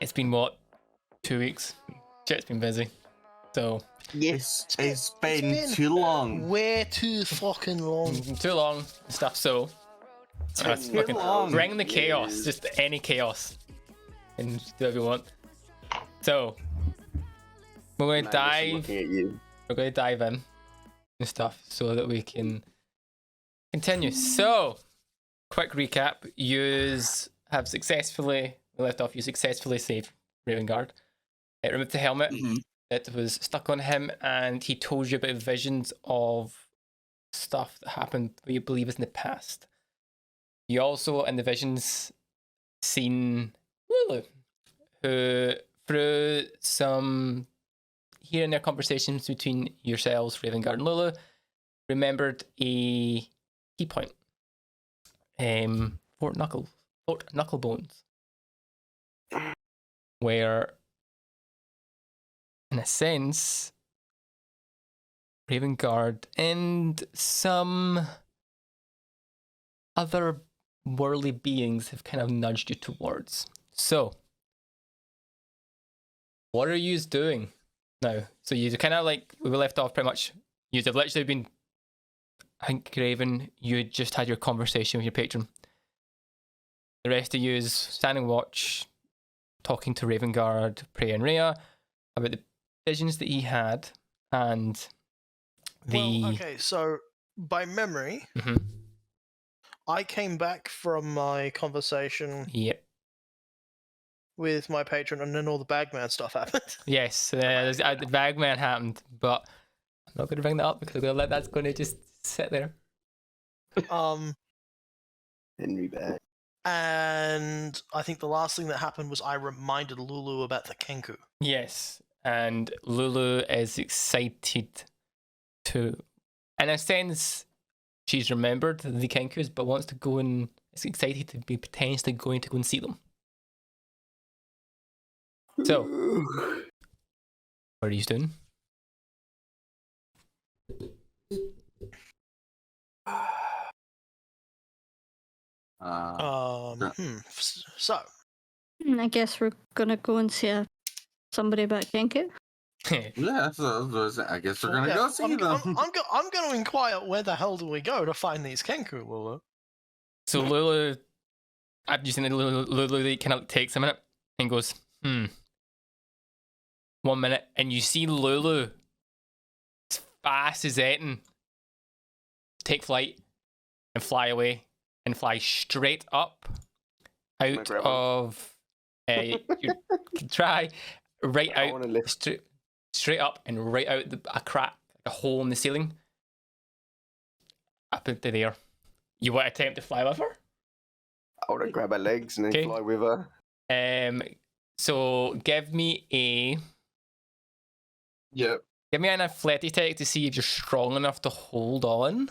It's been what, 2 weeks? Shit's been busy. So Yes, it's been too long. Way too fucking long. too long and stuff. So let's Too fucking long. bring the chaos, just any chaos, and do whatever you want. So we're going to dive. We're going to dive in and stuff so that we can continue. So, quick recap: have successfully saved Ravengard. It removed the helmet. It was stuck on him, and he told you about visions of stuff that happened what you believe is in the past. You also, in the visions, seen Lulu, who, through some here and there conversations between yourselves, Ravengard and Lulu, remembered a key point. Fort Knucklebones, where, in a sense, Ravengard and some other worldly beings have kind of nudged you towards. So, what are you doing now? So you kind of like, we were left off pretty much, you'd have literally been, I think, Raven, you had just had your conversation with your patron. The rest of you is standing watch, talking to Ravengard, Prey and Rhea about the visions that he had, and the... Well, okay, so by memory, I came back from my conversation with my patron, and then all the Bagman stuff happened. Yes, the Bagman happened, but I'm not going to bring that up because I'm going to let that's going to just sit there. Henry Bag. And I think the last thing that happened was I reminded Lulu about the Kenku. Yes, and Lulu is excited to, in a sense, she's remembered the Kenkus, but wants to go and is excited to be potentially going to go and see them. So, what are you doing? So, I guess we're gonna go and see somebody about Kenku. Yeah, I guess we're gonna go see them. I'm going to inquire where the hell do we go to find these Kenku, Lulu? So Lulu, I've just seen that Lulu kind of takes a minute and goes, 1 minute, and you see Lulu as fast as anything take flight and fly away and fly straight up out of you can try right out straight up and right out a crack, a hole in the ceiling up into there. You want to attempt to fly with her? I want to grab her legs and then fly with her. So give me an athletics check to see if you're strong enough to hold on.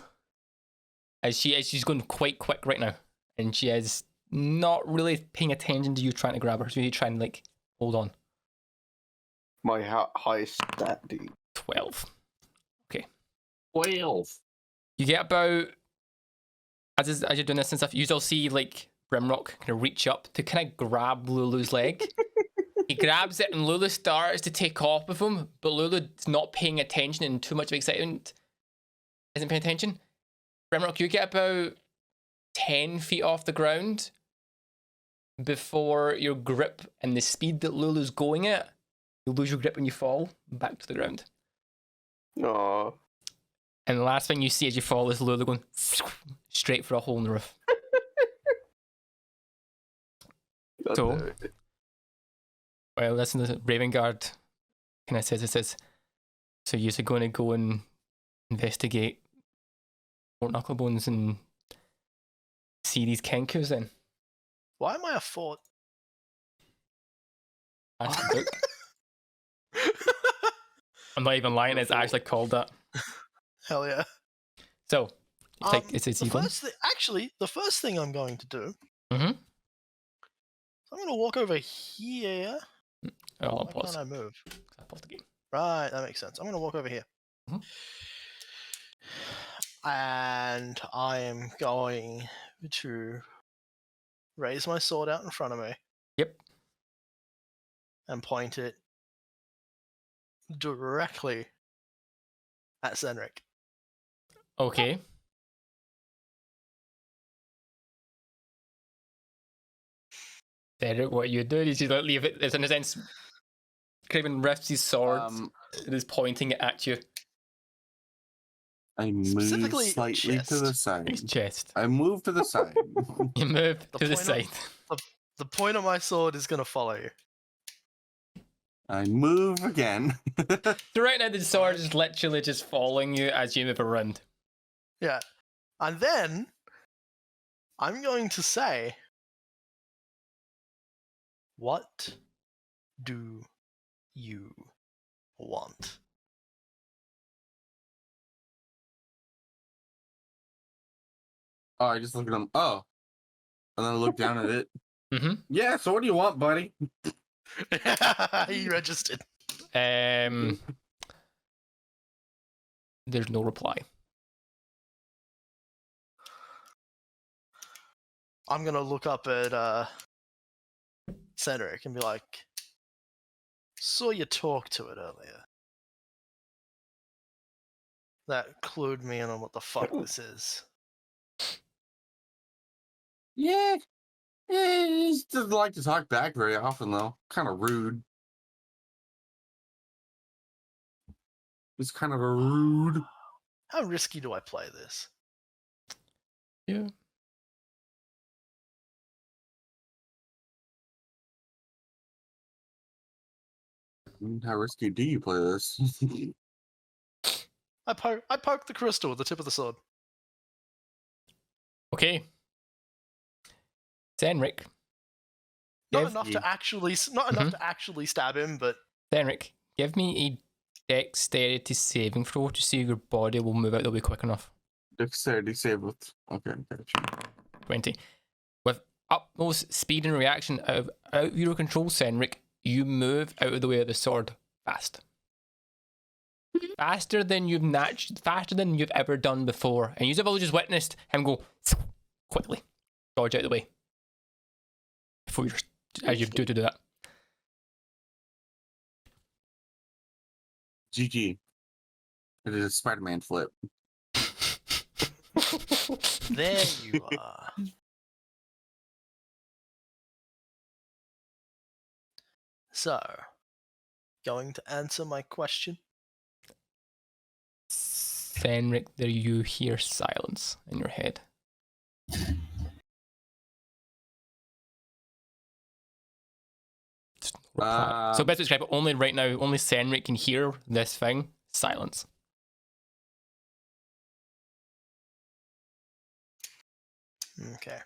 As she's going quite quick right now, and she is not really paying attention to you trying to grab her. So you try and like hold on. My highest stat, dude. 12. Okay. 12. You get about, as you're doing this and stuff, you still see like Rimrock kind of reach up to kind of grab Lulu's leg. He grabs it and Lulu starts to take off with him, but Lulu's not paying attention and too much of excitement. Isn't paying attention. Rimrock, you get about 10 feet off the ground before your grip and the speed that Lulu's going at, you lose your grip and you fall back to the ground. Aww. And the last thing you see as you fall is Lulu going straight for a hole in the roof. So, well, listen to Ravengard kind of says, so you're going to go and investigate Fort Knucklebones and see these Kenkus then? Why am I a fort? That's the book. I'm not even lying, it's actually called that. Hell yeah. So, it's the first thing I'm going to do, I'm going to walk over here. I'll Why pause. can't I move? I paused the game. Right, that makes sense. I'm going to walk over here. And I am going to raise my sword out in front of me. Yep. and point it directly at Senric. Okay. Senric, what you do is you don't leave it. It's in a sense, Kraven lifts his sword and is pointing it at you. I move Specifically slightly to the chest. side. His chest. I move to the side. You move The to the point side. The point of my sword is going to follow you. I move again. So right now the sword is literally just following you as you move around. Yeah. And then I'm going to say, what do you want? Oh, I just look at him. Oh. And then I look down at it. Mm-hmm. Yeah, so what do you want, buddy? He registered. There's no reply. I'm going to look up at Cedric and be like, saw you talk to it earlier. That clued me in on what the fuck this is. Yeah. Yeah, he doesn't like to talk back very often, though. Kind of rude. He's kind of a rude. How risky do I play this? Yeah. How risky do you play this? I poke the crystal with the tip of the sword. Okay. Senric. Not enough to actually stab him, but Senric, give me a dexterity saving throw to see if your body will move out the way quick enough. Dexterity save with. Okay, gotcha. 20. With utmost speed and reaction out of your control, Senric, you move out of the way of the sword fast. Faster than you've ever done before. And you've all just witnessed him go quickly. Dodge out of the way. Before you're as you do to do that. GG. It is a Spider-Man flip. there you are. So, going to answer my question? Senric, there you hear silence in your head. So best to describe it, only right now, only Senric can hear this thing. Silence. Okay.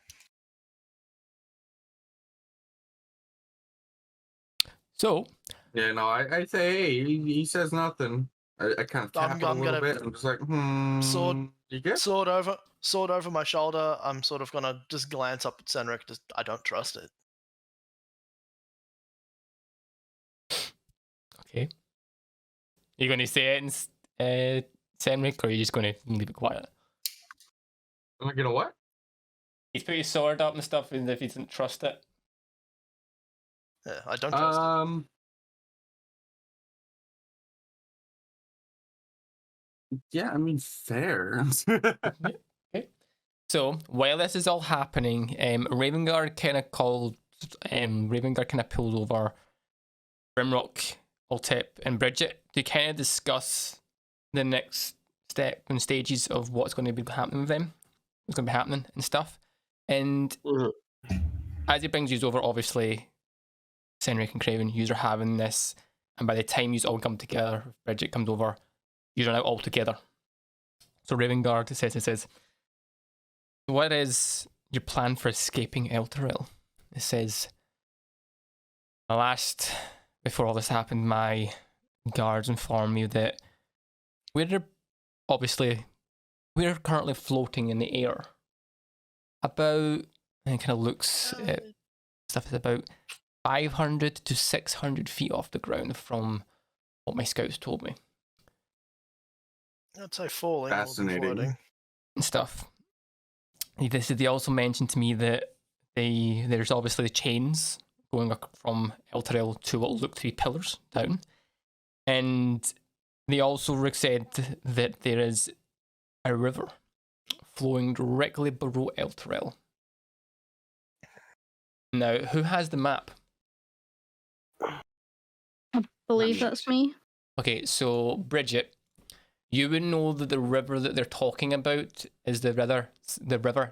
So. Yeah, no, I say, hey, he says nothing. I kind of tap it a little bit. I'm just like, you good? Sword over my shoulder. I'm sort of gonna just glance up at Senric. I don't trust it. Okay. Are you going to say it in Senric, or are you just going to leave it quiet? Am I gonna what? He's put his sword up and stuff as if he doesn't trust it. Yeah, I don't trust it. Yeah, I mean, fair. Okay. So while this is all happening, Ravengard kind of pulled over Grimrock, Altep, and Bridget to kind of discuss the next step and stages of what's going to be happening with them, what's going to be happening and stuff. And as he brings you over, obviously, Senric and Kraven, you are having this, and by the time you all come together, Bridget comes over, you are now all together. So Ravengard says, what is your plan for escaping Elturel? It says, before all this happened, my guards informed me that we're currently floating in the air. And it kind of looks at stuff is about 500 to 600 feet off the ground from what my scouts told me. I'd say falling. Fascinating. And stuff. They also mentioned to me that there's obviously the chains going from Elturel to what will look to be pillars down. And they also said that there is a river flowing directly below Elturel. Now, who has the map? I believe that's me. Okay, so Bridget, you would know that the river that they're talking about is the river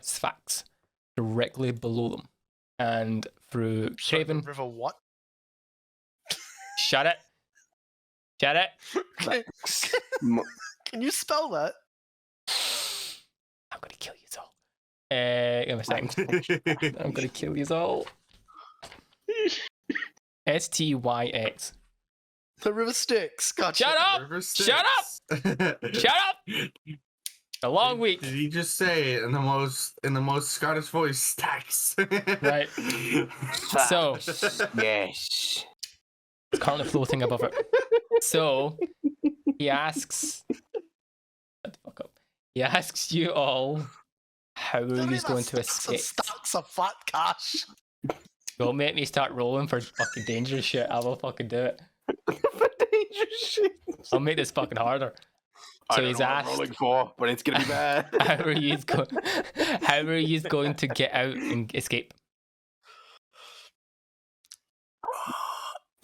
Sfax, directly below them. And through Craven... River what? Shut it. Shut it. Can you spell that? I'm going to kill you all. Give me a second. I'm going to kill you all. STYX. The river Styx. Gotcha. Shut up! Shut up! Shut up! A long week. Did he just say it in the most Scottish voice? Stacks. Right. So Yes. it's currently floating above it. So he asks, shut the fuck up. He asks you all, how are you going to escape? Stacks of fat cash. Don't make me start rolling for fucking dangerous shit. I will fucking do it. For dangerous shit. I'll make this fucking harder. So he's asked, what I'm rolling for, but it's gonna be bad. how are you going to get out and escape?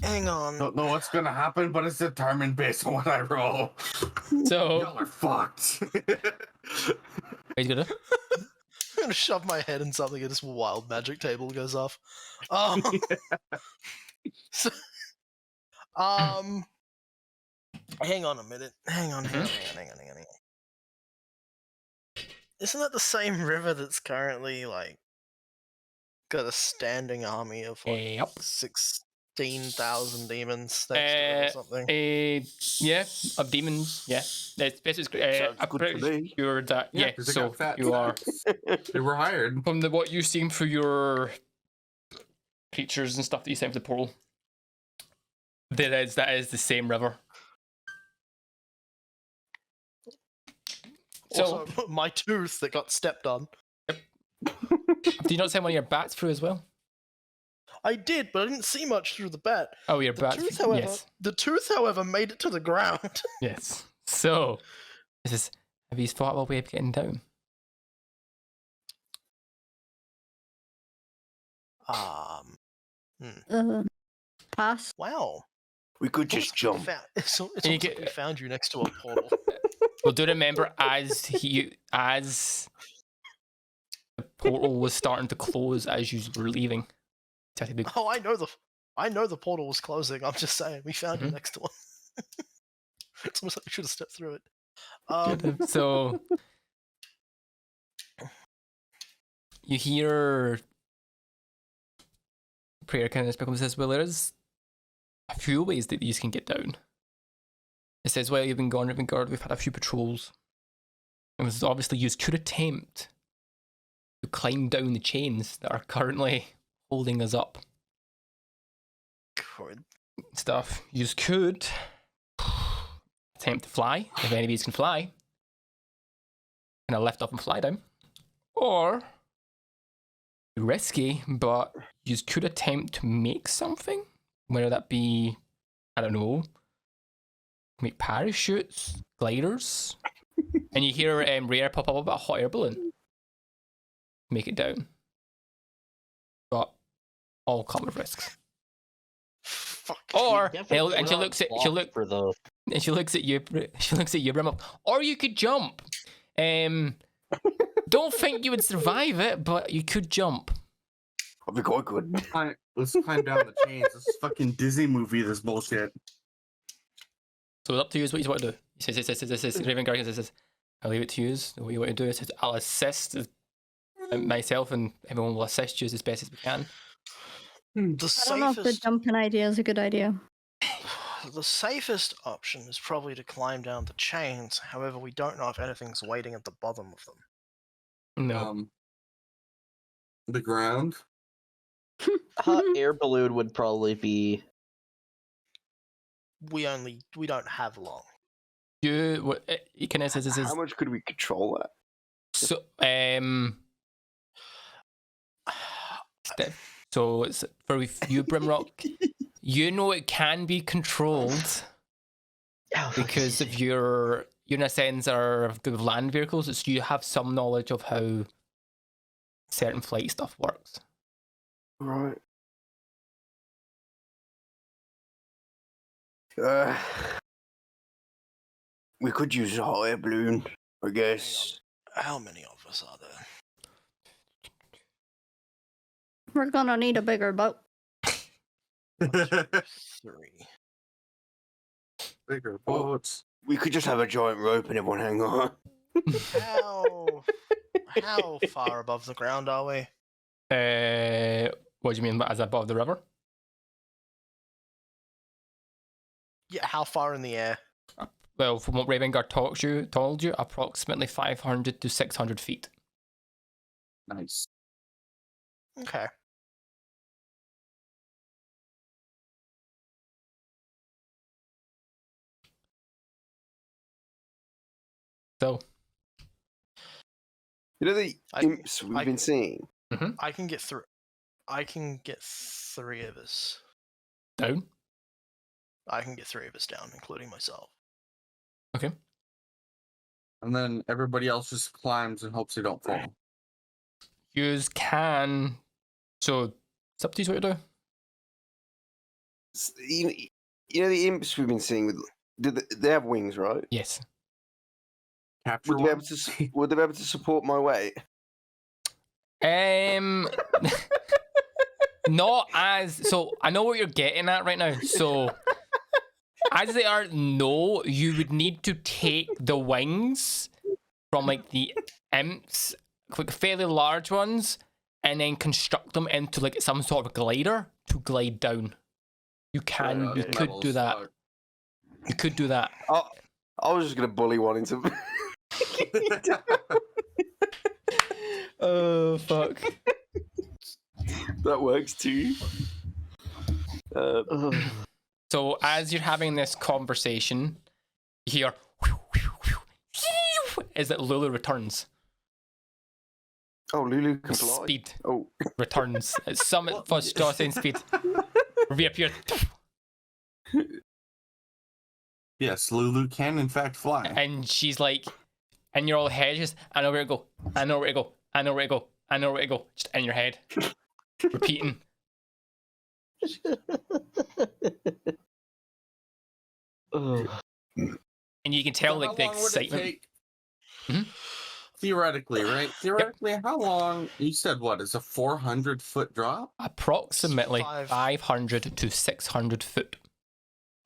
Hang on. Don't know what's gonna happen, but it's determined based on what I roll. So Y'all are fucked. he's gonna. I'm gonna shove my head in something and this wild magic table goes off. So, hang on a minute. Hang on. Isn't that the same river that's currently like got a standing army of like Yep. 16,000 demons next to it or something? Yeah, of demons. Yeah, that's basically. Sounds I'm good pretty to me. sure that. Yeah, 'cause they so got fat you are stacks. They were hired. from what you've seen for your creatures and stuff that you sent for the portal. That is the same river. So, Also, my tooth that got stepped on. do you not send one of your bats through as well? I did, but I didn't see much through the bat. Oh, your The bats. tooth, however, Yes. made it to the ground. Yes. So, have you thought of a way of getting down? Pass. Wow. We could just jump. It's almost And you like get- we found you next to a portal. Well, do remember as the portal was starting to close as you were leaving. Technically, Oh, I know the portal was closing. I'm just saying, we found you Mhm. next to one. It's almost like we should have stepped through it. so you hear prayer kind of becomes says, well, there's a few ways that these can get down. It says, well, you've been gone, we've had a few patrols. And this is obviously you could attempt to climb down the chains that are currently holding us up. Good. Stuff. You could attempt to fly, if any of these can fly. Kind of lift up and fly down. Or risky, but you could attempt to make something. Whether that be, I don't know, make parachutes, gliders. And you hear Rare pop up about a hot air balloon. Make it down. But all come with risks. Fuck. Or Definitely and she not looks at blocked for the and she looks at you. She looks at you, Brim. Or you could jump. Don't think you would survive it, but you could jump. I'll be quite good. Let's climb down the chains. This is fucking Disney movie, this bullshit. So it's up to you. Is what you want to do. He says, Raven Guardian says, I'll leave it to you. What you want to do is I'll assist myself, and everyone will assist you as best as we can. The I don't know if the safest, jumping idea is a good idea. the safest option is probably to climb down the chains. However, we don't know if anything's waiting at the bottom of them. No. The ground. hot air balloon would probably be We don't have long. You can this is How much could we control that? so So it's for you, Brimrock. You know it can be controlled because of your in a sense are good land vehicles. It's you have some knowledge of how certain flight stuff works. Right. We could use a hot air balloon, I guess. How many of us are there? We're gonna need a bigger boat. 3. Bigger boats. We could just have a giant rope and everyone hang on. How far above the ground are we? What do you mean as above the river? Yeah, how far in the air? Well, from what Ravengard told you, approximately 500 to 600 feet. Nice. Okay. So, You know the I- imps we've I- been seeing? I can get through. I can get 3 of us. down. I can get 3 of us down, including myself. Okay. And then everybody else just climbs and hopes they don't fall. Yous can. So, it's up to you what to do. You know the imps we've been seeing with. They have wings, right? Yes. Capture Would they, be one? able to, would they be able to support my weight? Not as so. I know what you're getting at right now. So, as they are, no, you would need to take the wings from like the imps, like fairly large ones, and then construct them into like some sort of glider to glide down. You can. You could do that. You could do that. I was just gonna bully one into. Oh fuck. That works too. So as you're having this conversation, you hear as that Lulu returns. Oh, Lulu can fly. Speed Oh, returns. At some first just in speed. Reappear. Yes, Lulu can in fact fly. And she's like, and you're all hedges. I know where to go. I know where to go. I know where to go. I know where to go. Just in your head. Repeating. And you can tell So like the how long would it excitement. take- Mhm. Theoretically, right? Theoretically, how long? You said what? It's a 400-foot drop? Approximately Five. 500 to 600 foot.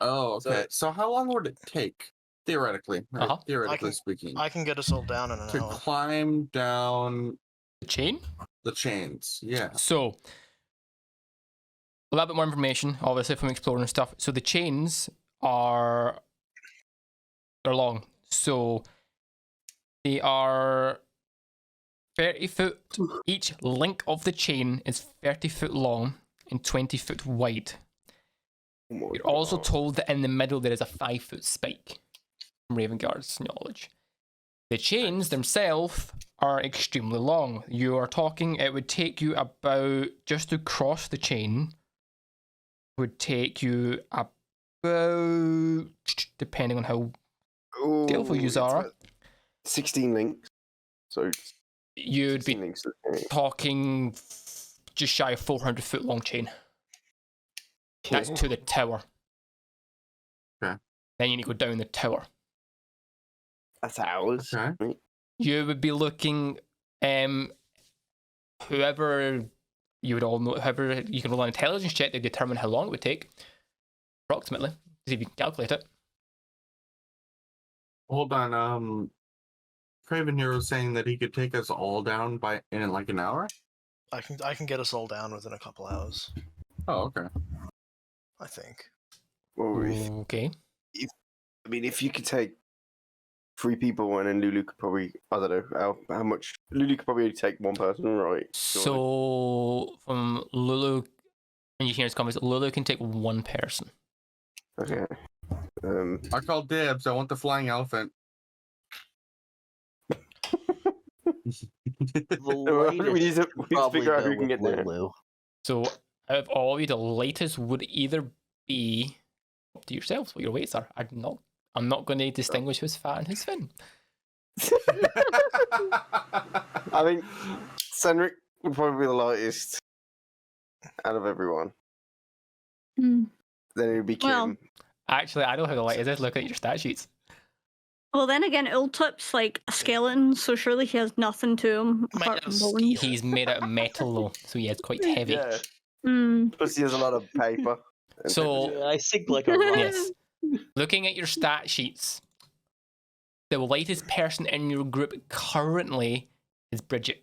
Oh, okay. So how long would it take, theoretically, right? Uh-huh. Theoretically speaking, I can get us all down in an to hour. climb down The chain? the chains? Yeah. So, a little bit more information, obviously, from exploring stuff. So the chains they're long. So they are 30 foot. Each link of the chain is 30 foot long and 20 foot wide. You're also told that in the middle there is a 5 foot spike, from Ravengard's knowledge. The chains themselves are extremely long. You are talking, it would take you about, just to cross the chain, would take you about, depending on how skillful you it's are, about 16 links. So you'd 16 be links. talking just shy of 400 foot long chain. That's to the tower. Okay. Then you need to go down the tower. That's ours. Okay. Right? You would be looking, whoever you would all know, whoever you can roll an intelligence check to determine how long it would take, approximately, see if you can calculate it. Hold on. Craven here was saying that he could take us all down in like an hour. I can get us all down within a couple hours. Oh, okay. I think. Well, Okay. I mean, if you could take 3 people and then Lulu could probably, I don't know, how much. Lulu could probably only take 1 person, right? So, from Lulu, when you hear his comments, Lulu can take 1 person. Okay. I call dibs. I want the flying elephant. The we need latest to probably figure out go who can with get there. Lulu. So out of all of you, the lightest would either be up to yourselves what your weights are. I'm not going to distinguish who's fat and who's thin. I think Cedric would probably be the lightest out of everyone. Hmm. Then it would be Kim. Well- Actually, I know how the light is. Look at your stat sheets. Well, then again, Ultip's like a skeleton, so surely he has nothing to him Made apart out from of bones. steel. He's made out of metal though, so he is quite heavy. Yeah. Hmm. Plus he has a lot of paper. So I sink like a rock. yes, looking at your stat sheets, the lightest person in your group currently is Bridget.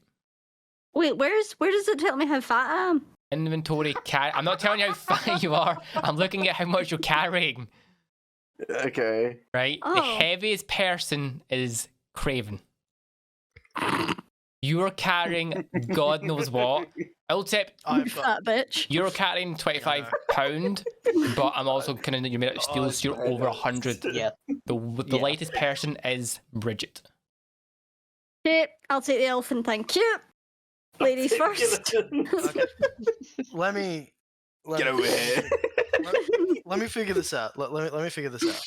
Wait, where does it tell me how fat I am? Inventory I'm not telling you how fat you are. I'm looking at how much you're carrying. Okay. Right? Oh. The heaviest person is Craven. You're carrying God knows what. Ultip, I've got Fat bitch. you're carrying 25 pound, but I'm also kind of you're made out of steel, so you're over 100. Yeah. The Yeah. lightest person is Bridget. Okay, I'll take the elephant, thank you. Ladies first. okay. Let me Get over here. let me figure this out. Let me figure this out.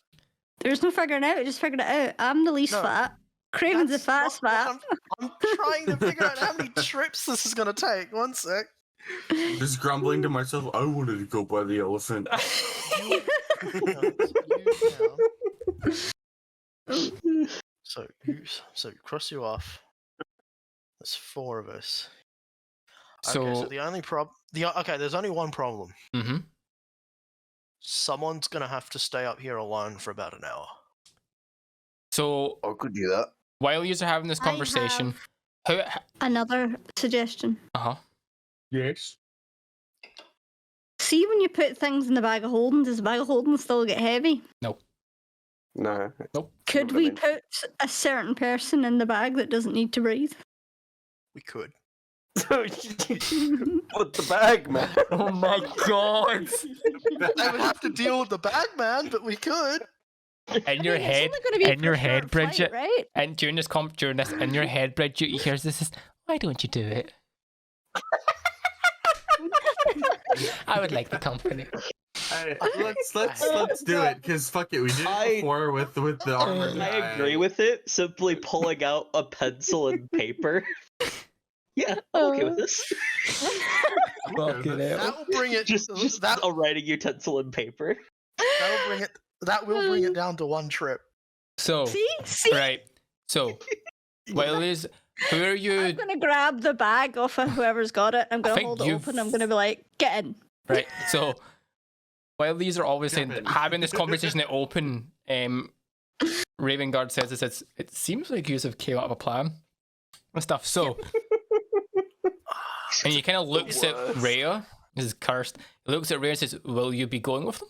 There's no figuring out, I just figured it out. I'm the least No, fat. Craven's the That's fattest not fat. what I'm trying to figure out how many trips this is gonna take. One sec. Just grumbling to myself, I wanted to go by the elephant. So cross you off. There's 4 of us. So, Okay, so the only there's only one problem. mm-hmm. Someone's gonna have to stay up here alone for about an hour. So I could do that. while you're having this I conversation, how? Another suggestion. Uh-huh. Yes. See when you put things in the bag of holding, does the bag of holding still get heavy? No. Could Not we really. put a certain person in the bag that doesn't need to breathe? We could. Put the bag, man. Oh my god! They would have to deal with the bag man, but we could. In your I mean, it's head, only gonna be in for your a head, short flight, Bridget. right? And during this, in your head, Bridget, you hear this is, why don't you do it? I would like the company. Let's do it, because fuck it, we did it before with the armor. I agree with it. Simply pulling out a pencil and paper. Yeah, I'm okay with this. Fucking hell. That will bring it. Just that a writing utensil and paper. that'll bring it. That will bring it down to 1 trip. So, See? right. So, while is who are you? I'm gonna grab the bag off of whoever's got it. I'm gonna think hold it you've- open. I'm gonna be like, get in. Right. So, while these are obviously Jump in. having this conversation at open, Raven Guard says this. It seems like you have came up with a plan and stuff. So, and he kind of looks at worst. Rhea. This is cursed. He looks at Rhea and says, "Will you be going with them?"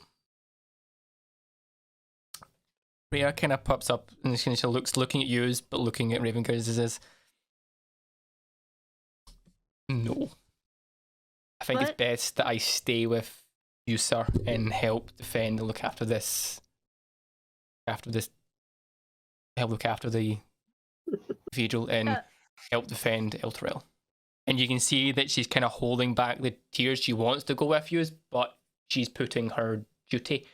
Rhea kind of pops up and she looks looking at you, but looking at Raven Guard and says, "No. I think it's What? best that I stay with you, sir, and help defend and look after this. Help look after the cathedral and help defend Elturel." And you can see that she's kind of holding back the tears. She wants to go with you, but she's putting her duty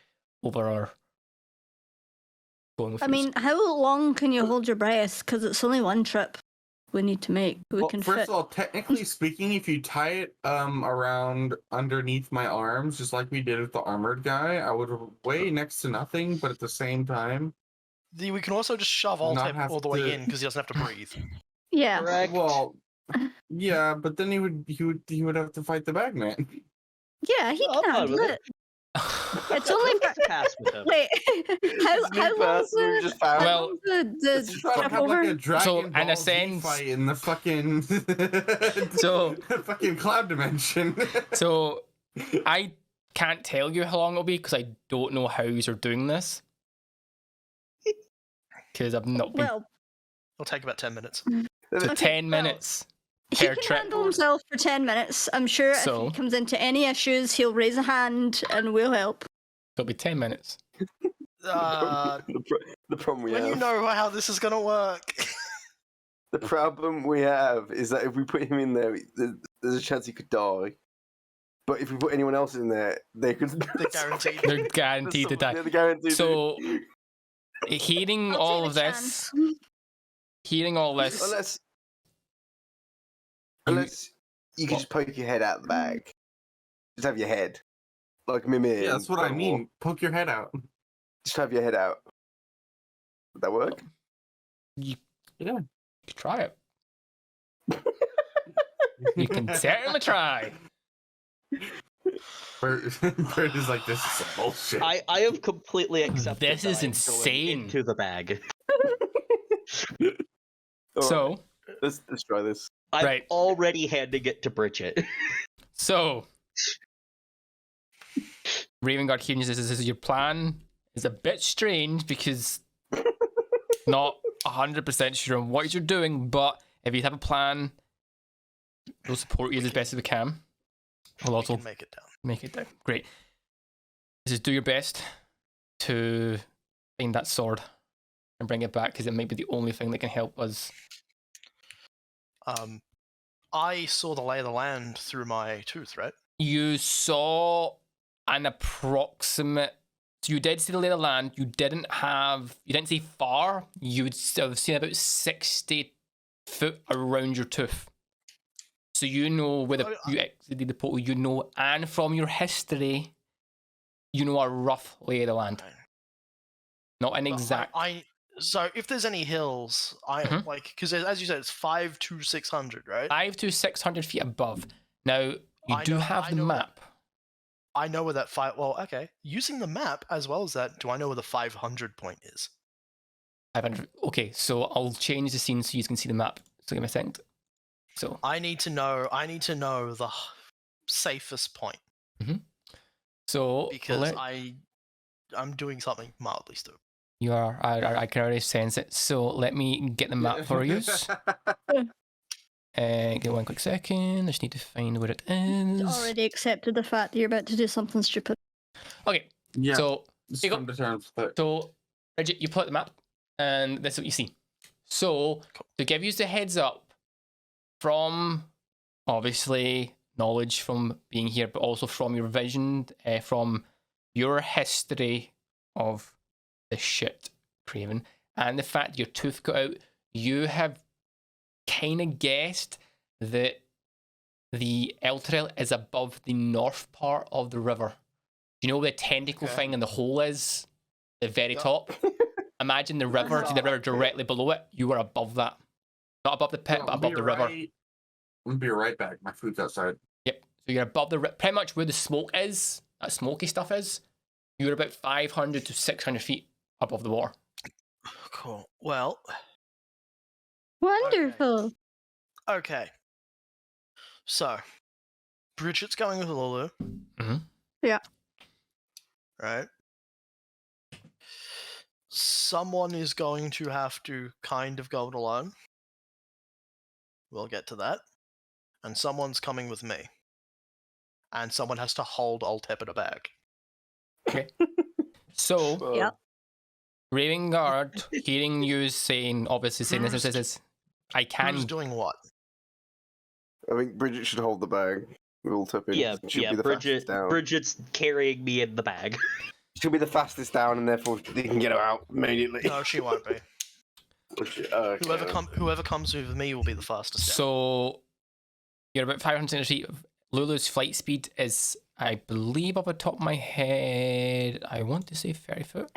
over her going with I yous. mean, how long can you hold your breath? Because it's only 1 trip we need to make. We Well, can first fit. of all, technically speaking, if you tie it around underneath my arms, just like we did with the armored guy, I would weigh next to nothing, but at the same time, We can also just shove Not Altep have all the way to- in because he doesn't have to breathe. Yeah. Correct. well, yeah, but then he would have to fight the bagman. Yeah, he I'm can fine handle with it. It's only for... Pass with him. Wait, how long's we the... just found. Well, how long's the Let's try to trip have over? like a Dragon So, in a Ball Z sense- fight in the fucking So- the fucking cloud dimension. So I can't tell you how long it'll be because I don't know how you're doing this. Because I've not been Well, It'll take about 10 minutes. to okay, 10 well, minutes he per can trip. handle himself for 10 minutes. I'm sure So- if he comes into any issues, he'll raise a hand and we'll help. It'll be 10 minutes. The problem we When have. you know how this is gonna work. The problem we have is that if we put him in there, there's a chance he could die. But if we put anyone else in there, they could. They're guaranteed. They're guaranteed to die. They're guaranteed. So, hearing I'll all take of the this, chance. hearing all this, Unless you can just poke your head out the bag. Just have your head. Like Mimir. Yeah, that's what I mean. Poke your head out. Just have your head out. Would that work? you Yeah. could try it. You can certainly try. Bert is like, this is some bullshit. I have completely accepted. This is that I'm going insane. Into the bag. All So, right, let's try this. I'm Right. already handing it to Bridget. so, Ravengard hearing this is your plan is a bit strange because not 100% sure on what you're doing, but if you have a plan, we'll support you as best as we can. We'll We also can make it down. make it down. Great. Just do your best to find that sword and bring it back because it might be the only thing that can help us. I saw the lay of the land through my tooth, right? You saw an approximate. So you did see the lay of the land. You didn't see far. You would have seen about 60 foot around your tooth. So you know where you exited the portal. You know, and from your history, you know a rough lay of the land. Okay. Not an But exact. So if there's any hills, Mhm. like, because as you said, it's 5 to 600, right? 5 to 600 feet above. Now, you I do know- have I the know that. map. I know where that well, okay. Using the map as well as that, do I know where the 500 point is? 500. Okay, so I'll change the scene so you can see the map. So give me a second. So, I need to know the safest point so because I'm doing something mildly stupid. you are. I can already sense it. So let me get the map for you. Give one quick second. I just need to find where it is. Already accepted the fact that you're about to do something stupid. Okay, Yeah. so Just you go. come to terms with it. So, Bridget, you pull out the map, and this is what you see. So, to give you the heads up, from obviously knowledge from being here, but also from your vision, from your history of the shit, Craven, and the fact that your tooth got out, you have kind of guessed that the Elturel is above the north part of the river. You know where the tentacle Okay. thing in the hole is? The very Yeah. top? Imagine the river, see the river directly below it. You were above that. Not above the pit, Yeah, but I'll above be the river. right- I'm gonna be right back. My food's outside. Yep. So you're above the pretty much where the smoke is, that smoky stuff is. You're about 500 to 600 feet above the water. Cool. Well, Wonderful. okay. So, Bridget's going with Lulu. Mhm. Yeah. Right? Someone is going to have to kind of go it alone. We'll get to that. And someone's coming with me. And someone has to hold Old Tep in a bag. So, Yep. Ravengard, hearing you saying, obviously saying this, I Who's can. doing what? I think Bridget should hold the bag. We'll tip in. Yeah, She'll yeah. be the fastest down. Bridget's carrying me in the bag. She'll be the fastest down, and therefore they can get her out immediately. No, she won't be. Okay. Whoever comes with me will be the fastest. Down. So, you're about 500 feet. Lulu's flight speed is, I believe, off the top of my head, I want to say 30 foot.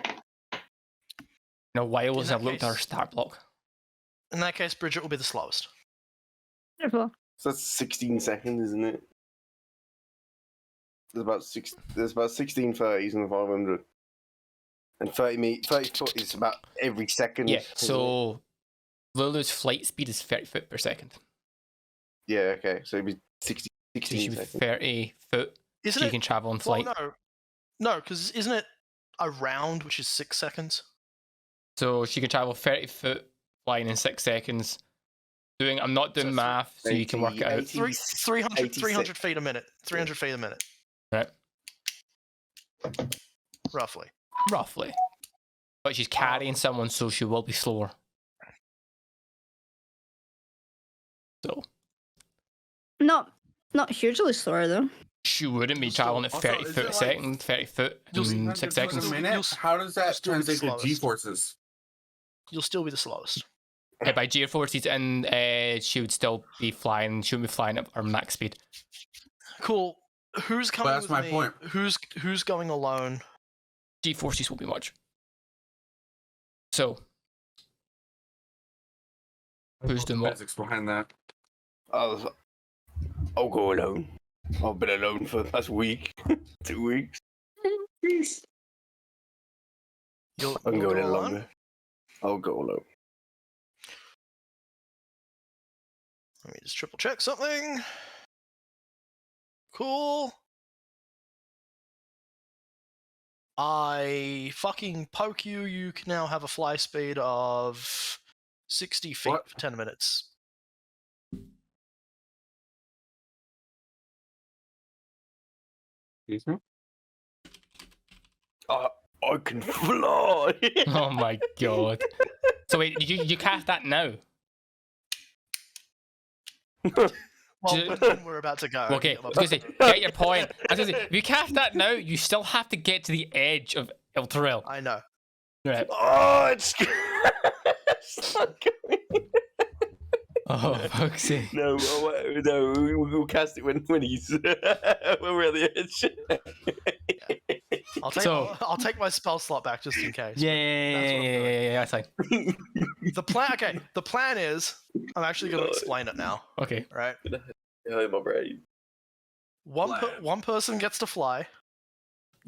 In a while In since that I've looked at her case- start block. In that case, Bridget will be the slowest. Wonderful. So that's 16 seconds, isn't it? There's about 16 30s in the 500. And 30 foot is about every second. Yeah, isn't it? so Lulu's flight speed is 30 foot per second. Yeah, okay. So it'd be 16 So she should be seconds. 30 foot. Isn't So you it? can travel on Well, flight. no, because isn't it a round, which is 6 seconds? So she can travel 30 foot flying in 6 seconds. I'm not doing So math, so you can work it out. 80, 300 feet a minute. 300 feet a minute, Right, roughly. roughly. But she's carrying someone, so she will be slower. So, Not hugely slower though. you wouldn't be traveling at Also, 30 is foot it a like second, 30 foot in 300 6 foot a seconds. minute? How does that still be the translate to slowest. G-forces? You'll still be the slowest. Yeah, by G forces, and she would still be flying. She would be flying at her max speed. Cool. Who's coming that's with my me? point. Who's going alone? G forces will be much. So, who's doing what? Physics behind that. I'll go alone. I've been alone for the past week, 2 weeks. You'll I can go a go little alone? longer. I'll go alone. Let me just triple check something. Cool. I fucking poke you. You can now have a fly speed of 60 feet What? for 10 minutes. Excuse me? I can fly. Oh my god. So wait, you cast that now? Well, Ju- when we're about to go. Okay, I'm I was gonna say, get your point. I was gonna say, if you cast that now, you still have to get to the edge of Elturel. I know. Right. Oh, it's it's not going. Oh, fuck's sake. No, no, we'll cast it when he's when we're at the edge. I'll take my spell slot back just in case. Yeah, that's fine. The plan is, I'm actually going to explain it now. Okay. Right? Oh, my brain. One person gets to fly,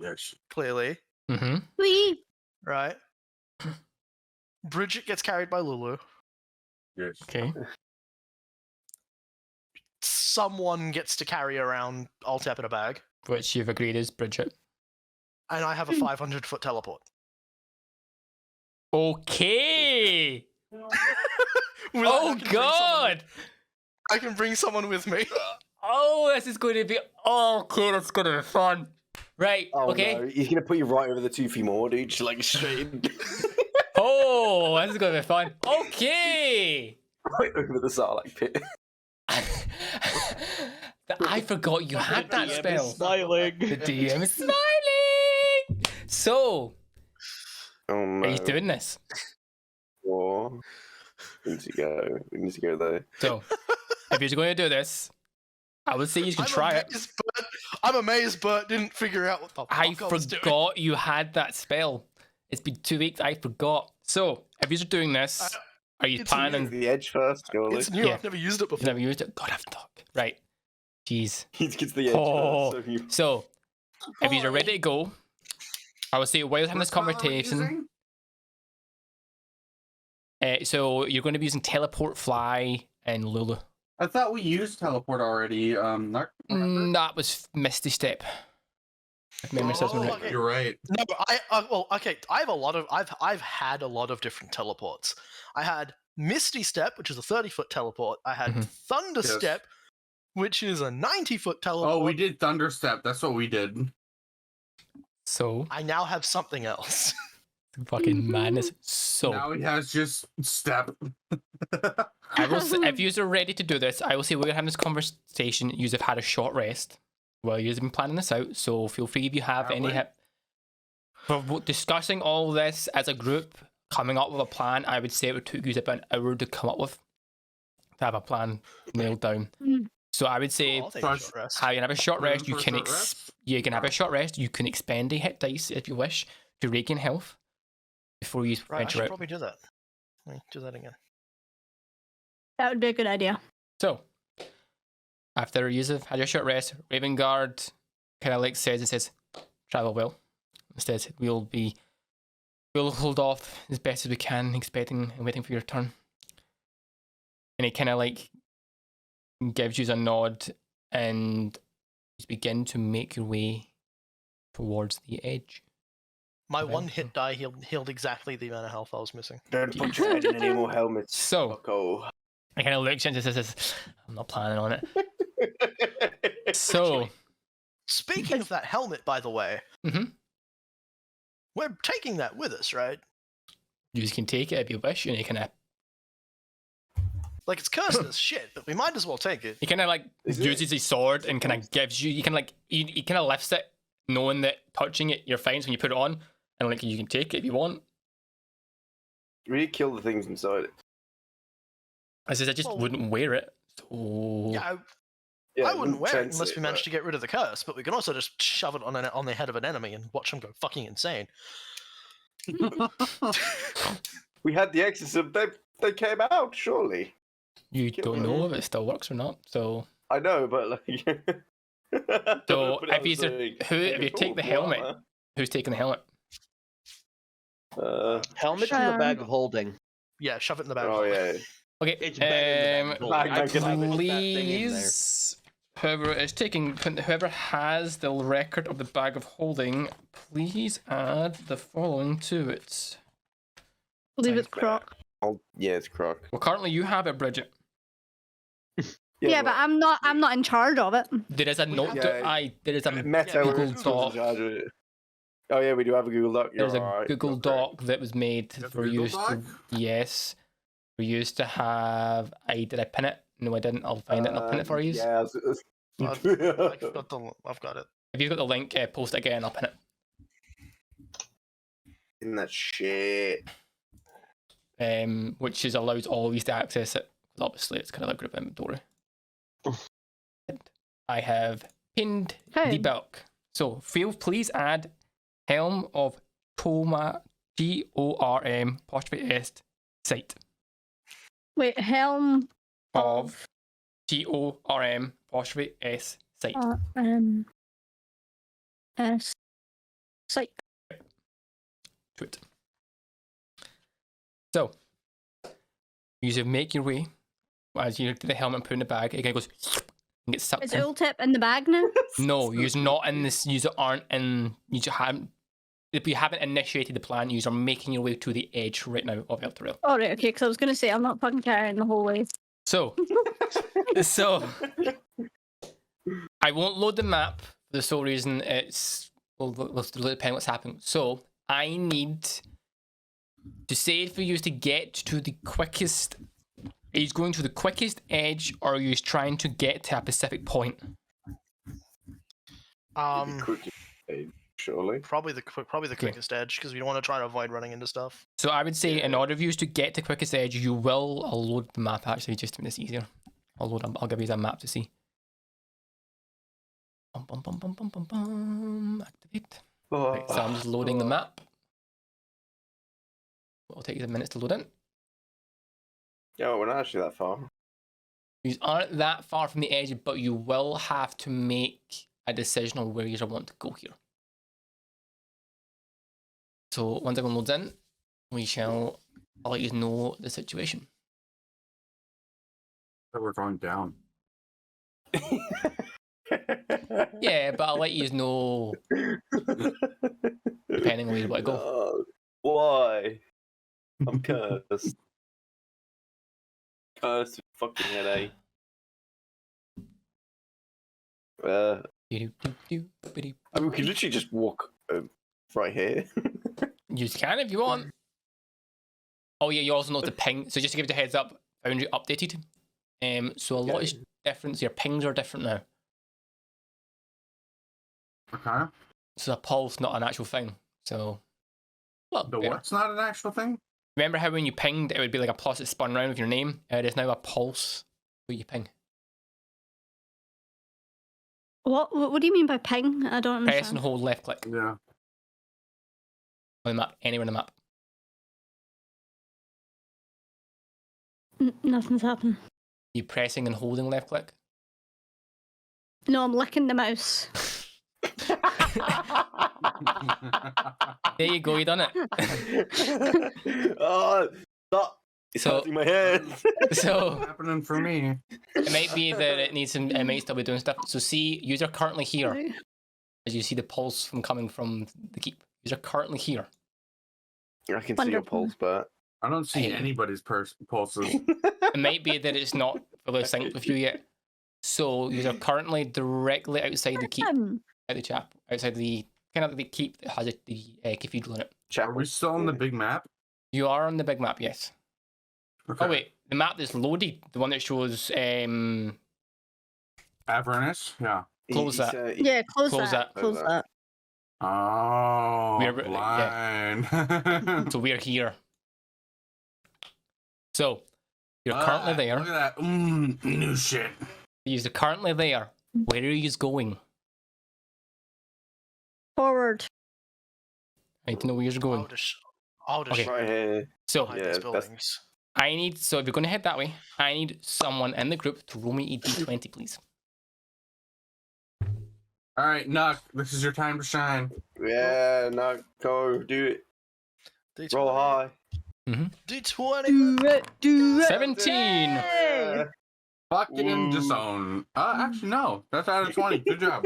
Yes. clearly, Mm-hmm. Wee. right? Bridget gets carried by Lulu. Yes. Okay. Someone gets to carry around Altep in a bag. Which you've agreed is Bridget. And I have a 500-foot teleport. Okay. Will Oh god. I can bring someone with me. Oh, this is going to be. Oh, okay, that's going to be fun. Right. Oh, okay. no. He's gonna put you right over the toothy moor, dude. Just like straight in. Oh, this is going to be fun. Okay. Right over the Sarlacc pit. I forgot you had that DM spell. is smiling. The DM is smiling. So, Oh no. are you doing this? War. We need to go. We need to go there. So, if you're going to do this, I would say you can try it. I'm amazed Bert didn't figure out what the fuck I was doing. forgot you had that spell. It's been 2 weeks. I forgot. So, if you're doing this, are you it's planning? The edge first, surely. It's new. Yeah. I've never used it You've before. never used it? God, I've talked. Right. Jeez. He gets the edge Oh. first. So you... So, if you're ready to go, I would say while having this What spell are we conversation. using? So you're going to be using teleport, fly, and Lulu. I thought we used teleport already. Not remember? That was Misty Step. If memory serves me Oh, right. okay. You're right. No, but I've had a lot of different teleports. I had Misty Step, which is a 30-foot teleport. I had Mhm. Thunder Yes. Step, which is a 90-foot teleport. Oh, we did Thunderstep. That's what we did. So I now have something else. fucking madness. So Now he has just step. I will say, if you're ready to do this, I will say we're gonna have this conversation. You have had a short rest while you've been planning this out. So feel free if you have any Alright. for discussing all this as a group, coming up with a plan. I would say it would take you about an hour to come up with to have a plan nailed down. Mm. So I would say I'll take a Trust- short rest. how you can have a short Room rest. You for a can short rest? you can have a short rest. You can expend a hit dice if you wish to regain health before you Right, I venture should out. probably do that. Let me do that again. That would be a good idea. So, after you have had your short rest, Raven Guard kind of like says, travel well. Instead, we'll hold off as best as we can, expecting and waiting for your turn. And it kind of like gives you a nod, and you begin to make your way towards the edge. My Okay. one hit die healed exactly the amount of health I was missing. Don't put your head in any more helmets. So, Fucko. I kind of looks and says, I'm not planning on it. So, Speaking of that helmet, by the way, Mhm. we're taking that with us, right? you can take it if you wish, and you can Like, it's cursed as shit, but we might as well take it. He kind of like Is it? uses his sword and kind of gives you. You can like he kind of lifts it, knowing that touching it you're fine. So when you put it on, and like you can take it if you want. Really kill the things inside it. I says I just Well- wouldn't wear it. So Yeah, Yeah, I wouldn't wear it chance unless we managed but- to get rid of the curse, but we can also just shove it on the head of an enemy and watch them go fucking insane. We had the exorcism. They came out, surely. you Kill don't them. know if it still works or not. So I know, but like. So, if you take the helmet- who's taking the helmet? Helmet's in the bag of holding. Yeah, shove it in the bag. Oh yeah. Okay. It's better than that. Bag, I bag, can bag. put that thing in there. Please, whoever has the record of the bag of holding, please add the following to it. I believe it's Croc. Oh, yeah, it's Croc. Well, currently you have it, Bridget. Yeah, but I'm not in charge of it. There is a note. Yeah. There is a Meta Yeah, Google was in Doc. charge of it. Oh yeah, we do have a Google Doc. There's a You're right. Google You're correct. Doc that was made You have a for Google use to. Doc? Yes, for use to have. Did I pin it? No, I didn't. I'll find it and I'll pin it for you. Yeah. I've got it. If you've got the link, post it again. I'll pin it. In that shit. Which is allows all of these to access it. Obviously, it's kind of like group inventory. I have pinned the Okay. bulk. So, please add Helm of Torm, Gorm, apostrophe S, site. Wait, Helm Of Gorm, apostrophe S, site. S site. To it. So, you should make your way as you get the helmet and put it in the bag. It again goes and gets sucked Is in. Ultip in the bag now? No, you're not in this. You aren't in. You haven't. If you haven't initiated the plan, you are making your way to the edge right now of Elturel. Oh, right, okay, because I was going to say, I'm not fucking carrying the whole way. So, I won't load the map for the sole reason it's. Well, depend what's happening. So, I need to say for you to get to the quickest. Are you going to the quickest edge, or are you trying to get to a specific point? Surely. Probably the quickest edge because we don't want to try to avoid running into stuff. So I would say, in order for you to get to quickest edge, you will. I'll load the map actually, just to make this easier. I'll give you a map to see. Activate. Right, so I'm just loading the map. It'll take you a minute to load in. Yeah, we're not actually that far. You aren't that far from the edge, but you will have to make a decision on where you want to go here. So once everyone loads in, I'll let you know the situation. That we're going down. Yeah, but I'll let you know depending on where you want to go. No. Why? I'm cursed. Cursed with fucking headache. I mean, we could literally just walk right here. You can if you want. Oh yeah, you also know the ping. So just to give you a heads up, Foundry updated. So a lot is different. So your pings are different now. Okay. So a pulse, not an actual thing. So, well, The what's not an actual thing? remember how when you pinged, it would be like a plus that spun around with your name? It is now a pulse where you ping. What do you mean by ping? I don't Press understand. and hold left click Yeah. on the map, anywhere on the map. Nothing's happened. You pressing and holding left click. No, I'm licking the mouse. There you go, you done it. Oh, stop! It's So- hurting my head. So Happening for me. it might be that it might still be doing stuff. So see, user currently here. Right. As you see the pulse coming from the keep. User currently here. I can see your Wonderful. pulse, but I don't see Hey. anybody's pulses. It might be that it's not fully synced with you yet. So user currently directly outside the keep, out the chap, outside the kind of the keep that has the cathedral in it. Are we still on the big map? You are on the big map, yes. Okay. Oh wait, the map that's loaded, the one that shows Avernus, yeah. Close that. Yeah, close Close that. that. Close that. Oh, We're- blind. so we're here. So you're Ah, currently there. Look at that. New shit. You're currently there. Where are you going? Forward. I need to know where you're going. I'll just Okay. Right here. So hide Yeah, these that's- buildings. I need. So if you're going to head that way, I need someone in the group to roll me a d20, please. All right, Nuck, this is your time to shine. Yeah, no, go do it. D20. Roll high. D20. Do it. Do it. 17. Yeah. Fucking Ooh. disown. Actually, no. That's out of 20. Good job.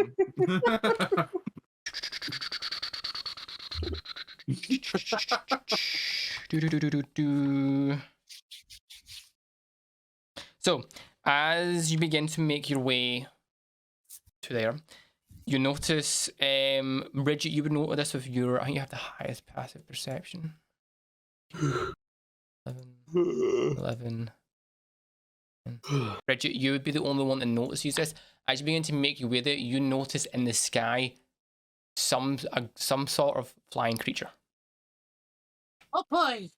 Do. So, as you begin to make your way to there, you notice, Bridget, you would notice this with your, I think you have the highest passive perception. 11. Bridget, you would be the only one that notices this. As you begin to make your way there, you notice in the sky some sort of flying creature. Oh boy.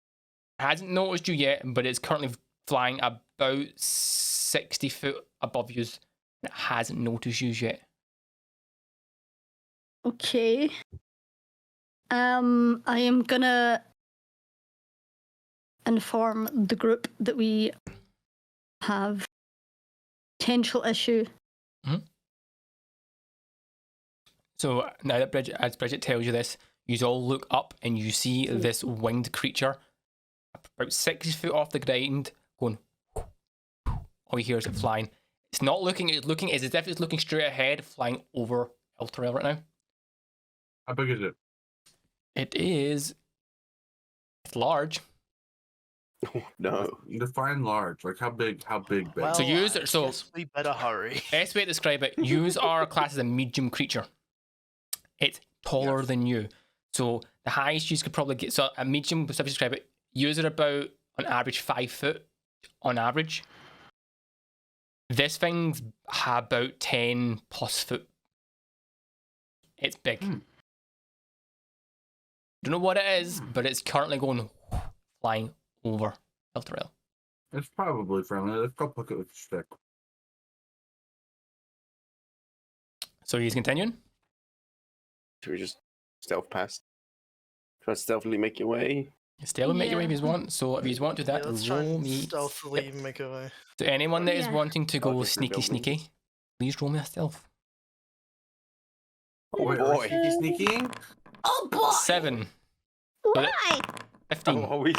Hasn't noticed you yet, but it's currently flying about 60 foot above you. It hasn't noticed you yet. Okay. I am gonna inform the group that we have potential issue. So now that as Bridget tells you this, you all look up and you see this winged creature about 60 foot off the ground going. All you hear is it flying. It's not looking. It's looking as if it's looking straight ahead, flying over Elturel right now. How big is it? It is. It's large. No. Define large. Like how big? How big? Big. Well, So use I it- so- guess we better hurry. Best way to describe it: use our class as a medium creature. It's taller than you, so the highest you could probably get. So a medium, to describe it, use it about on average 5 foot on average. This thing's about 10 plus foot. It's big. Don't know what it is, but it's currently going flying over Elturel. It's probably friendly. Let's go poke it with a stick. So he's continuing. Should we just stealth past? Try to stealthily make your way. Still make your way if Yeah. you want. So if you want to do that, Yeah, let's try roll and me. stealthily make a way. So anyone that is Yeah. wanting to go I'll just sneaky, rebuild them. sneaky, please roll me a stealth. Oh Wait, boy. sneaking? Oh boy. 7, Why? 15, Oh, we...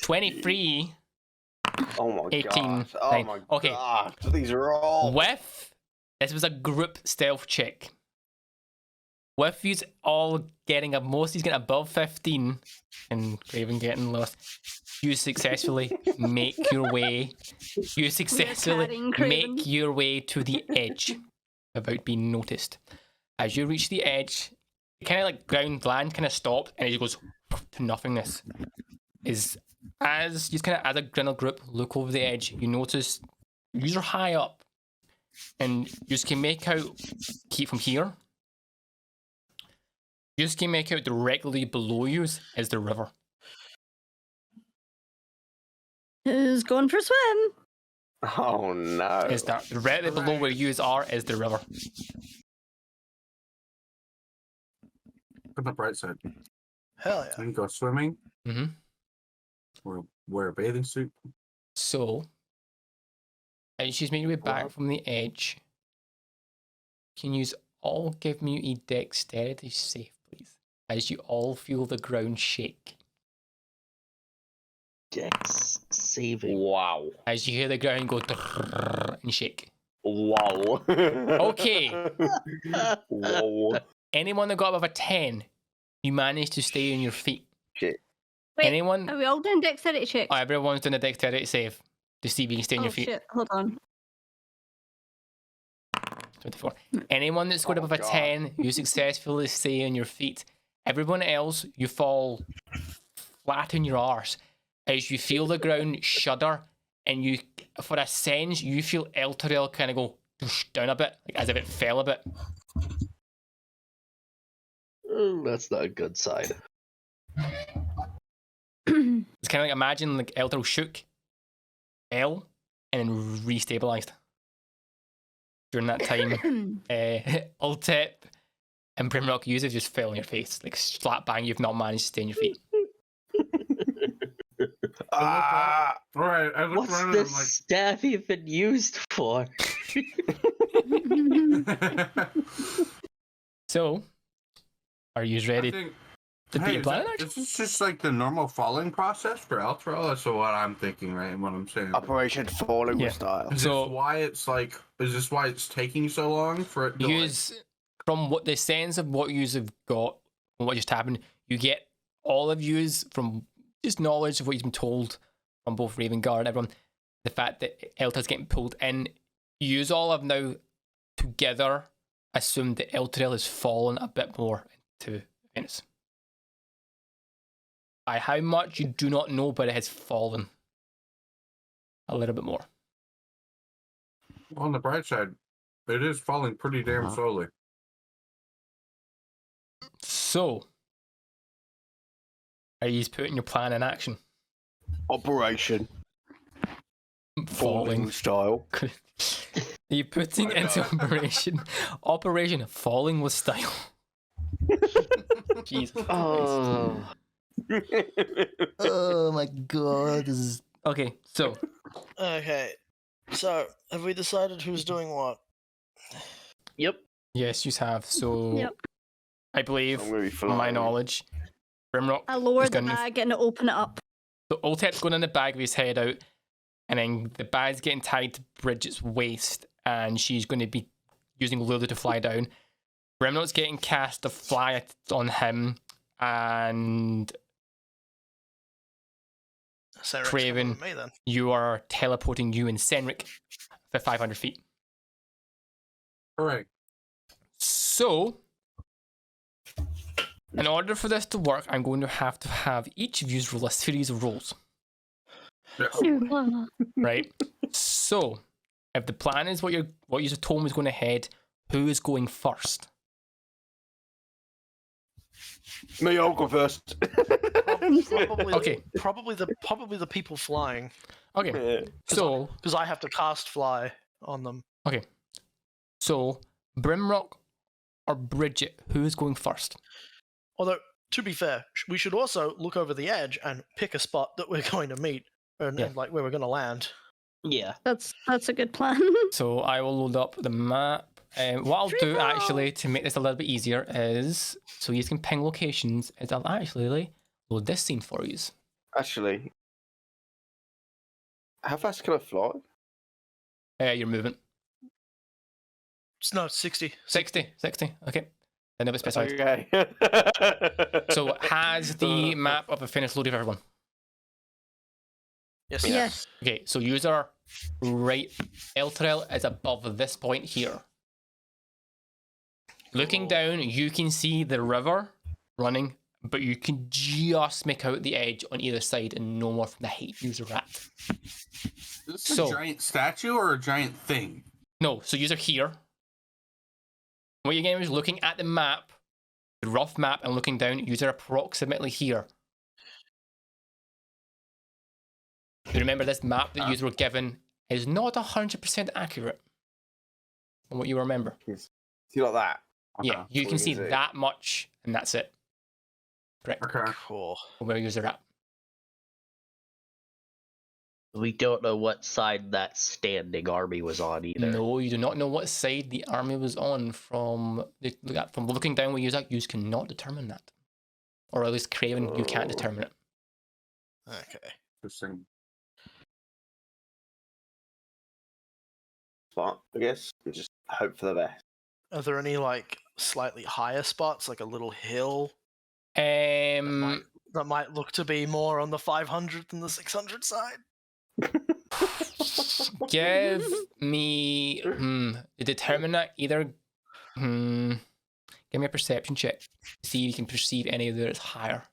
23. Oh my 18, god. Oh 9. my Okay. god. These are all. With this was a group stealth check. With you all getting most he's getting above 15 and Craven getting lost. You successfully make your way. You successfully carrying Craven. make your way to the edge without being noticed. As you reach the edge, kind of like land kind of stopped and it just goes to nothingness. Is as you kind of as a general group look over the edge, you notice you are high up, and you just can make out keep from here. You just can make out directly below you is the river. Who's going for a swim? Oh no. Is that directly below where you are is the river. On the bright side. Hell We yeah. can go swimming. Mm-hmm. Or wear a bathing suit. So, as she's making your way back What? from the edge, can you all give me a dexterity save, please? As you all feel the ground shake. Dex saving. Wow. As you hear the ground go and shake. Wow. Okay. Whoa. Anyone that got above a 10, you managed to stay on your feet. Shit. Wait, Anyone? Are we all doing dexterity checks? Oh, everyone's doing a dexterity save to see if you can stay on Oh your feet. shit! Hold on. 24. Anyone that scored Oh, above a God. 10, you successfully stay on your feet. Everyone else, you fall flat on your arse. as you feel the ground shudder, and you, for a sense, you feel Elturel kind of go down a bit, like as if it fell a bit. That's not a good sign. It's kind of like, imagine like Elturel shook, fell, and then restabilized. During that time, Ultep and Brimrock uses just fell on your face, like slap bang. You've not managed to stay on your feet. Right, I look What's around this and staff even used for? I'm like, So, are you ready I think, to hey, beat a plan? is this just like the normal falling process for Elturel? That's what I'm thinking, right? And what I'm saying. Operation Falling Yeah. with style. Is So- this why it's like? Is this why it's taking so long for it to? Use from what the sense of what you have got, and what just happened. You get all of yous from just knowledge of what you've been told from both Raven Guard and everyone. The fact that Elta's getting pulled in, yous all have now together assumed that Elturel has fallen a bit more into Avernus. By how much you do not know, but it has fallen a little bit more. On the bright side, it is falling pretty damn slowly. So, are you putting your plan in action? Operation Falling Falling. with style. Are you putting into Operation Falling with Style? Jesus Christ. Oh, Oh my god. This is... Okay, so Okay, so have we decided who's doing what? yep. yes, you have. So Yep. I believe, I'm gonna be from my flying. knowledge, Brimrock I lower is the going to... bag and open it up. So Ultep's going in the bag with his head out, and then the bag's getting tied to Bridget's waist, and she's going to be using Lulu to fly down. Brimrock's getting cast to fly on him, and Sarah's Craven. coming with me then. you are teleporting you and Senric for 500 feet. All right. So, in order for this to work, I'm going to have each of you roll a series of rolls, Yes. right? So, if the plan is what you told me is going to head, who is going first? Me, I'll go first. Probably, Okay. probably the people flying, Okay, Yeah. so because I have to cast fly on them. Brimrock or Bridget, who is going first? Although, to be fair, we should also look over the edge and pick a spot that we're going to meet, and, Yeah. and like where we're going to land. Yeah. That's a good plan. So I will load up the map. What I'll do actually to make this a little bit easier is, so you can ping locations, is I'll actually load this scene for you. Actually, how fast can I fly? Your movement. No, 60. 60, okay. I never specified. Okay. So has the map of a finish loaded for everyone? Yes. Yes. Okay, so user right, Elturel is above this point here. Looking down, you can see the river running, but you can just make out the edge on either side and no more from the height user at. Is this So- a giant statue or a giant thing? No, so user here. What you're getting is looking at the map, the rough map, and looking down, user approximately here. You remember this map that you were given is not 100% accurate from what you remember. See like that? Yeah, you what can you see can see. that much, and that's it. Correct. Okay. Cool. Where user at. We don't know what side that standing army was on either. No, you do not know what side the army was on from looking down where you're at. You cannot determine that, or at least Craven, you can't Oh. determine it. Okay. Interesting. But I guess we just hope for the best. Are there any like slightly higher spots, like a little hill Um, that might look to be more on the 500 than the 600 side? give me to determine that either. Give me a perception check. See if you can perceive any of that is higher.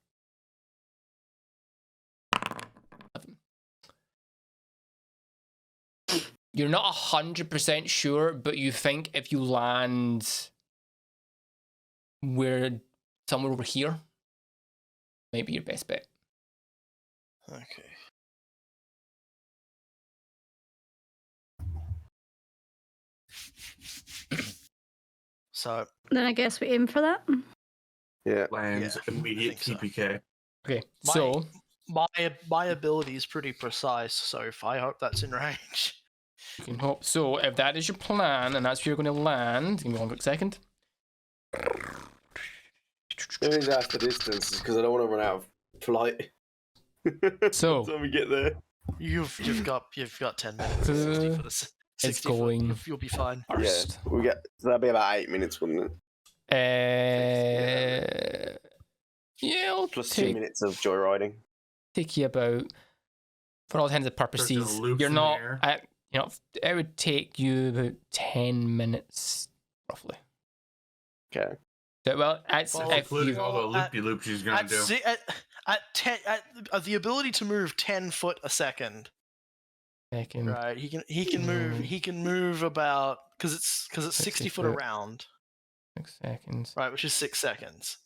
You're not 100% sure, but you think if you land somewhere over here, might be your best bet. Okay. So Then I guess we aim for that. Yeah. Lands Yeah, immediate I think so. TPK. Okay, My- so my ability is pretty precise, so if I hope that's in range. you can hope. So if that is your plan and that's where you're going to land, give me one quick second. The only reason I asked the distance is because I don't want to run out of flight. So- when we get there. You've got 10 minutes. 60 for the 60 foot, going You'll be fine. First. Yeah, we get so that'd be about 8 minutes, wouldn't it? Yeah, it'll Plus take 2 minutes of joyriding. you about, for all intents and purposes, loops you're in the not air. at, it would take you about 10 minutes roughly. Okay. So, well, that's Well, if Including you, all the Well, loopy loops she's gonna At, do. the ability to move 10 foot a second, second, right? He can move about because it's 60 foot foot. around, 6 seconds, right? Which is 6 seconds.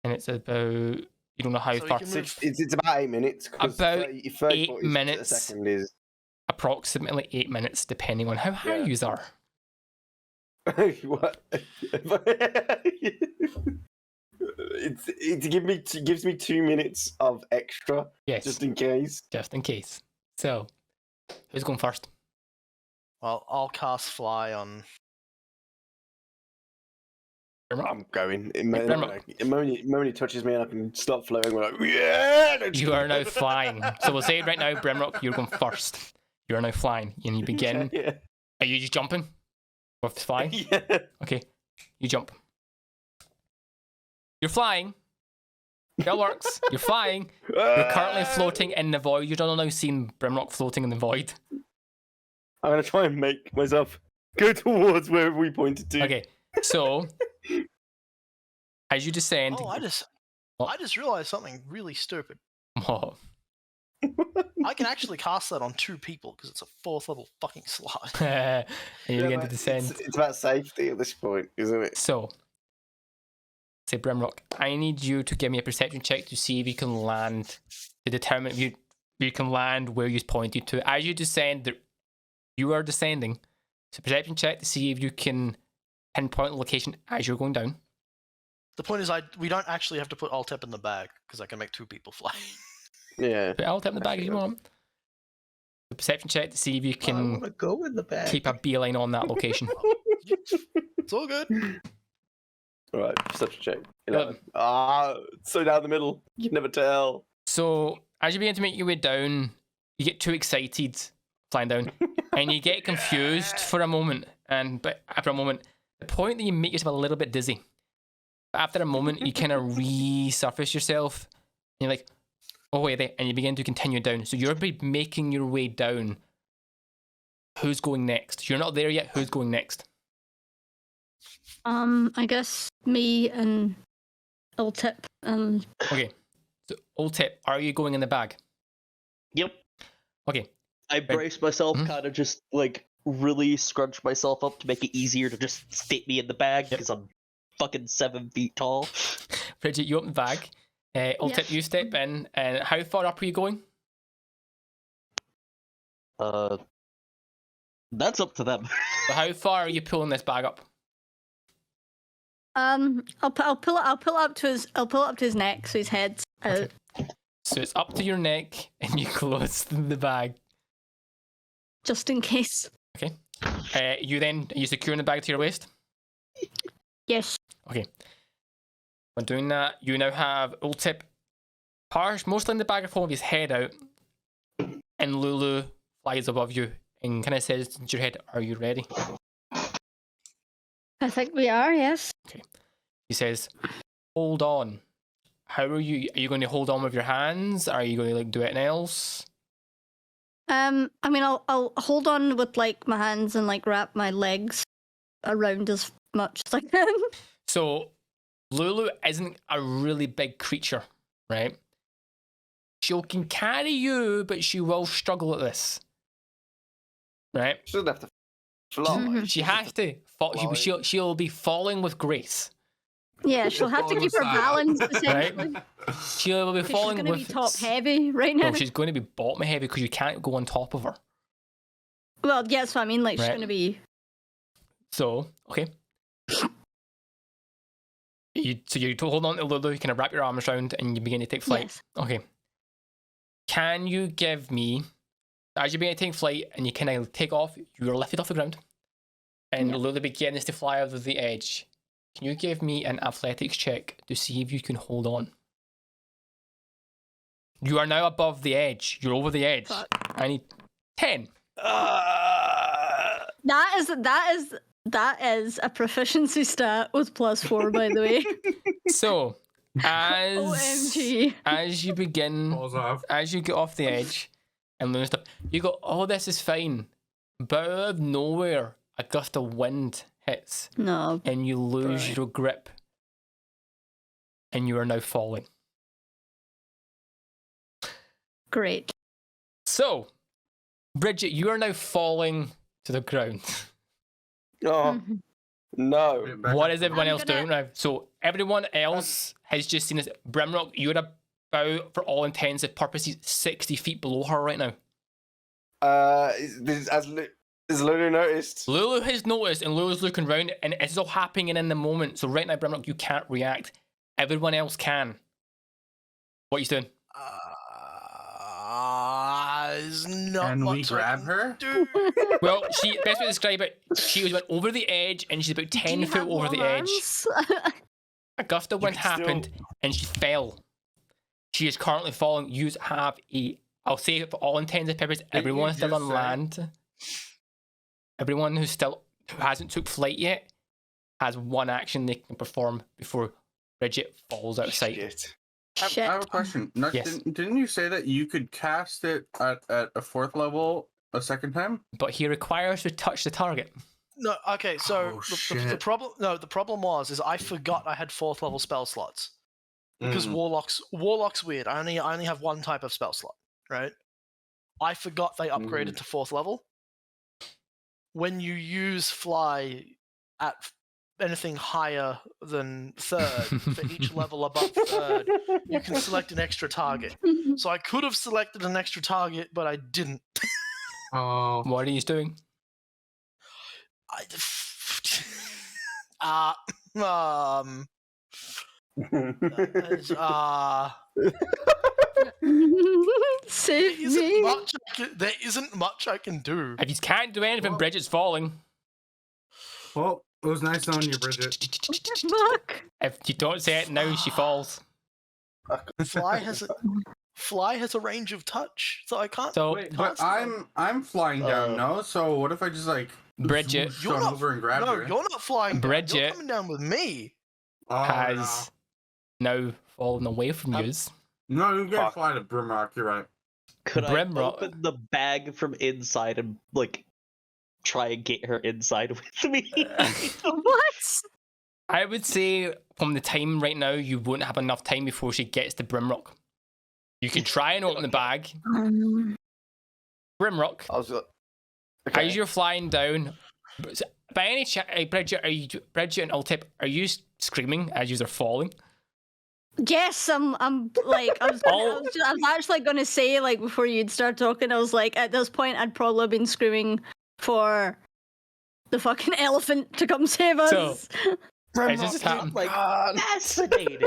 and it's about, you don't know how So you far, can move- It's about 8 minutes. 'Cause About 30, 8 40 minutes. A second is. approximately 8 minutes, depending on how high Yeah. you are. What? it gives me 2 minutes of extra Yes, just in case. just in case. So, who's going first? Well, I'll cast fly on. I'm going. Remember- The moment he touches me and I can start floating, we're like, yeah! You are now flying. So we'll say right now, Brimrock, you're going first. You are now flying, and you begin. Yeah. Are you just jumping? With flying? Yeah. Okay, you jump. You're flying. That works. You're flying. You're currently floating in the void. You're now seeing Brimrock floating in the void. I'm going to try and make myself go towards where we pointed to. Okay, so as you descend, Oh, I just realized something really stupid. oh, I can actually cast that on 2 people because it's a 4th level fucking slot. and you begin to but descend. It's about safety at this point, isn't it? So, say Brimrock, I need you to give me a perception check to see if you can land, to determine if you can land where you pointed to. As you descend, you are descending. So perception check to see if you can pinpoint the location as you're going down. The point is, we don't actually have to put Altep in the bag because I can make 2 people fly. Yeah. But I'll tap the bag if you want. A perception check to see if you I can want to go in the back. keep a beeline on that location. It's all good. Alright, perception check. 11. So down the middle. You can never tell. So as you begin to make your way down, you get too excited flying down, and you get confused for a moment. But after a moment, the point that you make yourself a little bit dizzy. But after a moment, you kind of resurface yourself. And you're like, oh wait there, and you begin to continue down. So you're making your way down. Who's going next? You're not there yet. Who's going next? I guess me and Ultip and Okay. So old tip, are you going in the bag? Yep. Okay. I brace myself, Mhm. kind of just like really scrunch myself up to make it easier to just stick me in the bag because I'm fucking 7 feet tall. Bridget, you open the bag. Old tip, you step in. And how far up are you going? That's up to them. So how far are you pulling this bag up? I'll pull it up to his neck so his head's out. So it's up to your neck, and you close the bag. Just in case. Okay. Are you securing the bag to your waist? Yes. Okay. When doing that, you now have old tip mostly in the bag of holding his head out, and Lulu flies above you and kind of says to your head, "Are you ready?" I think we are, yes. He says, "Hold on. How are you? Are you going to hold on with your hands? Are you going to do anything else?" I mean, I'll hold on with like my hands and like wrap my legs around as much as I can. So Lulu isn't a really big creature, right? She can carry you, but she will struggle at this. right? She doesn't have to fly. Mhm. She has to fall. She'll be falling with grace. Yeah, she'll have to keep her balance essentially. She'll be 'Cause she's falling going to be with top heavy right now. No, she's going to be bottom heavy because you can't go on top of her. Well, yeah, that's what I mean. Like, she's Right. going to be. So, okay. So you hold on to Lulu, you kind of wrap your arms around, and you begin to take flight. Yes. Okay. Can you give me, as you begin to take flight and you kind of take off, you're lifted off the ground, and Yeah. Lulu begins to fly over the edge. Can you give me an athletics check to see if you can hold on? You are now above the edge. You're over the edge. Fuck. I need 10. That is a proficiency stat with +4, by the way. So, OMG. as you begin, Falls off. as you get off the edge and learn stuff, you go, oh, this is fine. But out of nowhere, a gust of wind hits No, and you lose Right. your grip. And you are now falling. great. So, Bridget, you are now falling to the ground. Oh, Mhm. no. What is everyone I'm else gonna- doing now? So, everyone else has just seen this. Brimrock, you're about, for all intents and purposes, 60 feet below her right now. Has Lulu noticed? Lulu has noticed, and Lulu's looking around, and it's all happening in the moment. So right now, Brimrock, you can't react. Everyone else can. What are you doing? There's not Can we much I grab can her? do. Well, best way to describe it, she went over the edge, and she's about Do 10 you foot have over the long edge. arms? A gust of wind can still- happened, and she fell. She is currently falling. You have I'll say it for all intents and purposes, Didn't you everyone's still just on say- land. Everyone who hasn't took flight yet has one action they can perform before Bridget falls out of sight. Shit. I Shit. have a question. No, Yes. didn't you say that you could cast it at a 4th level a second time? But he requires to touch the target. No, okay, so Oh, the shit. problem the problem was I forgot I had 4th level spell slots. Because Mm. warlock's weird. I only have one type of spell slot, right? I forgot they upgraded to 4th level. When you use fly at anything higher than 3rd, for each level above 3rd, you can select an extra target. So I could have selected an extra target, but I didn't. Oh. What are you doing? Save There isn't me. there isn't much I can do. If you can't do anything, Well- Bridget's falling. Well, it was nice knowing you, Bridget. Fuck. If you don't say it now, she falls. Fly has a range of touch, so I can't. So, Wait, but cast them. I'm flying down, Uh, no? So what if I just like Bridget- swoosh You're on not- over and grab No, her? you're not flying. Down. You're Bridget coming down with me. Oh, has now fallen away from you. no, you gotta Fuck. fly to Brimrock. You're right. Could I Brimrock- open the bag from inside and like try and get her inside with me? What? I would say from the time right now, you won't have enough time before she gets to Brimrock. You can try and open the bag. Brimrock, I was okay. as you're flying down, by any chance, Bridget and Ultip, are you screaming as you are falling? Yes, I'm like, I was actually going to say, like, before you'd start talking, I was like, at this point, I'd probably been screaming for the fucking elephant to come save us. So- Is this happening? like fascinating.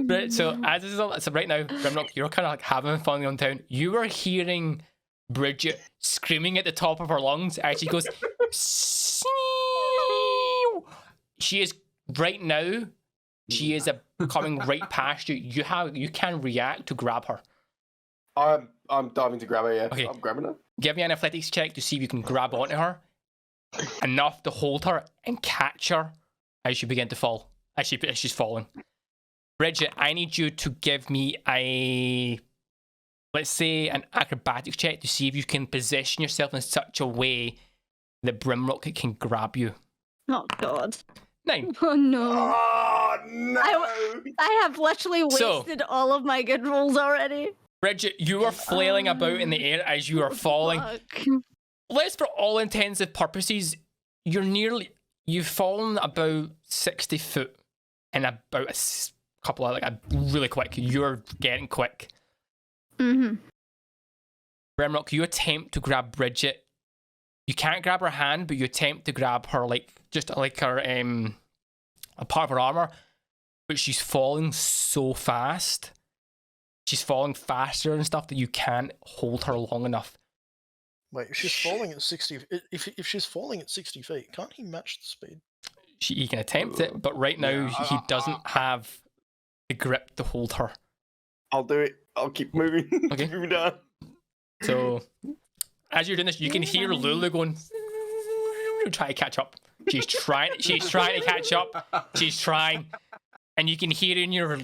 Right, so as this is all, so right now, Brimrock, you're kind of like having fun on town. You are hearing Bridget screaming at the top of her lungs as she goes. She is right now. She is coming right past you. You can react to grab her. I'm diving to grab her. Yeah, Okay. I'm grabbing her. Give me an athletics check to see if you can grab onto her enough to hold her and catch her as you begin to fall. As she's falling. Bridget, I need you to give me let's say an acrobatics check to see if you can position yourself in such a way that Brimrock can grab you. Oh, God. 9. Oh, no. Oh no! I have literally So- wasted all of my good rolls already. Bridget, you are flailing about in the air as you are falling. Fuck. let's for all intents and purposes, you've fallen about 60 foot in about couple of really quick. You're getting quick. Mm-hmm. Brimrock, you attempt to grab Bridget. You can't grab her hand, but you attempt to grab her just her a part of her armor, but she's falling so fast. She's falling faster and stuff that you can't hold her long enough. Wait, if she's falling at 60, if she's falling at 60 feet, can't he match the speed? He can attempt it, but right now he doesn't have the grip to hold her. I'll do it. I'll keep moving. Okay. Keep moving down. So, as you're doing this, you can hear Lulu going, try to catch up. She's trying to catch up. She's trying. And you can hear in your,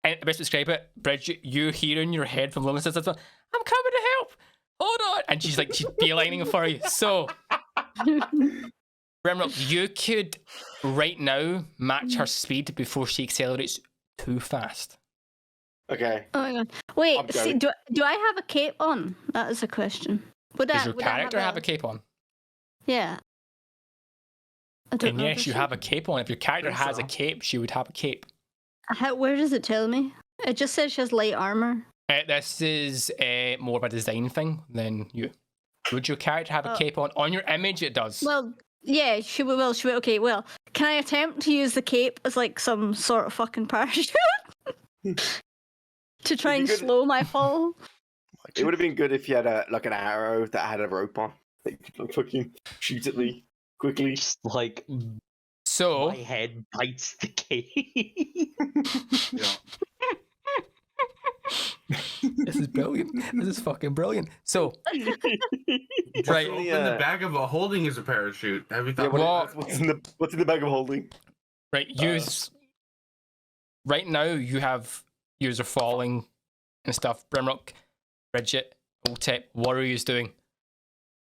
best to describe it, Bridget, you hear in your head from Lulu says, I'm coming to help. Hold on. And she's beelining for you. So, Brimrock, you could right now match her speed before she accelerates too fast. Okay. Oh my god. Wait, see, do I have a cape on? That is a question. Does your character have a cape on? Yeah. I don't And know. yes, you have a cape on. If your character has a cape, she would have a cape. Where does it tell me? It just says she has light armor. This is more of a design thing than you. Would your character have a cape on? On your image, it does. Well, yeah, she will. Okay, well, can I attempt to use the cape as some sort of fucking parachute? To try and slow my fall? It would have been good if you had an arrow that had a rope on that you could fucking shoot at me quickly. Just so my head bites the cave. This is brilliant. This is fucking brilliant. So, right, in the bag of holding is a parachute. Have you thought? What's in the bag of holding? Right, right now you have yous are falling and stuff. Brimrock, Bridget, Oltep, what are you doing?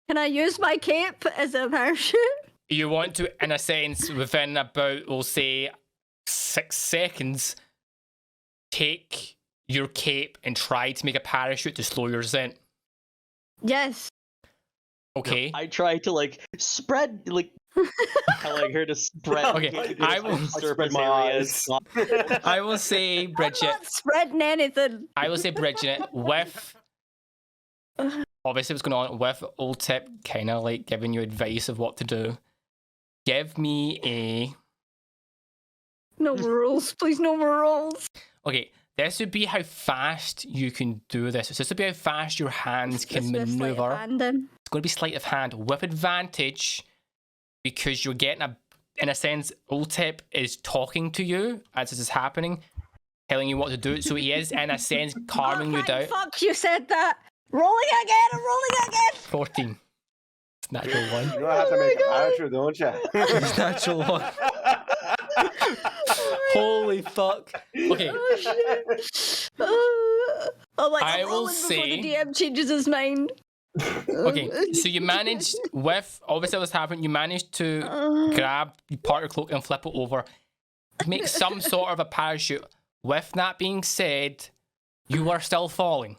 Can I use my cape as a parachute? You want to, in a sense, within about, we'll say, 6 seconds, take your cape and try to make a parachute to slow your descent. Yes. Okay. I try to spread telling her to spread. Okay, I will spread my eyes. I will say, Bridget. I'm not spreading anything. I will say, Bridget, with obviously what's going on with Oltep kind of giving you advice of what to do. Give me a. No more rules, please. No more rules. Okay, this would be how fast you can do this. So this would be how fast your hands can maneuver. It's going to be sleight of hand with advantage. Because you're getting in a sense, Oltep is talking to you as this is happening, telling you what to do. So he is, in a sense, calming you down. Fuck, you said that. Rolling again, I'm rolling again. 14. It's natural 1. You don't have to make a parachute, don't you? It's natural 1. Holy fuck. Okay. I will say. The DM changes his mind. Okay, so you managed obviously this happened, you managed to grab part of your cloak and flip it over, make some sort of a parachute. With that being said, you are still falling.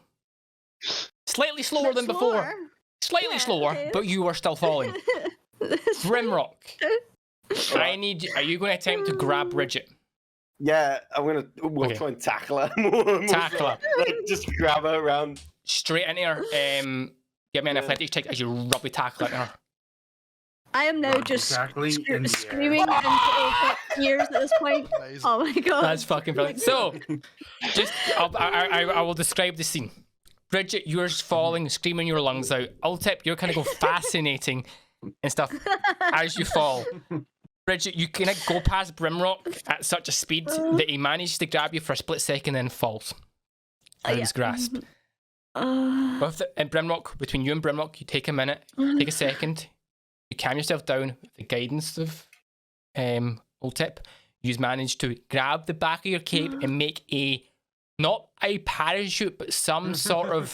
Slightly slower than before. Slightly slower, okay. But you are still falling. Brimrock, are you going to attempt to grab Bridget? Yeah, I'm going to try and tackle her. Tackle her. Just grab her around. Straight into her. Give me an athletics check as you rubby tackle at her. I am now just screaming into ears at this point. Amazing. Oh my god. That's fucking brilliant. So, I will describe the scene. Bridget, you're falling, screaming your lungs out. Oltep, you're kind of go fascinating and stuff as you fall. Bridget, you kind of go past Brimrock at such a speed that he manages to grab you for a split second and then falls out of his grasp. And Brimrock, between you and Brimrock, you take a minute, take a second, you calm yourself down with the guidance of Oltep. You've managed to grab the back of your cape and make not a parachute, but some sort of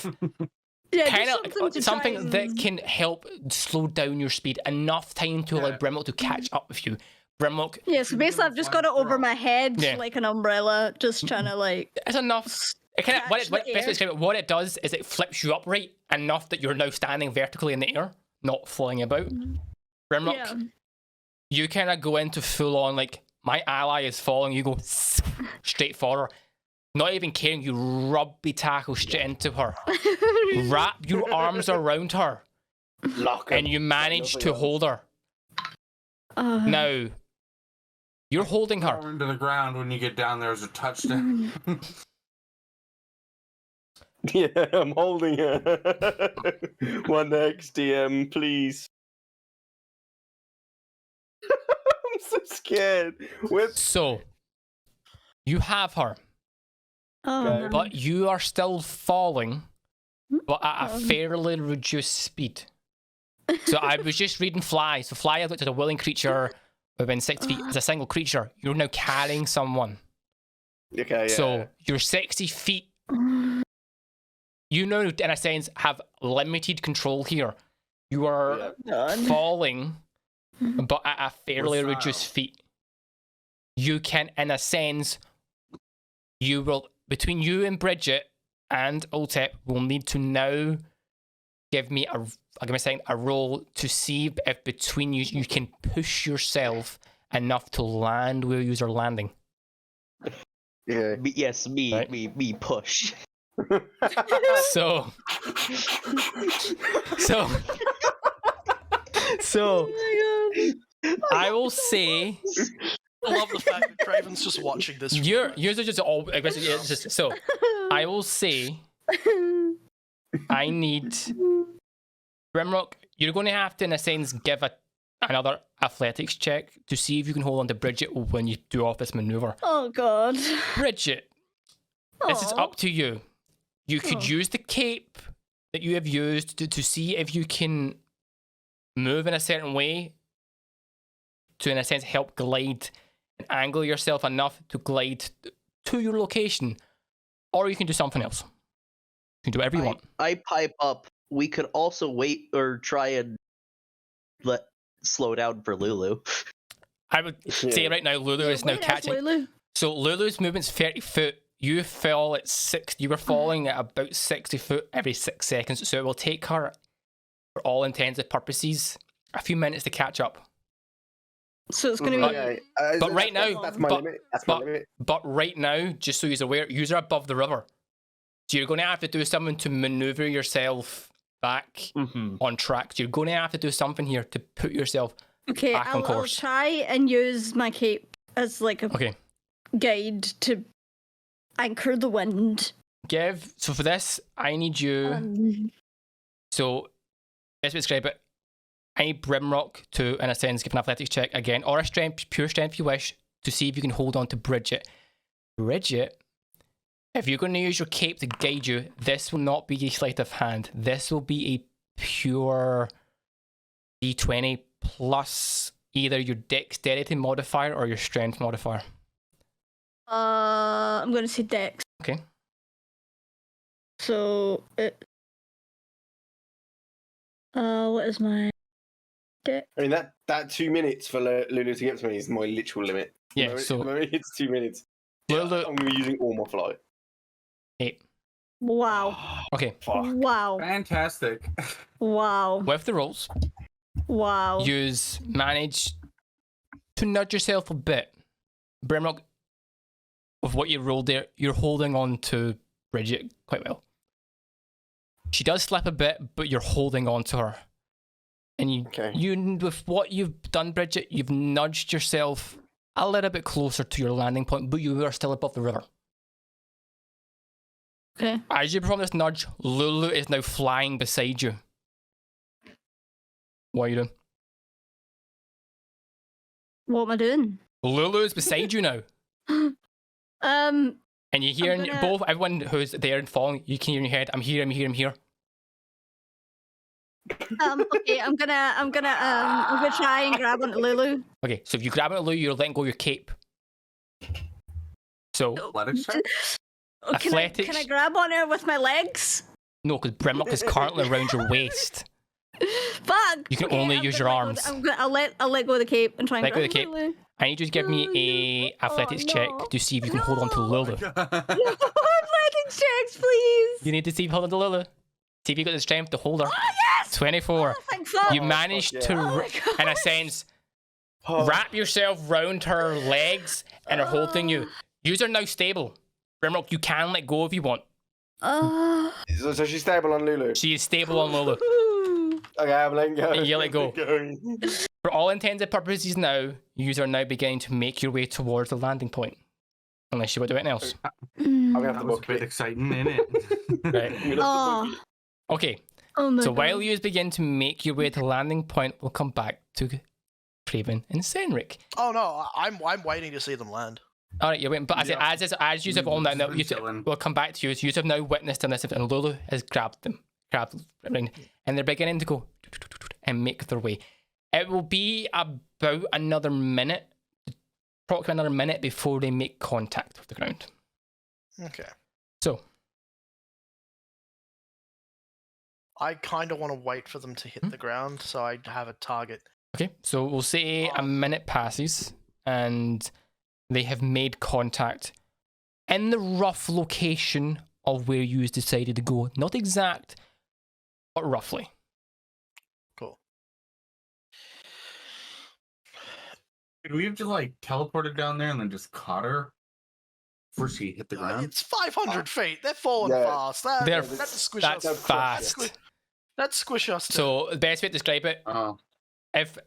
something that can help slow down your speed enough time to allow Brimrock to catch up with you. Brimrock. Yeah, so basically I've just got it over my head like an umbrella, just trying to It's enough. What it does is it flips you upright enough that you're now standing vertically in the air. not flying about. Grimrock, Yeah. you kind of go into full on, like, my ally is falling, you go straight for her. Not even caring, you rugby tackle straight into her. Wrap your arms around her, Lock and you manage to hold her. Now, you're holding her. Into the ground when you get down there is a touchdown. Yeah, I'm holding her. One next DM, please. I'm so scared. So, you have her, Okay. but you are still falling, but at a fairly reduced speed. So I was just reading Fly. So Fly is a willing creature within 60 feet. As a single creature, you're now carrying someone. Okay, yeah. So you're 60 feet. You know, in a sense, have limited control here. You are falling, but at a fairly reduced feet. You can, in a sense, you will, between you and Bridget and Ultep, will need to now give me a roll to see if between you, you can push yourself enough to land where you are landing. Yeah. Me push. So I will say, I love the fact that Draven's just watching this. yours are just all. I guess it's just, so I will say, I need Grimrock. You're going to have to, in a sense, give another athletics check to see if you can hold on to Bridget when you do off this maneuver. Oh god. Bridget, this is Aw. up to you. You could use the cape that you have used to see if you can move in a certain way to, in a sense, help glide and angle yourself enough to glide to your location. Or you can do something else. You can do whatever you want. I pipe up. We could also wait or try and slow down for Lulu. I would say right now, Lulu is now Wait, that's catching. Lulu. So Lulu's movement's 30 foot. You fell at 6. You were falling at about 60 foot every 6 seconds. So it will take her, for all intents and purposes, a few minutes to catch up. So it's gonna be Okay. But right now, that's my limit. That's my limit. But right now, just so you're aware, you're above the river. So you're going to have to do something to maneuver yourself back on track. So you're going to have to do something here to put yourself okay. back on I'll course. try and use my cape as like a Okay. guide to anchor the wind. So for this, I need you. So let's describe it. I need Brimrock to, in a sense, give an athletics check again, or a pure strength if you wish, to see if you can hold on to Bridget. Bridget, if you're going to use your cape to guide you, this will not be a sleight of hand. This will be a pure D20 plus either your dexterity modifier or your strength modifier. I'm gonna say dex. Okay. So it. What is my dex? I mean, that 2 minutes for Lulu to get to me is my literal limit. Yeah, At the so moment, it's 2 minutes. Lulu, I'm going to be using all my fly. 8. Wow! Okay. Fuck. Wow! Fantastic. Wow! With the rolls, Wow! use manage to nudge yourself a bit. Brimrock, of what you rolled there, you're holding on to Bridget quite well. She does slip a bit, but you're holding on to her. And you, with what you've done, Bridget, you've nudged yourself a little bit closer to your landing point, but you are still above the river. Okay. As you perform this nudge, Lulu is now flying beside you. What are you doing? What am I doing? Lulu is beside you now. And you hear both, everyone who's there and falling, you can hear in your head, I'm here, I'm here, I'm here. Okay, I'm gonna try and grab onto Lulu. Okay, so if you grab onto Lulu, you're letting go of your cape. So, Athletics check? Can I grab on her with my legs? no, because Brimrock is currently around your waist. Fuck! You can only use your arms. I'll let go of the cape and try and Let go grab of the cape. Lulu. I need you to give me a athletics check to see if you can hold on to Lulu. Athletics checks, please. You need to see if you hold on to Lulu. See if you got the strength to hold her. Oh yes! 24. Oh, thank fuck. You managed fuck to, yeah. Oh my God. in a sense, Oh. wrap yourself round her legs and are holding you. Yous are now stable. Grimrock, you can let go if you want. So she's stable on Lulu. She is stable on Lulu. Okay, I'm letting go. You let go. Going. For all intents and purposes now, yous are now beginning to make your way towards the landing point. Unless you want to do anything else. I'm gonna have That to was a book bit it. exciting, isn't it? Right. I'm gonna have to book Oh, it. Okay. oh my So God. while you begin to make your way to the landing point, we'll come back to Craven and Senric. Oh no, I'm waiting to see them land. All right, you're waiting. But Yeah. as you have all now, Just been chilling. we'll come back to you. You have now witnessed this, and Lulu has grabbed around, and they're beginning to go and make their way. It will be about another minute, approximately another minute before they make contact with the ground. Okay. So, I kind of want to wait for them to hit the ground so I have a target. okay, so we'll say a minute passes, and they have made contact in the rough location of where you decided to go. Not exact, but roughly. Cool. Could we have just like teleported down there and then just caught her before she hit the ground? It's 500 feet. They're falling Yeah. fast. They're That's squish That's us. fast. That's squish us. Too. So the best way to describe it, Oh, if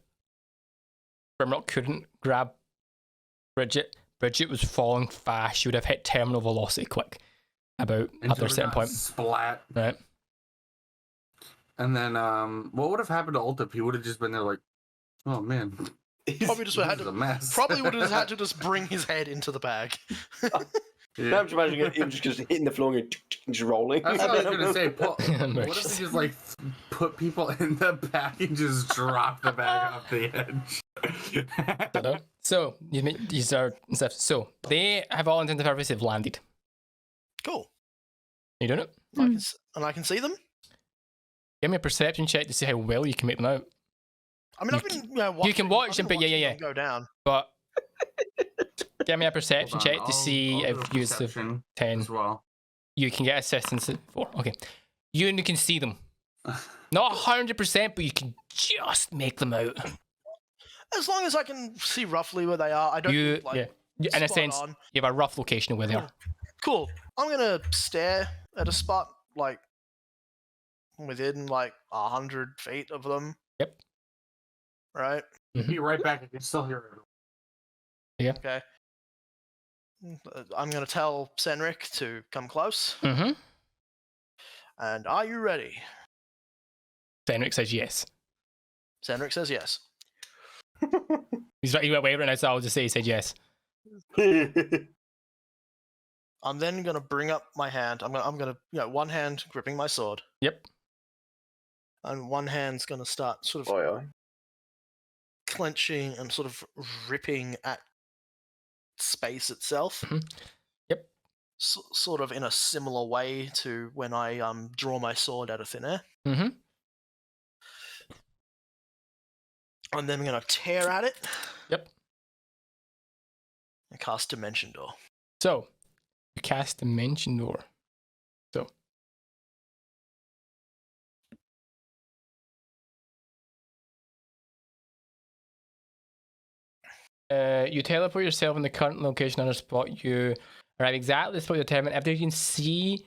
Grimrock couldn't grab Bridget was falling fast. She would have hit terminal velocity quick about after a certain point. Splat. Right. And then, what would have happened to Ultip? He would have just been there like, oh man, probably just had this is a to. mess. Probably would have had to just bring his head into the bag. Yeah. I'm just imagining him just hitting the floor and just rolling. That's what I was gonna say. What if Emergency. we just like put people in the bag and just drop the bag off the edge? So these are stuff. So they have all intents and purposes have landed. Cool. You doing it? And I can see them. Give me a perception check to see how well you can make them out. I mean, You I've been watching, can watch I've them, been but yeah, watching yeah, them go down. But give me a perception Hold on, check to I'll see do a if you have perception 10. as well. You can get assistance for. Okay. You can see them. Not 100%, but you can just make them out. As long as I can see roughly where they are, I don't You, need, like, yeah. In a spot sense, on. you have a rough location of where they are. Cool. I'm gonna stare at a spot like within like 100 feet of them. Yep. Right. Be right back. I can still hear it. Okay. I'm gonna tell Senric to come close. Mm-hmm. And are you ready? Fenric says yes. Senric says yes. He's right away right now, so I'll just say he said yes. I'm then gonna bring up my hand. I'm gonna one hand gripping my sword, Yep. and one hand's gonna start sort of Oh, yeah. clenching and sort of ripping at space itself. Mhm. Yep. Sort of in a similar way to when I draw my sword out of thin air. Mm-hmm. And then I'm gonna tear at it. Yep. And cast Dimension Door. So, you cast Dimension Door. So. You teleport yourself in the current location on a spot. You arrive exactly the spot you determine. After you can see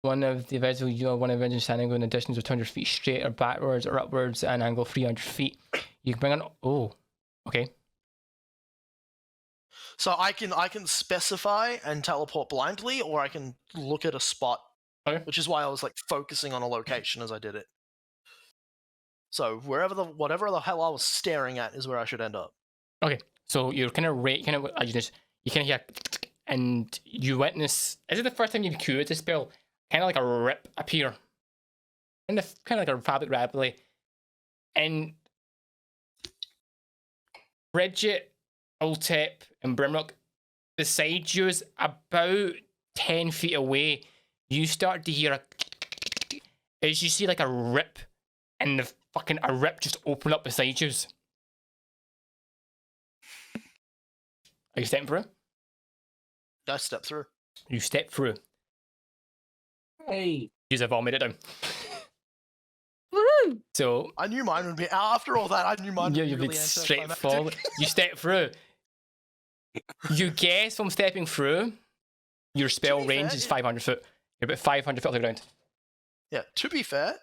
one of the individuals standing in a distance of 200 feet straight or backwards or upwards at an angle of 300 feet. You can bring on. Oh, okay. So I can specify and teleport blindly, or I can look at a spot. Okay. Which is why I was like focusing on a location as I did it. So whatever the hell I was staring at is where I should end up. Okay, so you're kind of you kind of hear, and you witness. Is it the first time you've cured this spell? Kind of like a rip appear, and kind of like a fabric rapidly, and Bridget, Ultep, and Brimrock beside you is about 10 feet away. You start to hear as you see like a rip, and a rip just open up beside you. Are you stepping through? I step through. You step through. Hey. Use have all made it down. Woohoo! So I knew mine would be after all that. I knew mine would be you've really been anticlimactic. straightforward. You step through. You guess from stepping through, your spell be range fair, is it- 500 foot. You're about 500 foot off the ground. Yeah, to be fair,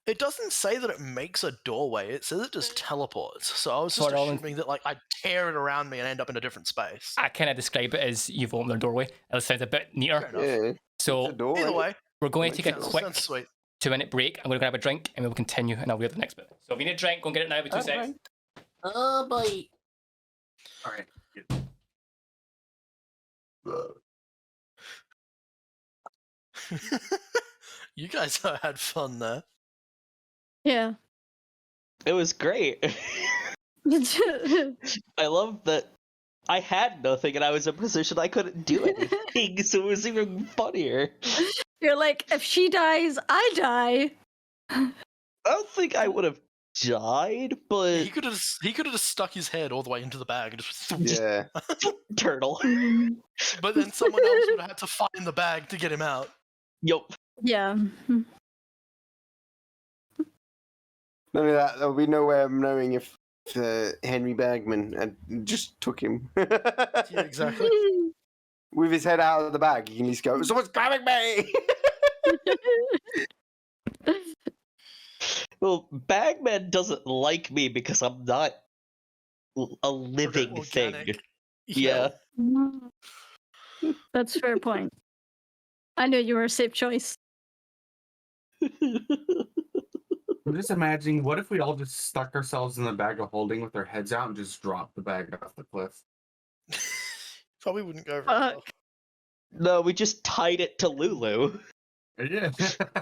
it doesn't say that it makes a doorway. It says it just teleports. So I was just For all in- assuming that like I tear it around me and end up in a different space. I kind of describe it as you've opened a doorway. It sounds a bit neater. Fair enough. Yeah. It's a So door. Either way, we're going to Makes take a sense. quick sounds sweet. 2-minute break. I'm going to grab a drink and we'll continue and I'll read the next bit. So if you need a drink, go and get it now with 2 seconds. Oh boy. All right. You guys had fun there. Yeah. It was great. I love that I had nothing and I was in a position I couldn't do anything, so it was even funnier. You're like, if she dies, I die. I don't think I would have died, but He could have just stuck his head all the way into the bag and just. Yeah. turtle. But then someone else would have had to find the bag to get him out. Yup. Yeah. None of that. There'll be no way of knowing if Henry Bagman had just took him. Yeah, exactly. With his head out of the bag, he can just go, "Someone's grabbing me!" Well, Bagman doesn't like me because I'm not a living thing. Organic. Yeah. That's a fair point. I knew you were a safe choice. I'm just imagining, what if we all just stuck ourselves in the bag of holding with our heads out and just dropped the bag off the cliff? Probably wouldn't go very Fuck. well. No, we just tied it to Lulu. Yeah,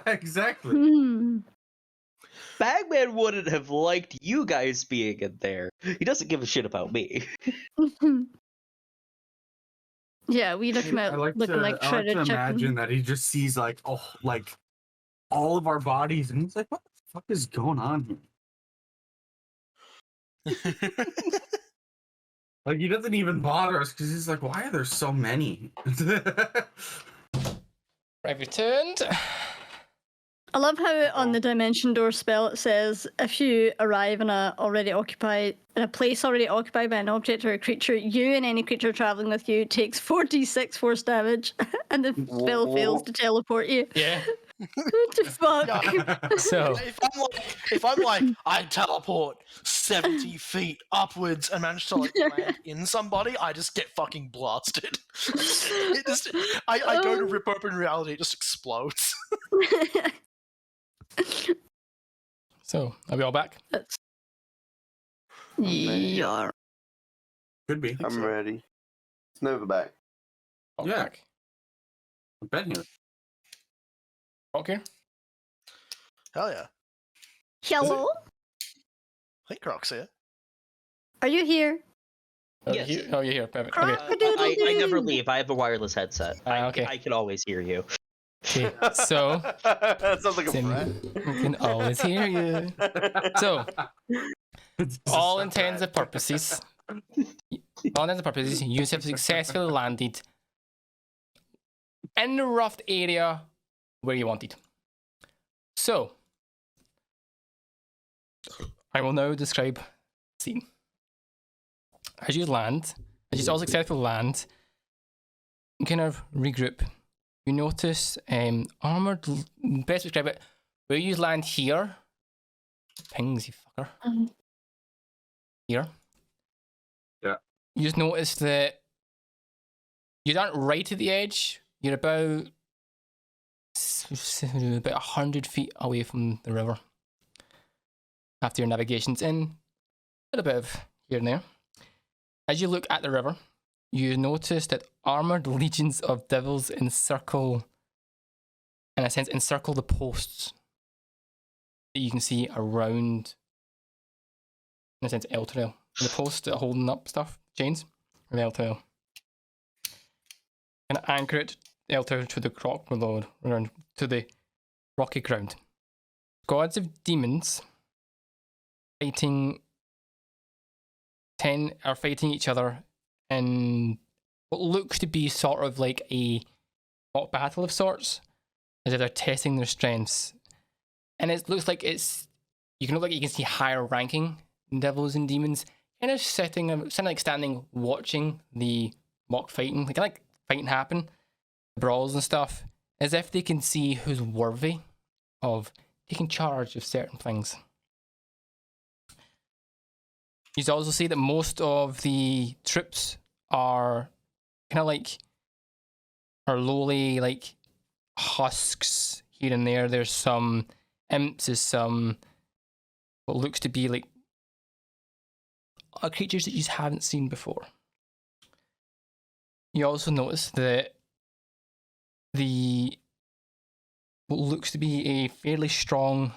exactly. Hmm. Bagman wouldn't have liked you guys being in there. He doesn't give a shit about me. Yeah, we look I out like looking to, like I like to shredded imagine chicken. that he just sees like all of our bodies, and he's like, "What the fuck is going on here?" Like he doesn't even bother us because he's like, "Why are there so many?" I've returned. I love how on the dimension door spell it says if you arrive in a place already occupied by an object or a creature, you and any creature traveling with you takes 4d6 force damage, and the spell fails to teleport you. Yeah. What the fuck? Yeah. So If I'm like, I teleport 70 feet upwards and manage to like land in somebody, I just get fucking blasted. I go to rip open reality, it just explodes. So are we all back? Yeah. Could be. I'm ready. It's Nova back. All Yeah. back. I've been here. Okay. Hell yeah. Hello? I think Croc's here. Are you here? Yes. Oh, you're here. Perfect. Okay. I never leave. I have a wireless headset. Okay. I can always hear you. Okay. So That sounds like a then threat. we can always hear you. So all intents and purposes, you have successfully landed in the rough area where you wanted. So I will now describe the scene. As you all successfully land, you kind of regroup. You notice armored. Best to describe it. Where you land here, pings you fucker. Here. Yeah. You just notice that you aren't right at the edge. You're about 100 feet away from the river. After your navigation's in, a little bit of here and there. As you look at the river, you notice that armored legions of devils encircle the posts that you can see around, in a sense, Elturel. The posts that are holding up stuff, chains, of Elturel. And anchor it, Elturel, to the rock below, around to the rocky ground. Gods of demons fighting each other in what looks to be sort of like a mock battle of sorts, as if they're testing their strengths. And it looks like it's you can look like you can see higher ranking devils and demons kind of standing watching the mock fighting, like fighting happen, brawls and stuff, as if they can see who's worthy of taking charge of certain things. You also see that most of the troops are kind of like are lowly like husks here and there. There's some imps, there's some what looks to be like creatures that you haven't seen before. You also notice that what looks to be a fairly strong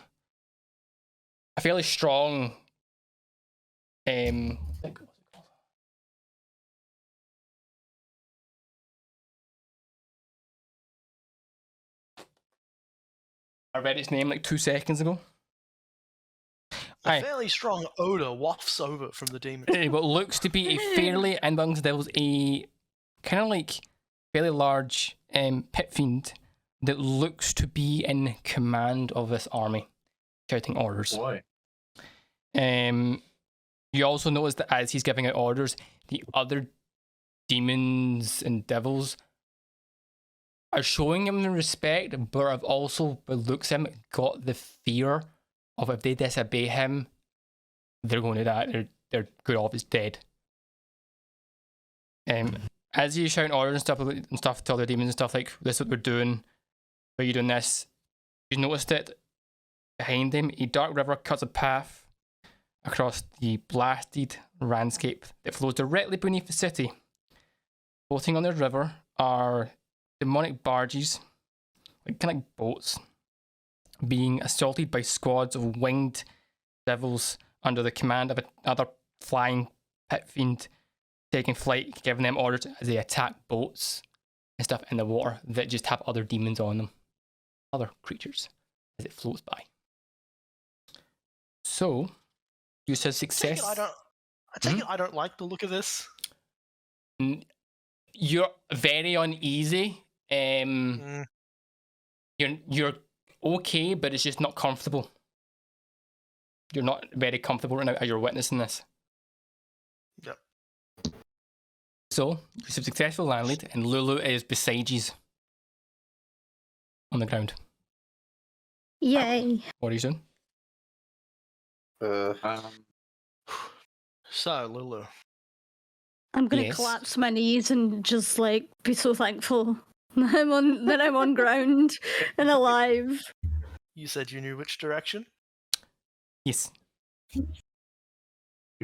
I read its name like 2 seconds ago. A fairly strong odor wafts over from the demon. What looks to be a fairly, and amongst the devils, a kind of like fairly large pit fiend that looks to be in command of this army, shouting orders. Boy. You also notice that as he's giving out orders, the other demons and devils are showing him the respect, but have also, by looks at him, got the fear of if they disobey him, they're going to die. They're good off, is dead. As he's shouting orders and stuff to other demons and stuff like, this is what we're doing, why are you doing this? You noticed that behind him, a dark river cuts a path across the blasted landscape that flows directly beneath the city. Floating on the river are demonic barges, like kind of like boats, being assaulted by squads of winged devils under the command of another flying pit fiend taking flight, giving them orders as they attack boats and stuff in the water that just have other demons on them, other creatures, as it floats by. So, you said success. I take it I don't like the look of this. You're very uneasy. You're okay, but it's just not comfortable. You're not very comfortable right now as you're witnessing this. Yep. So, you have successful land lead, and Lulu is beside you on the ground. Yay. What are you doing? So, Lulu. I'm gonna Yes. collapse my knees and just like be so thankful that I'm on ground and alive. You said you knew which direction? Yes. You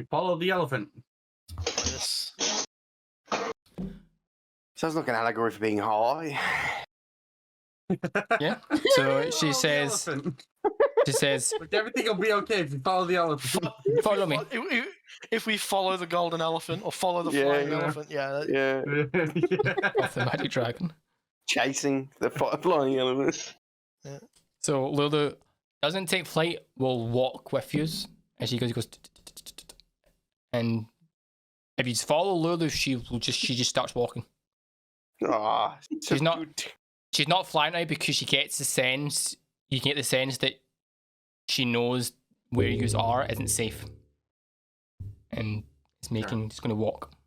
follow the elephant. Yes. Sounds like an allegory for being high. Yeah. So she Follow the says, elephant. "Like, Everything will be okay if you follow the elephant. follow me." If we follow the golden elephant or follow the flying elephant, Yeah. Of the magic dragon. Chasing the flying elephant. So Lulu doesn't take flight, will walk with you as she goes, and if you follow Lulu, she just starts walking. Ah, She's not flying now because she gets the sense, you get the sense that she knows where you are isn't safe. And it's just gonna walk. So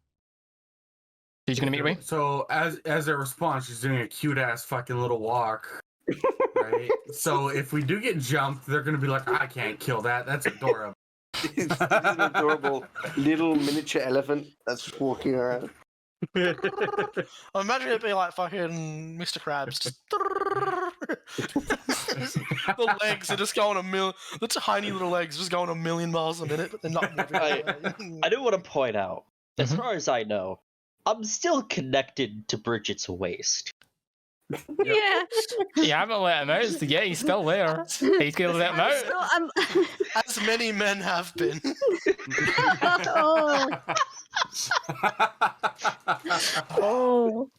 she's gonna make her way? So as a response, she's doing a cute ass fucking little walk. Right? So if we do get jumped, they're gonna be like, I can't kill that. That's adorable. It's an adorable little miniature elephant that's just walking around. Imagine it'd be like fucking Mr. Krabs. Just the legs are just going the tiny little legs just going 1,000,000 miles a minute, but they're not moving. I do want to point out, as Mhm. far as I know, I'm still connected to Bridget's waist. Yeah. You haven't let him out, so yeah, he's still there. He's gonna let him out. So I'm... As many men have been. oh. Oh.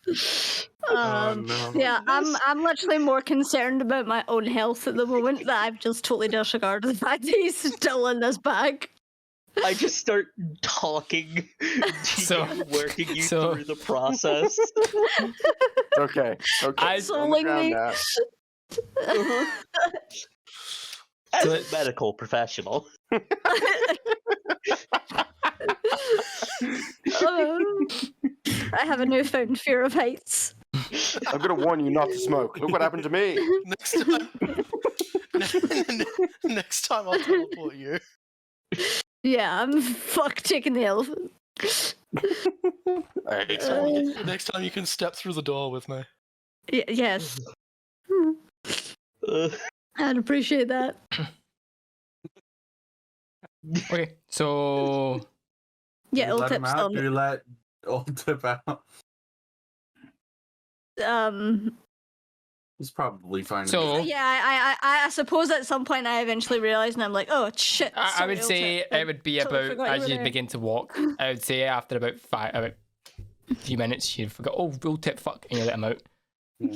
No. Yeah, I'm literally more concerned about my own health at the moment that I've just totally disregarded the fact that he's still in this bag. I just start talking, working you through the process. Okay. I- On the ground now. As So a it's- medical professional. I have a newfound fear of heights. I'm gonna warn you not to smoke. Look what happened to me. Next time, next time I'll teleport you. Yeah, I'm taking the elephant. Hey, Next time you can step through the door with me. Yes, Uh, I'd appreciate that. Okay, so Yeah, Do we let him Ultip's out? on. Do we let Old Tip out? He's probably fine. So- Yeah, I suppose at some point I eventually realised, and I'm like, oh shit. I sorry, would say Ultip. it would be Totally about forgot you as were you there. begin to walk. I would say after about a few minutes, you forgot. Oh, real tip, fuck, and you let him out.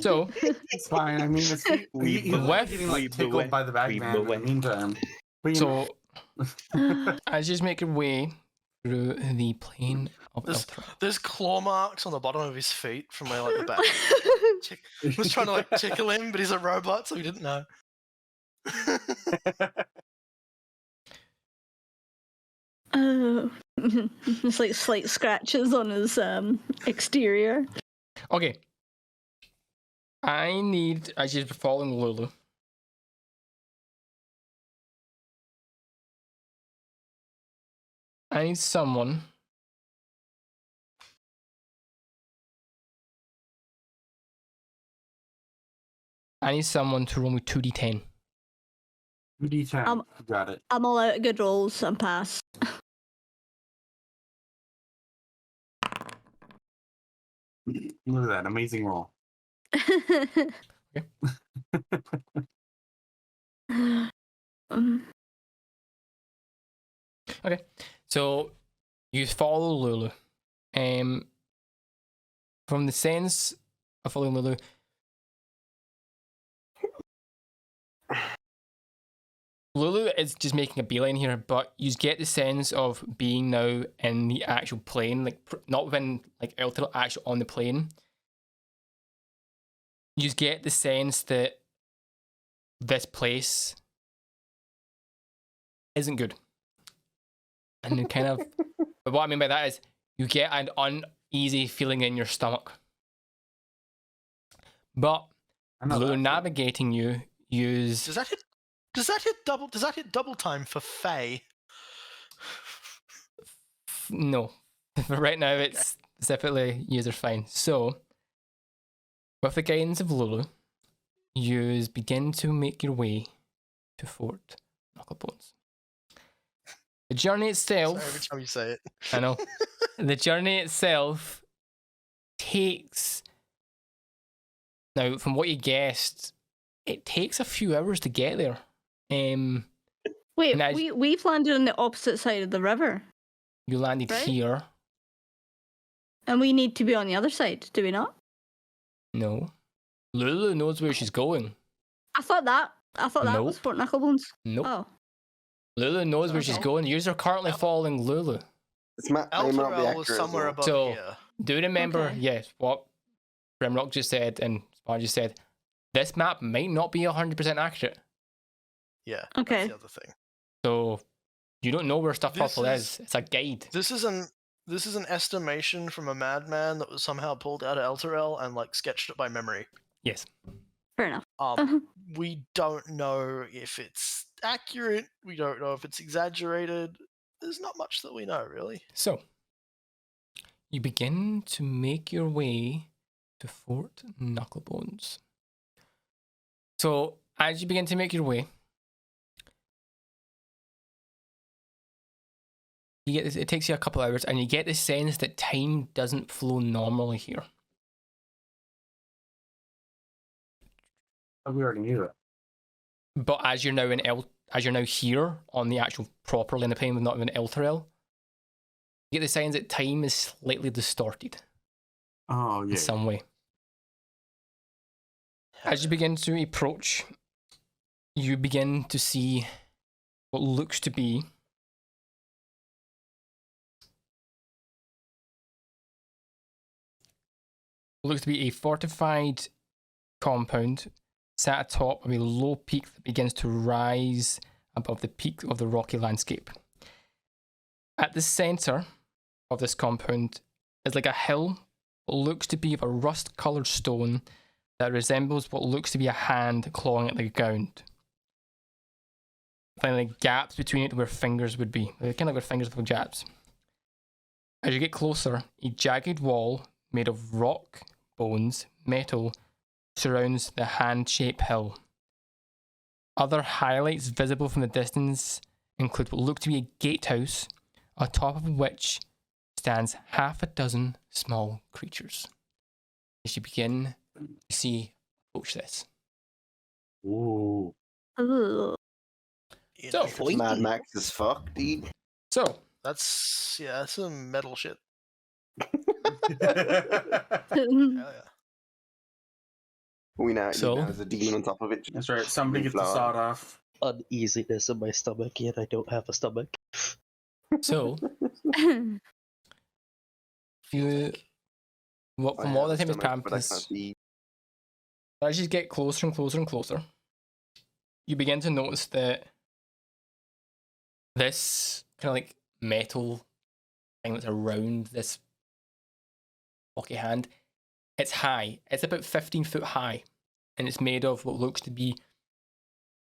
So It's fine. I mean, it's he's With- getting like tickled by the bag man in the meantime. But, you know, so as you make your way through the plane of This- Elthra, There's claw marks on the bottom of his feet from where like the back. He was trying to like tickle him, but he's a robot, so he didn't know. It's like slight scratches on his exterior. okay. I need as you're following Lulu. I need someone. I need someone to roll me 2d10. 2d10. Got it. I'm all out of good rolls. I'm pass. Look at that amazing roll. Um, Okay, so you follow Lulu. From the sense of following Lulu, Lulu is just making a beeline here, but you get the sense of being now in the actual plane, like not within like Elter, actually on the plane. You get the sense that this place isn't good, and then kind of. But what I mean by that is you get an uneasy feeling in your stomach. But I know Lulu that. navigating you use Does that hit? Does that hit double time for Faye? no. For right now, it's specifically user fine. So, with the guidance of Lulu, you begin to make your way to Fort Knucklebones. The journey Sorry, every itself, time you say it. I know, the journey itself takes. Now, from what you guessed, it takes a few hours to get there. Wait, And I- we landed on the opposite side of the river, You landed Right. here. and we need to be on the other side, do we not? No. Lulu knows where she's going. I thought that was Nope. Fort Knucklebones. Nope. Oh, Lulu knows where she's Okay. going. Yous are currently Yep. following Lulu. This may not be Elturel accurate was as somewhere well. above So- here. Do remember, Okay. yes, what Grimrock just said and Spawn just said. This map might not be 100% accurate. Yeah. Okay. That's the other thing. So you don't know where stuff This properly is- is. It's a guide. This is an estimation from a madman that was somehow pulled out of Elturel and like sketched it by memory. Yes. fair enough. We don't know if it's accurate. We don't know if it's exaggerated. There's not much that we know, really. So you begin to make your way to Fort Knucklebones. So as you begin to make your way, you get this, it takes you a couple hours, and you get the sense that time doesn't flow normally here. We already knew that. But as you're now as you're now here on the actual proper lane of plane with not even Elturel, you get the sense that time is slightly distorted Oh in yeah. some way. As you begin to approach, you begin to see what looks to be a fortified compound sat atop of a low peak that begins to rise above the peak of the rocky landscape. At the centre of this compound is like a hill, what looks to be of a rust-coloured stone that resembles what looks to be a hand clawing at the ground. Finally, gaps between it where fingers would be. Kind of like where fingers have gaps. As you get closer, a jagged wall made of rock, bones, metal surrounds the hand-shaped hill. Other highlights visible from the distance include what look to be a gatehouse, on top of which stands half a dozen small creatures. As you begin to see approach this. Ooh. Ooh. So, Interesting. Mad Max as fuck, dude. So, That's some metal shit. That's Hell yeah. We know So? there's a demon on top of it. right. Somebody gets the Flower. sawed off. Uneasiness in my stomach, yet I don't have a stomach. so you what I from have what a the time is stomach, but I practice, can't eat. as you get closer and closer and closer, you begin to notice that this kind of like metal thing that's around this rocky hand, it's high. It's about 15 foot high, and it's made of what looks to be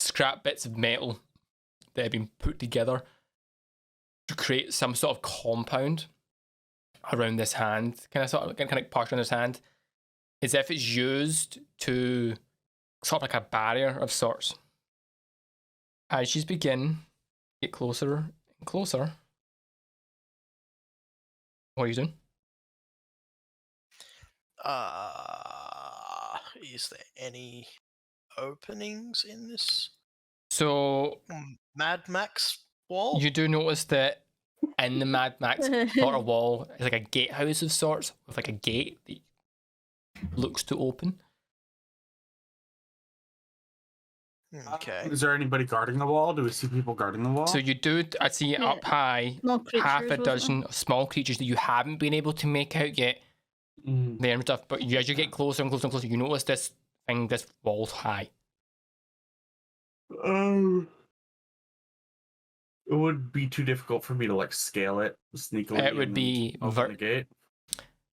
scrap bits of metal that have been put together to create some sort of compound around this hand, kind of part around this hand, as if it's used to sort of like a barrier of sorts. As you begin to get closer and closer, what are you doing? Is there any openings in this So Mad Max wall? you do notice that in the Mad Max sort of wall is like a gatehouse of sorts with like a gate that looks to open. Okay. Is there anybody guarding the wall? Do we see people guarding the wall? So you do, I see Yeah. up high, Small half creatures, a wasn't dozen of small creatures that you haven't been able to make out yet Mm. there and stuff, but as you get closer and closer and closer, you notice this thing, this wall's high. It would be too difficult for me to like scale it sneakily. It would and be open the gate.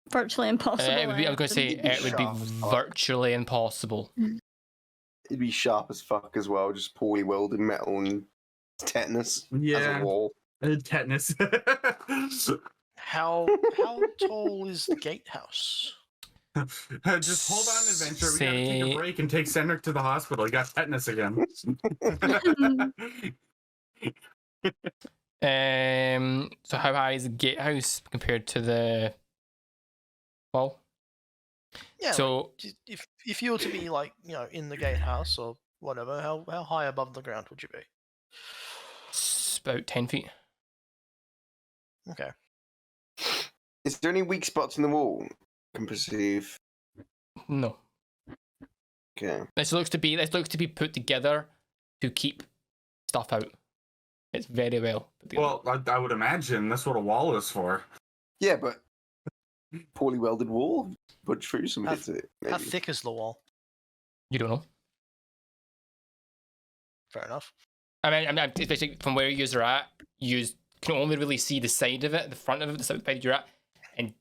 Virtually impossible. it would be, I was going to say, It'd be it would be sharp as fuck. virtually impossible. It'd be sharp as fuck as well, just poorly welded metal and tetanus as Yeah. a wall. Tetanus. How tall is the gatehouse? Just hold on, adventure. We gotta take Say- a break and take Cedric to the hospital. He got tetanus again. So how high is the gatehouse compared to the wall? Yeah. So if you were to be like in the gatehouse or whatever, how high above the ground would you be? it's about 10 feet. Okay. Is there any weak spots in the wall? I can perceive. No. Okay. This looks to be put together to keep stuff out. It's very well put together. Well, I would imagine that's what a wall is for. Yeah, but poorly welded wall? Put through some How- bits of it. How Maybe. thick is the wall? You don't know. Fair enough. I mean, especially from where you are at, you can only really see the side of it, the front of it, the side you're at, and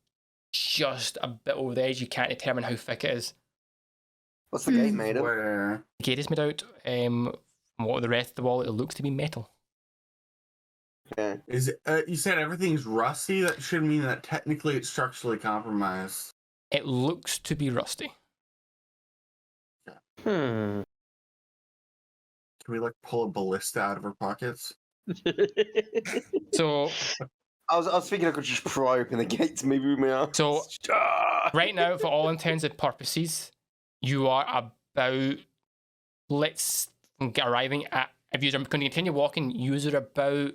just a bit over the edge. You can't determine how thick it is. What's the gate made of? Where The gate is made out. From what the rest of the wall, it looks to be metal. Okay. is it? You said everything's rusty. That should mean that technically it's structurally compromised. It looks to be rusty. Hmm. Can we like pull a ballista out of our pockets? So I was thinking I could just pry open the gates maybe with my arms. So- right now, for all intents and purposes, you are about, arriving at, if you're going to continue walking, you're about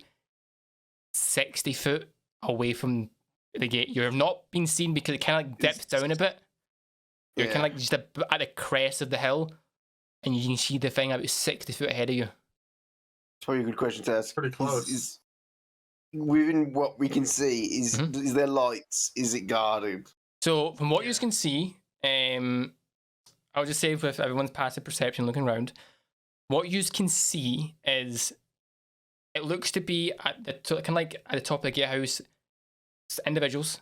60 foot away from the gate. You have not been seen because it kind of like dips down a bit. You're kind of like just at the crest of the hill, and you can see the thing about 60 foot ahead of you. It's probably a good question to ask. Pretty close. Is within what we can see, is Mhm. is there lights? Is it guarded? So, from what you can see, I'll just say with everyone's passive perception looking around, what you can see is It looks to be at the kind of like at the top of the gatehouse. It's individuals,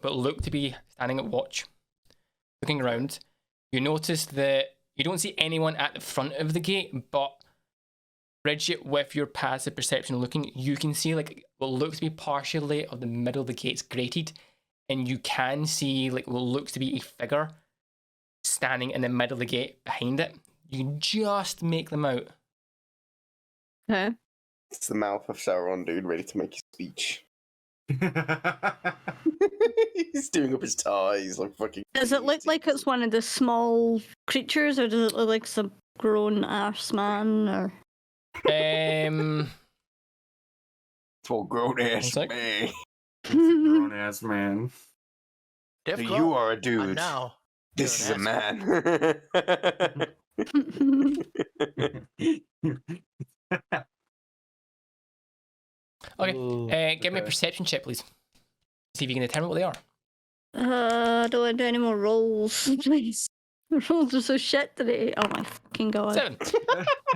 but look to be standing at watch, looking around. You notice that you don't see anyone at the front of the gate, but Bridget, with your passive perception looking, you can see like what looks to be partially of the middle of the gates grated, and you can see like what looks to be a figure standing in the middle of the gate behind it. You can just make them out. Okay. It's the mouth of Sauron, dude, ready to make his speech. He's doing up his ties like fucking. Does it look like it's one of the small creatures, or does it look like some grown ass man? Or Um, For grown ass One sec. man. Grown ass man. So They've you got- are a and dude. now This is you're a an man. okay. Give me a perception check, please. See if you can determine what they are. I don't want to do any more rolls, please. The rolls are so shit today. Oh my fucking god. 7.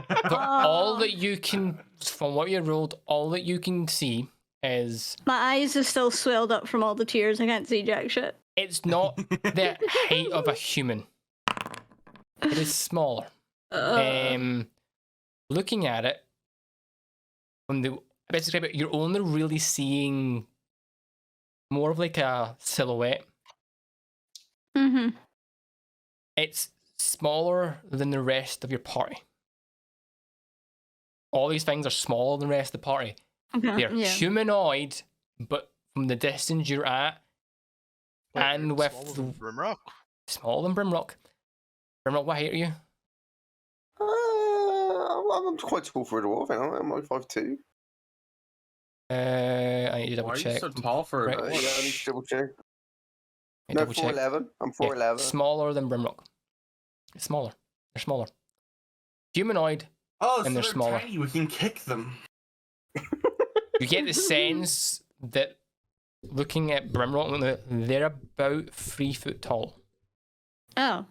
But all that you can, from what you rolled, all that you can see is My eyes are still swelled up from all the tears. I can't see jack shit. it's not the height of a human. It is smaller. Looking at it, from the best describe it, you're only really seeing more of like a silhouette. Mm-hmm. It's smaller than the rest of your party. All these things are smaller than the rest of the party. Okay. They're Yeah. humanoid, but from the distance you're at, and with Smaller the than Brimrock. smaller than Brimrock. Brimrock, what height are you? I'm quite tall for a dwarf. I'm like 5'2". I need to double Why are you check. so tall for a Right. Yeah, I need to double check. I No, double check. 4'11". I'm Yeah, 4'11". smaller than Brimrock. It's smaller. They're smaller. Humanoid. Oh, And so they're they're smaller. tiny. We can kick them. You get the sense that looking at Brimrock, they're about 3 foot tall. Oh.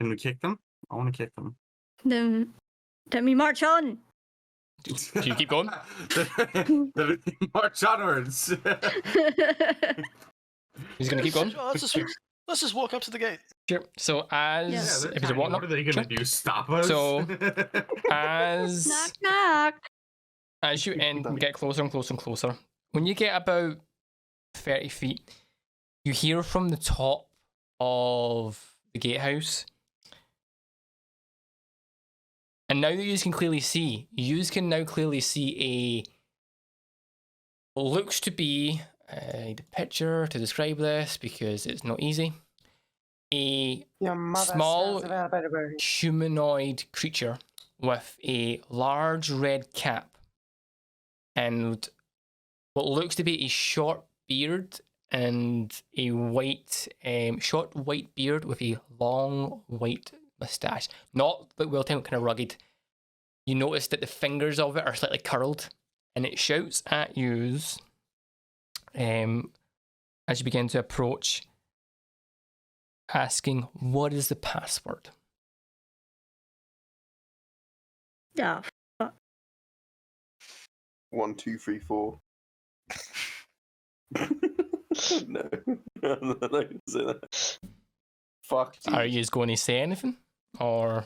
Can we kick them? I want to kick them. Then we march on. Do you keep going? Then march onwards. He's gonna keep going. Oh, let's just walk up to the gate. Sure. So as Yeah, they're if you're tiny. walking What up, are they gonna sure. do? Stop us? So, as Knock knock. as you get closer and closer and closer, when you get about 30 feet, you hear from the top of the gatehouse. And now that you can clearly see, you can now clearly see a looks to be the picture to describe this because it's not easy. A small humanoid creature with a large red cap and what looks to be a short beard and a short white beard with a long white mustache. Not like well timed, kind of rugged. You notice that the fingers of it are slightly curled, and it shouts at you as you begin to approach, asking, "What is the password?" Yeah. 1, 2, 3, 4. No, no, don't say that. Fuck. Dude. Are you going to say anything, or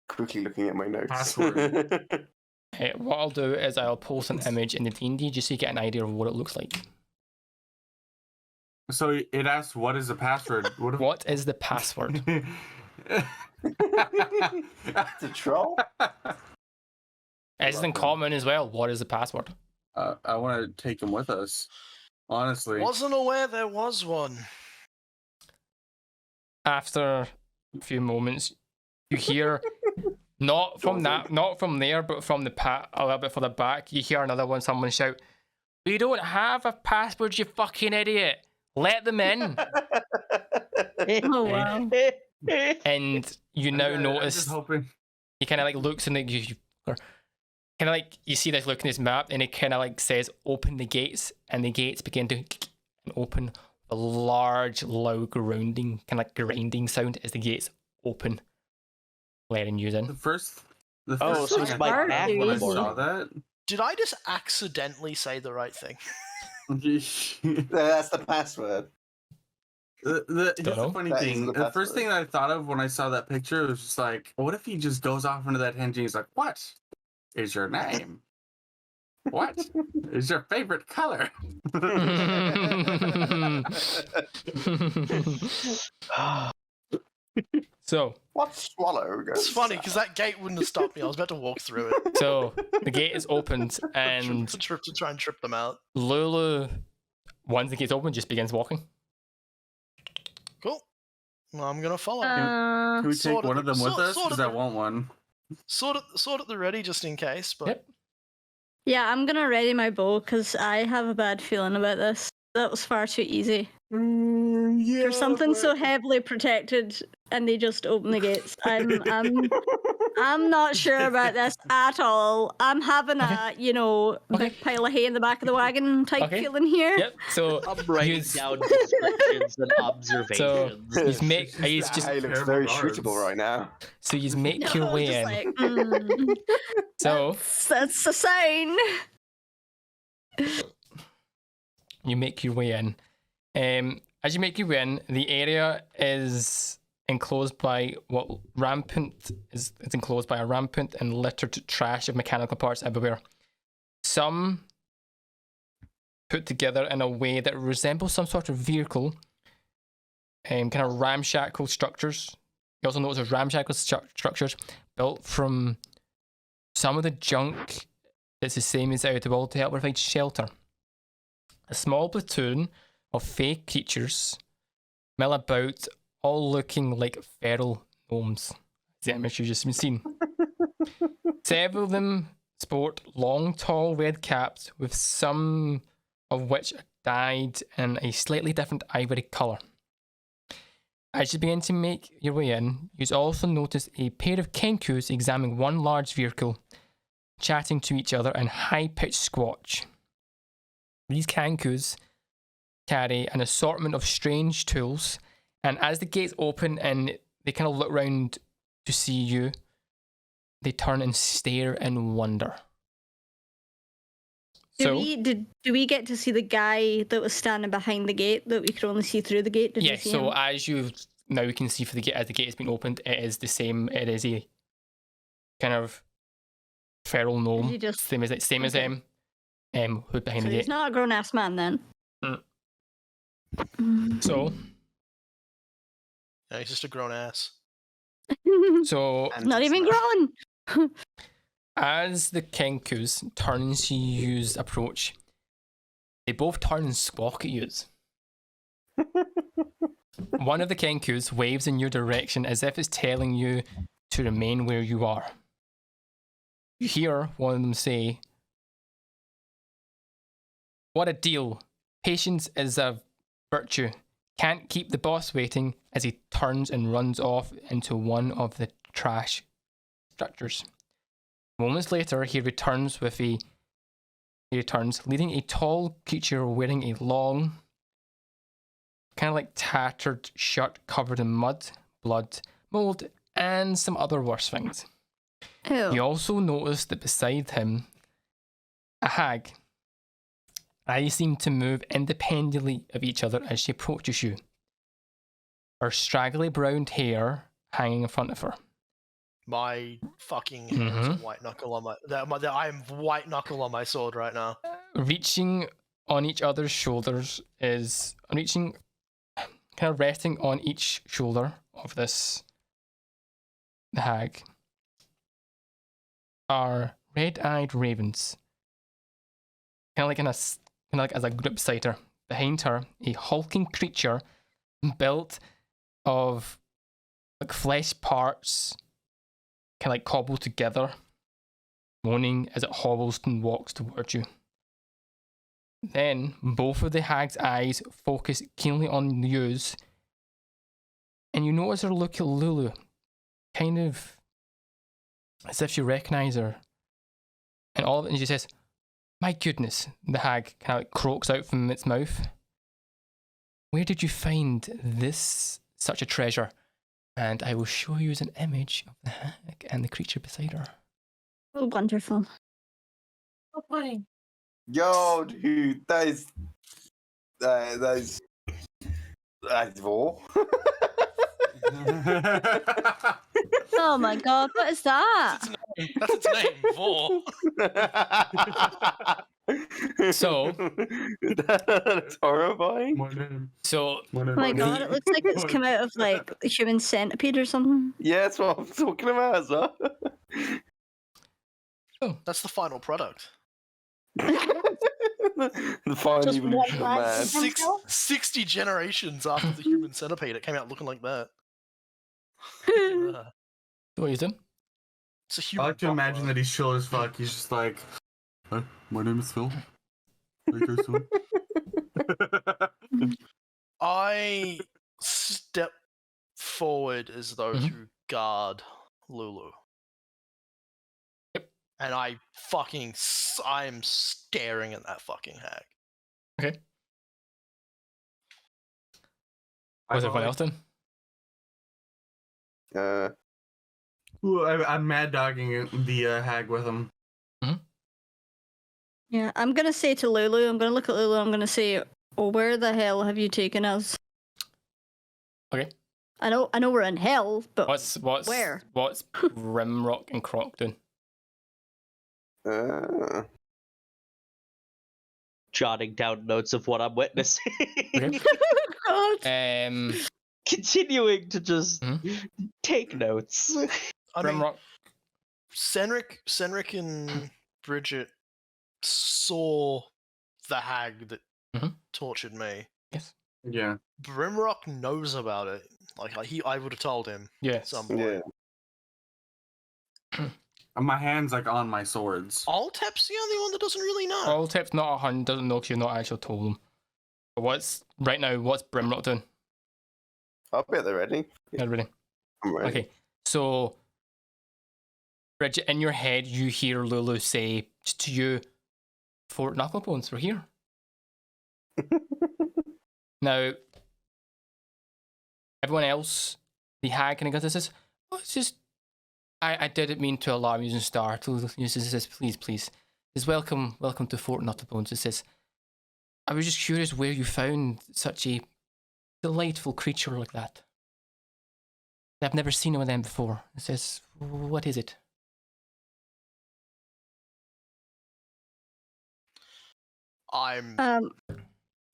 Quickly looking at my notes. Password. what I'll do is I'll post an image in the D&D just so you get an idea of what it looks like. So it asks, "What is the password?" What is the password? It's a troll. It's in common as well. What is the password? I want to take them with us. Honestly. Wasn't aware there was one. After a few moments, you hear not from there, but from a little bit further back, you hear another one. Someone shout, "We don't have a password, you fucking idiot! Let them in!" Oh wow. And you now I'm notice just hoping. he kind of like looks and like you kind of like you see this look in his map, and he kind of like says, "Open the gates," and the gates begin to open. A large, loud grinding sound as the gates open, letting you in. The first The Oh, first so thing it's I my thought back of when I board. saw that. Did I just accidentally say the right thing? That's the password. Here's know. the funny That is thing. the The first password. thing that I thought of when I saw that picture was just like, what if he just goes off into that hinge and he's like, what is your name? What is your favorite color? So, What swallow goes? It's funny because that gate wouldn't have stopped me. I was about to walk through it. so the gate is opened, and to try and trip them out. Lulu, once the gate's open, just begins walking. Cool. Well, I'm gonna follow. Can we take Sort of- one of them with sort- us? sort of Because I the- want one. Sort at the ready just in case. But Yep. Yeah, I'm gonna ready my bow because I have a bad feeling about this. That was far too easy. Yeah, For something so heavily protected and they just open the gates. I'm not sure about this at all. I'm having a, big pile of hay in the back of the wagon type Okay. feeling here. Yep. So I'm writing he's- down descriptions and observations. he's make he's That just hay looks terrible very guards. shootable right now. so you make your No, way just in. like, So that's a sign. you make your way in. As you make your way in, the area is enclosed by it's enclosed by a rampant and littered trash of mechanical parts everywhere. Some put together in a way that resembles some sort of vehicle. Kind of ramshackle structures. You also notice there's ramshackle structures built from some of the junk that's the same as out of the world to help provide shelter. A small platoon of fake creatures mill about, all looking like feral gnomes. The image you've just been seen. Several of them sport long, tall red caps, with some of which are dyed in a slightly different ivory colour. As you begin to make your way in, you also notice a pair of kenkus examining one large vehicle, chatting to each other in high-pitched squatch. These kenkus carry an assortment of strange tools, and as the gates open and they kind of look around to see you, they turn and stare in wonder. Do we get to see the guy that was standing behind the gate that we could only see through the gate? Did Yeah, you see so him? as you now can see for the gate, as the gate has been opened, it is the same. It is a kind of feral gnome, he just- same as okay. hood behind So the he's gate. not a grown ass man then. So yeah, he's just a grown ass. So And not it's even grown. as the kenkus turn to you's approach, they both turn and squawk at you. One of the kenkus waves in your direction as if it's telling you to remain where you are. You hear one of them say, "What a deal. Patience is a virtue. Can't keep the boss waiting," as he turns and runs off into one of the trash structures. Moments later, he returns leading a tall creature wearing a long, kind of like tattered shirt covered in mud, blood, mold, and some other worse things. Ew. You also notice that beside him, a hag. Eyes seem to move independently of each other as she approaches you. Her straggly brown hair hanging in front of her. My fucking hands Mhm. are white knuckle on I am white knuckle on my sword right now. Reaching on each other's shoulders kind of resting on each shoulder of the hag, are red-eyed ravens. Kind of like as a group beside her. Behind her, a hulking creature built of like flesh parts, kind of like cobbled together, moaning as it hobbles and walks towards you. Then both of the hag's eyes focus keenly on yours, and you notice her look at Lulu, kind of as if you recognise her. And all of it, and she says, "My goodness," the hag kind of like croaks out from its mouth. "Where did you find this, such a treasure?" And I will show you an image of the hag and the creature beside her. Oh, wonderful. Yo, dude, that's raw. Oh my god, what is that? That's its name, Vor. So- That's horrifying. My name. So Oh my god, it looks like it's come out of like a human centipede or something. Yeah, that's what I'm talking about as well. That's the final product. The final Just evolution of one man. leg. 60 generations after the human centipede, it came out looking like that. what are you doing? It's a I human. like to imagine that he's chill as fuck. He's just like, "Hi, my name is Phil. How you guys doing?" I step forward as though Mhm. to guard Lulu. Yep. And I am staring at that fucking hag. Okay. What's everyone else doing? Ooh, I'm mad dogging the hag with him. Yeah, I'm gonna say to Lulu, I'm gonna look at Lulu, I'm gonna say, oh, where the hell have you taken us? Okay. I know we're in hell, but What's where? What's Rimrock and Croc doing? Jotting down notes of what I'm witnessing. Okay. God. Continuing to just Mhm. take notes. I mean, Rimrock. Senric and Bridget saw the hag that Mhm. tortured me. Yes. Yeah. Brimrock knows about it. Like I would have told him at Yes. some point. Yeah. And my hand's like on my swords. Altep's the only one that doesn't really know. All tips not 100 doesn't know because you've not actually told them. But what's Brimrock doing? I'll be at the ready. Everybody. I'm ready. Okay. So Bridget, in your head you hear Lulu say to you, Fort Knucklebones, we're here. Now everyone else, the hag kind of goes, this, oh, it's just I didn't mean to alarm you and startle you. Says, please. Says, welcome to Fort Knucklebones. It says, I was just curious where you found such a delightful creature like that. I've never seen one of them before. It says, what is it? I'm Um,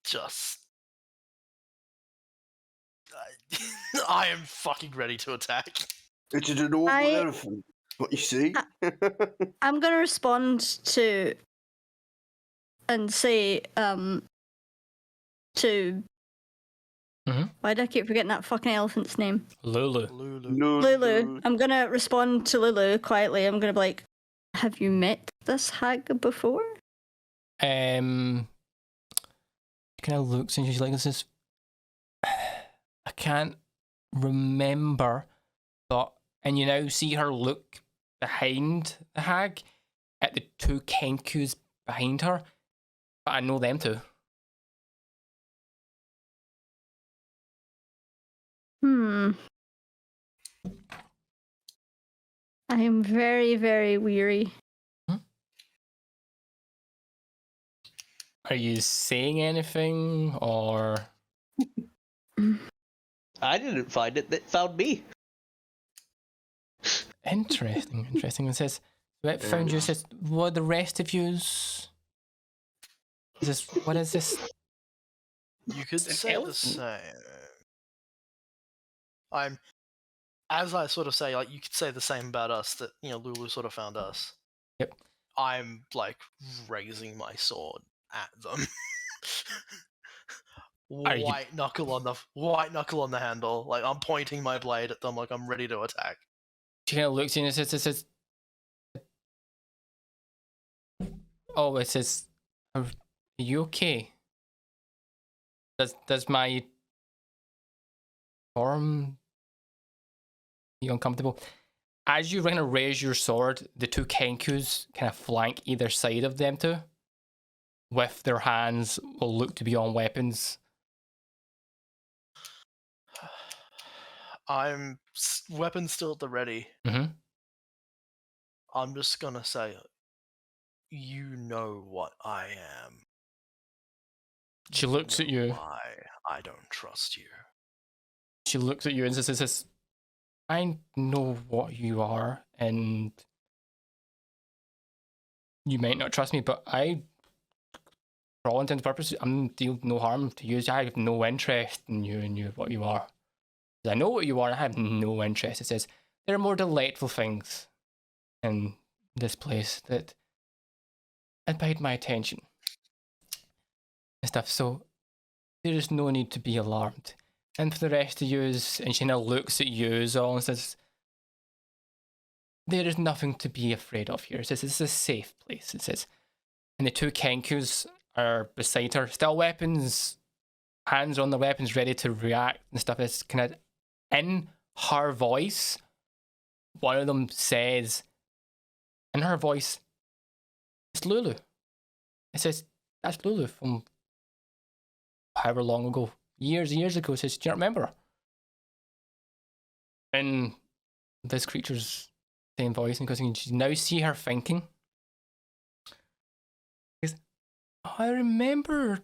just. I am fucking ready to attack. It's an adorable I- elephant. What you see? I'm gonna respond to and say, to Mhm. why do I keep forgetting that fucking elephant's name? Lulu. Lulu. I'm gonna respond to Lulu quietly. I'm gonna be like, have you met this hag before? Kind of looks and she's like, this is, I can't remember, but, and you now see her look behind the hag at the two Kenkus behind her, but I know them too. I am very, very weary. Are you saying anything, or? I didn't find it, that found me. Interesting. It says, it found you. It says, what the rest of yous? What is this? You could It's an say the elephant. same. As I sort of say, like, you could say the same about us, that, you know, Lulu sort of found us. Yep. I'm, like, raising my sword at them. White knuckle on the handle. Like, I'm pointing my blade at them like I'm ready to attack. She kind of looks in and says, oh, it says, are you okay? Does my arm be uncomfortable? As you kind of raise your sword, the two Kenkus kind of flank either side of them two, with their hands will look to be on weapons. I'm weapon still at the ready. Mm-hmm. I'm just gonna say, you know what I am. She looks at you. Why I don't trust you. She looks at you and says, I know what you are, and you might not trust me, but for all intents and purposes, I'm dealing no harm to you. I have no interest in you and what you are. I know what you are, I have no interest. It says, there are more delightful things in this place that abide my attention and stuff, so there is no need to be alarmed. And for the rest of yous, and she now looks at yous all and says, there is nothing to be afraid of here. It says, it's a safe place, it says. And the two Kenkus are beside her, still weapons, hands on the weapons, ready to react and stuff. It's kind of in her voice. One of them says, in her voice, it's Lulu. It says, that's Lulu from however long ago, years and years ago. It says, do you not remember her? And this creature's same voice, and because you now see her thinking. I remember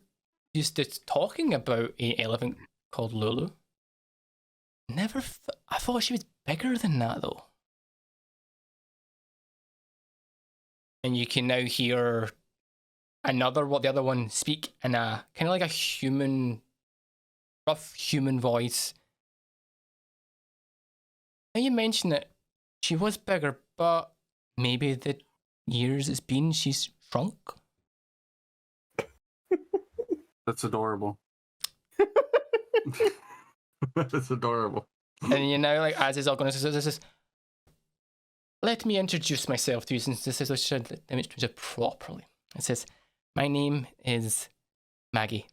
just talking about an elephant called Lulu. I thought she was bigger than that though. And you can now hear the other one speak in a kind of like a rough human voice. Now you mention that she was bigger, but maybe the years it's been, she's shrunk. That's adorable. That's adorable. And you know, like, as is all going to say, this is, let me introduce myself to you, since this is what should let me introduce it properly. It says, my name is Maggie.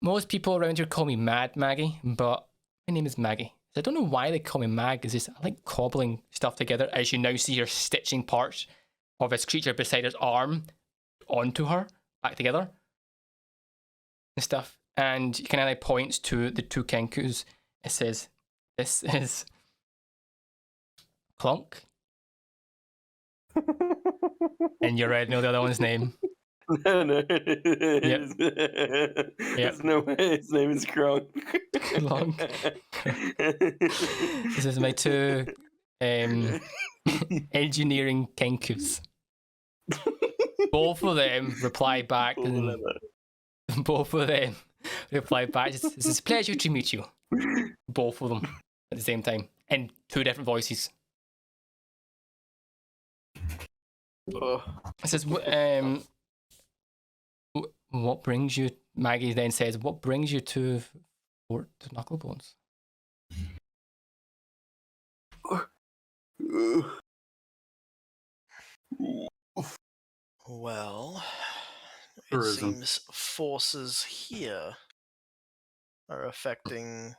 Most people around here call me Mad Maggie, but my name is Maggie. I don't know why they call me Mag, it's just, I like cobbling stuff together, as you now see her stitching parts of this creature beside his arm onto her, back together. And stuff, and he kind of like points to the two Kenkus. It says, this is Clunk. And you already know the other one's name. No. Yep. There's no way his name is Kronk. Clunk. This is my two engineering Kenkus. Both of them reply back, and both of them reply back. It's a pleasure to meet you. Both of them at the same time, in two different voices. Oh. It says, what brings you, Maggie then says, what brings you to Fort Knucklebones? Well, it Tourism. seems forces here are affecting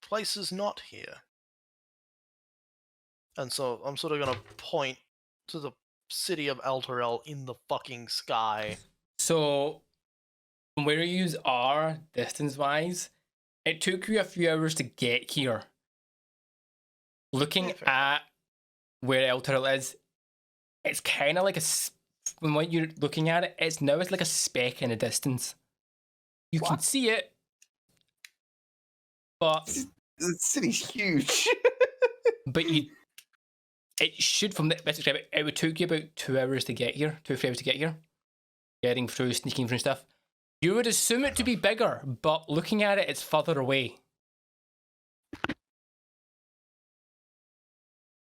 places not here. And so I'm sort of going to point to the city of Elturel in the fucking sky. So, from where you are, distance-wise, it took you a few hours to get here. Looking at where Elturel is, it's kind of like from what you're looking at it, it's like a speck in the distance. You can see it, but The city's huge. but it should, from the best describe it would take you about 2 hours to get here, 2 or 3 hours to get here, getting through, sneaking through stuff. You would assume it to be bigger, but looking at it, it's further away.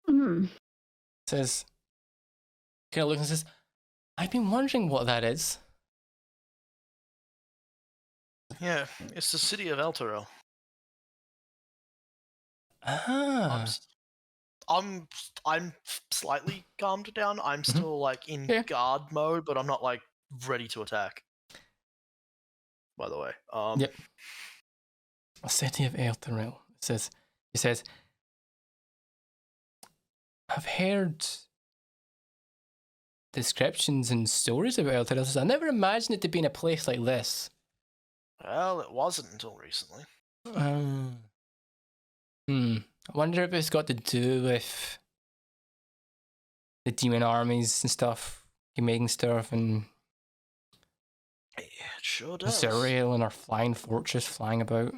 Hmm. It says, kind of looks and says, I've been wondering what that is. Yeah, it's the city of Elturel. Ah. I'm slightly calmed down. I'm still like in guard mode, but I'm not like ready to attack. By the way, Yep. A city of Elturel. He says, I've heard descriptions and stories about Elturel. I never imagined it to be in a place like this. Well, it wasn't until recently. I wonder if it's got to do with the demon armies and stuff, you making stuff, and It sure does. Zuriel and our flying fortress flying about.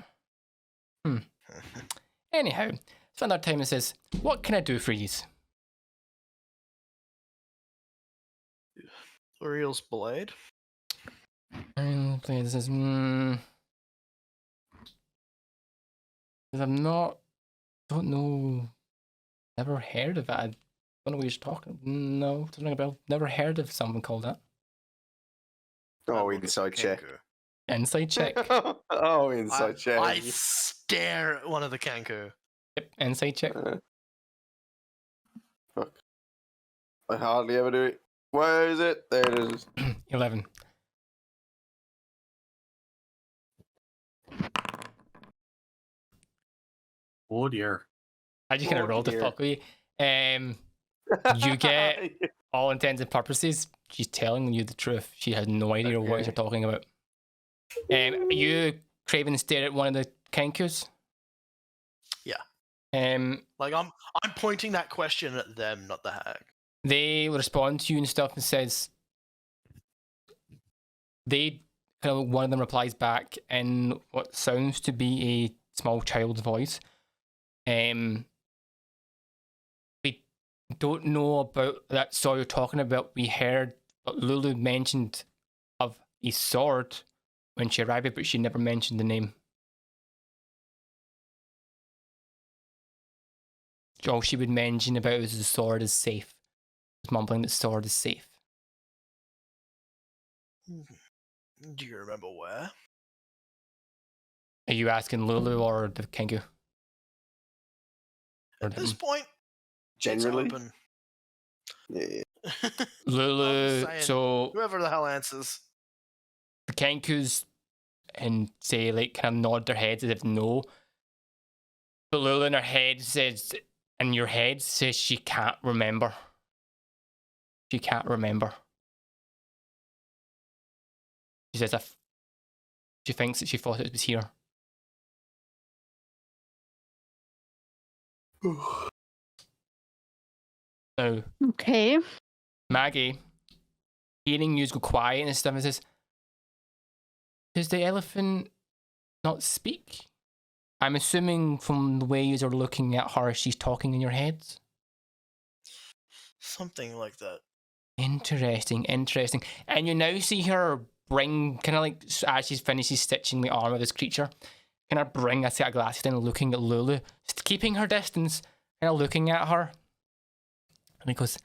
Anyhow, spend our time and says, "What can I do for yous?" Uriel's blade. And says, I'm not, don't know, never heard of it. I don't know what you're talking. No, doesn't ring a bell. Never heard of someone called that. Oh, Look at inside check. Kenku. Inside check. Oh, inside check. I stare at one of the Kenku. Yep, inside check. Fuck. I hardly ever do it. Where is it? There it is. 11. Oh dear. I just kind of Oh, rolled the dear. fuck with you. You get, all intents and purposes, she's telling you the truth. She has no idea what Okay. you're talking about. You, Craven, stare at one of the Kenkus. Yeah. Like I'm pointing that question at them, not the hag. They respond to you and stuff and says they kind of, one of them replies back in what sounds to be a small child's voice. We don't know about that sword you're talking about. We heard Lulu mentioned of a sword when she arrived, but she never mentioned the name. All she would mention about was the sword is safe. Mumbling that sword is safe. Do you remember where? Are you asking Lulu or the Kengu? Or At this them? point, Generally. it's open. Yeah. Lulu, saying. so Whoever the hell answers. the Kenkus and say like kind of nod their heads as if no. But Lulu in her head says, in your head says she can't remember. She can't remember. She says if she thinks that she thought it was here. Now, Okay. Maggie, hearing you go quiet and stuff, and says, does the elephant not speak? I'm assuming from the way you are looking at her, she's talking in your heads. Something like that. Interesting. And you now see her bring, kind of like, as she finishes stitching the arm of this creature, kind of bring a set of glasses in, looking at Lulu, keeping her distance, kind of looking at her. And he goes,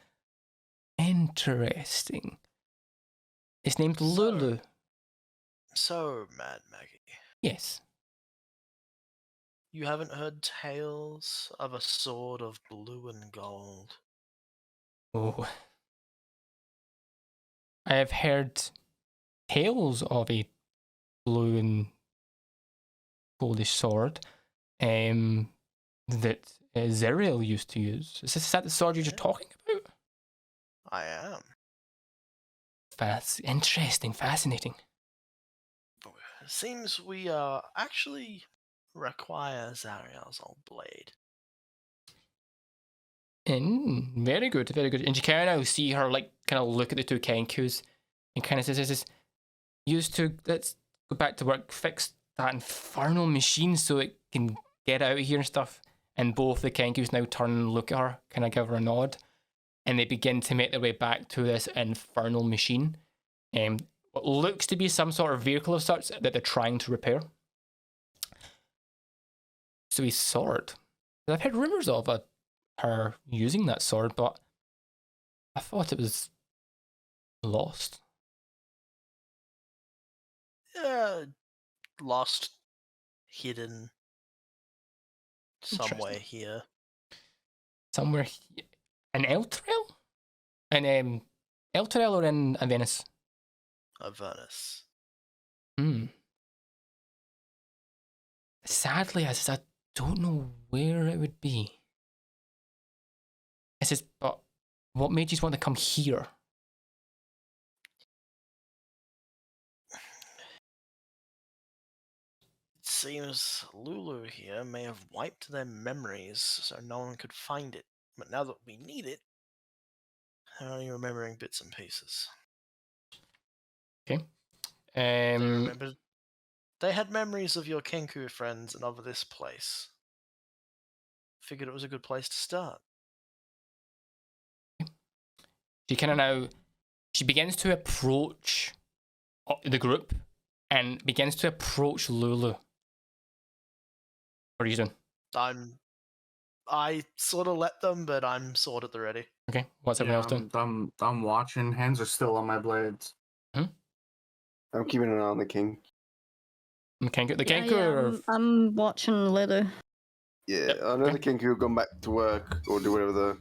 interesting. His name's Lulu. So, Mad Maggie, Yes. you haven't heard tales of a sword of blue and gold? Oh. I have heard tales of a blue and goldish sword that Zeriel used to use. Is that the sword you're just talking about? I am. Interesting, fascinating. Seems we actually require Zariel's old blade. Very good, very good. And you kind of see her like kind of look at the two Kenkus and kind of says, used to, let's go back to work, fix that infernal machine so it can get out of here and stuff. And both the Kenkus now turn and look at her, kind of give her a nod. And they begin to make their way back to this infernal machine. What looks to be some sort of vehicle of sorts that they're trying to repair. So his sword. I've heard rumours of her using that sword, but I thought it was lost. Lost, hidden, somewhere Interesting. here. Somewhere in Elturel? In Elturel or in Avernus? Avernus. Sadly, I don't know where it would be. I says, but what made you want to come here? It seems Lulu here may have wiped their memories so no one could find it. But now that we need it, I'm only remembering bits and pieces. Okay. They remembered. They had memories of your Kenku friends and of this place. Figured it was a good place to start. She kind of now, she begins to approach the group and begins to approach Lulu. What are you doing? I sort of let them, but I'm sword at the ready. Okay, what's everyone else doing? I'm watching. Hands are still on my blades. I'm keeping an eye on the king. The Kenku, Yeah, I'm watching Lulu. Yeah, Yep, I know okay. the king could have gone back to work or do whatever the.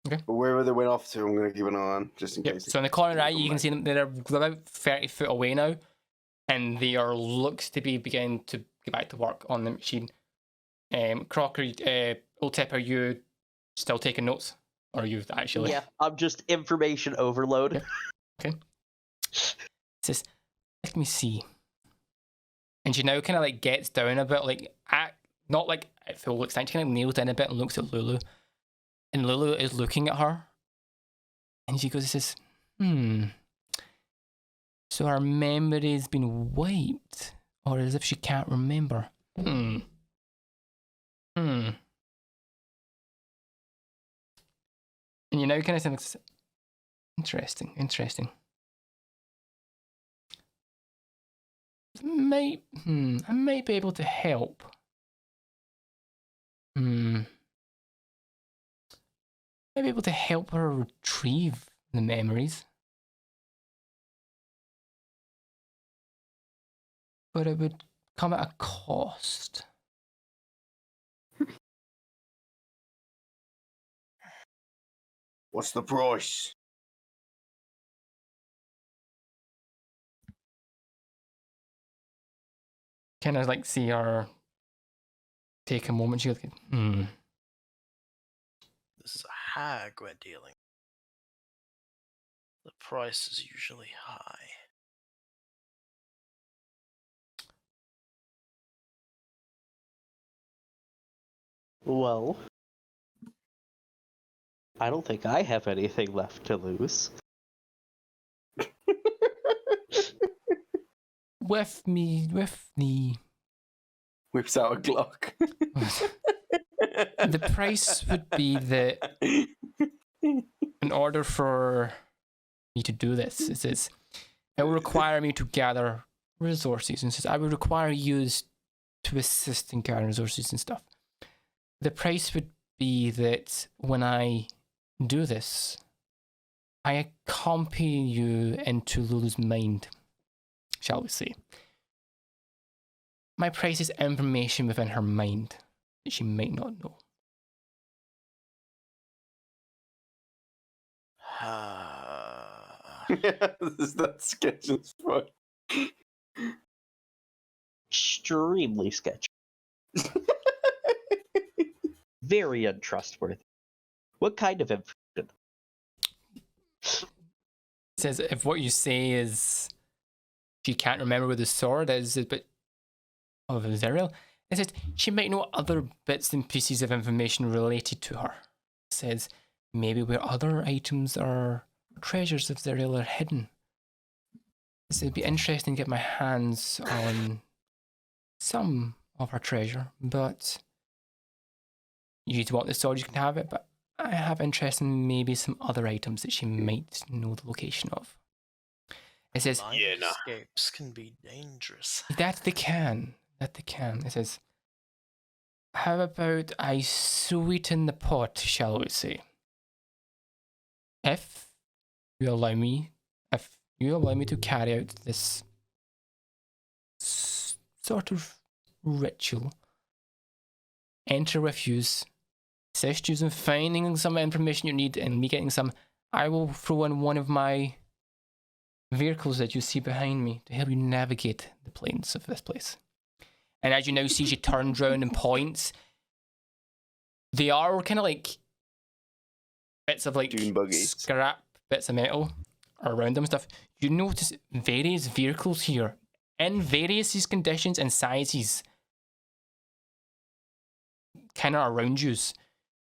Okay. But wherever they went off to, I'm going to keep an eye on just in Yep. case. So in the corner right, come you can back. see them. They're about 30 foot away now, and they are looks to be beginning to get back to work on the machine. Crocker, Ultip, are you still taking notes, or are you actually? Yeah, I'm just information overload. Yeah. Okay. It says, let me see. And she now kind of like gets down a bit, like not like at full extent. She kind of kneels in a bit and looks at Lulu, and Lulu is looking at her, and she goes, and says, so her memory's been wiped, or as if she can't remember. And you now kind of think, interesting. I might be able to help. Might be able to help her retrieve the memories. But it would come at a cost. What's the price? Kind of like see her take a moment. She goes, This is a hag we're dealing. The price is usually high. Well, I don't think I have anything left to lose. with the Whips out a Glock. the price would be that in order for me to do this, it says it will require me to gather resources, and says I would require you to assist in gathering resources and stuff. The price would be that when I do this, I accompany you into Lulu's mind, shall we say. My price is information within her mind that she might not know. That sketch is fun. Extremely sketchy. Very untrustworthy. What kind of information? It says if what you say is she can't remember where the sword is, but of Zerial, it says she might know other bits and pieces of information related to her. It says maybe where other items or treasures of Zerial are hidden. It would be interesting to get my hands on some of her treasure, but you want the sword, you can have it, but I have interest in maybe some other items that she might know the location of. It says, Escapes can be dangerous. that they can. It says, how about I sweeten the pot, shall we say? If you allow me to carry out this sort of ritual, enter with yous, assist you in finding some information you need and me getting some, I will throw in one of my vehicles that you see behind me to help you navigate the plains of this place. And as you now see, she turns around and points. They are kind of like bits of like Dune buggies. scrap bits of metal around them and stuff. You notice various vehicles here in various conditions and sizes kind of around you.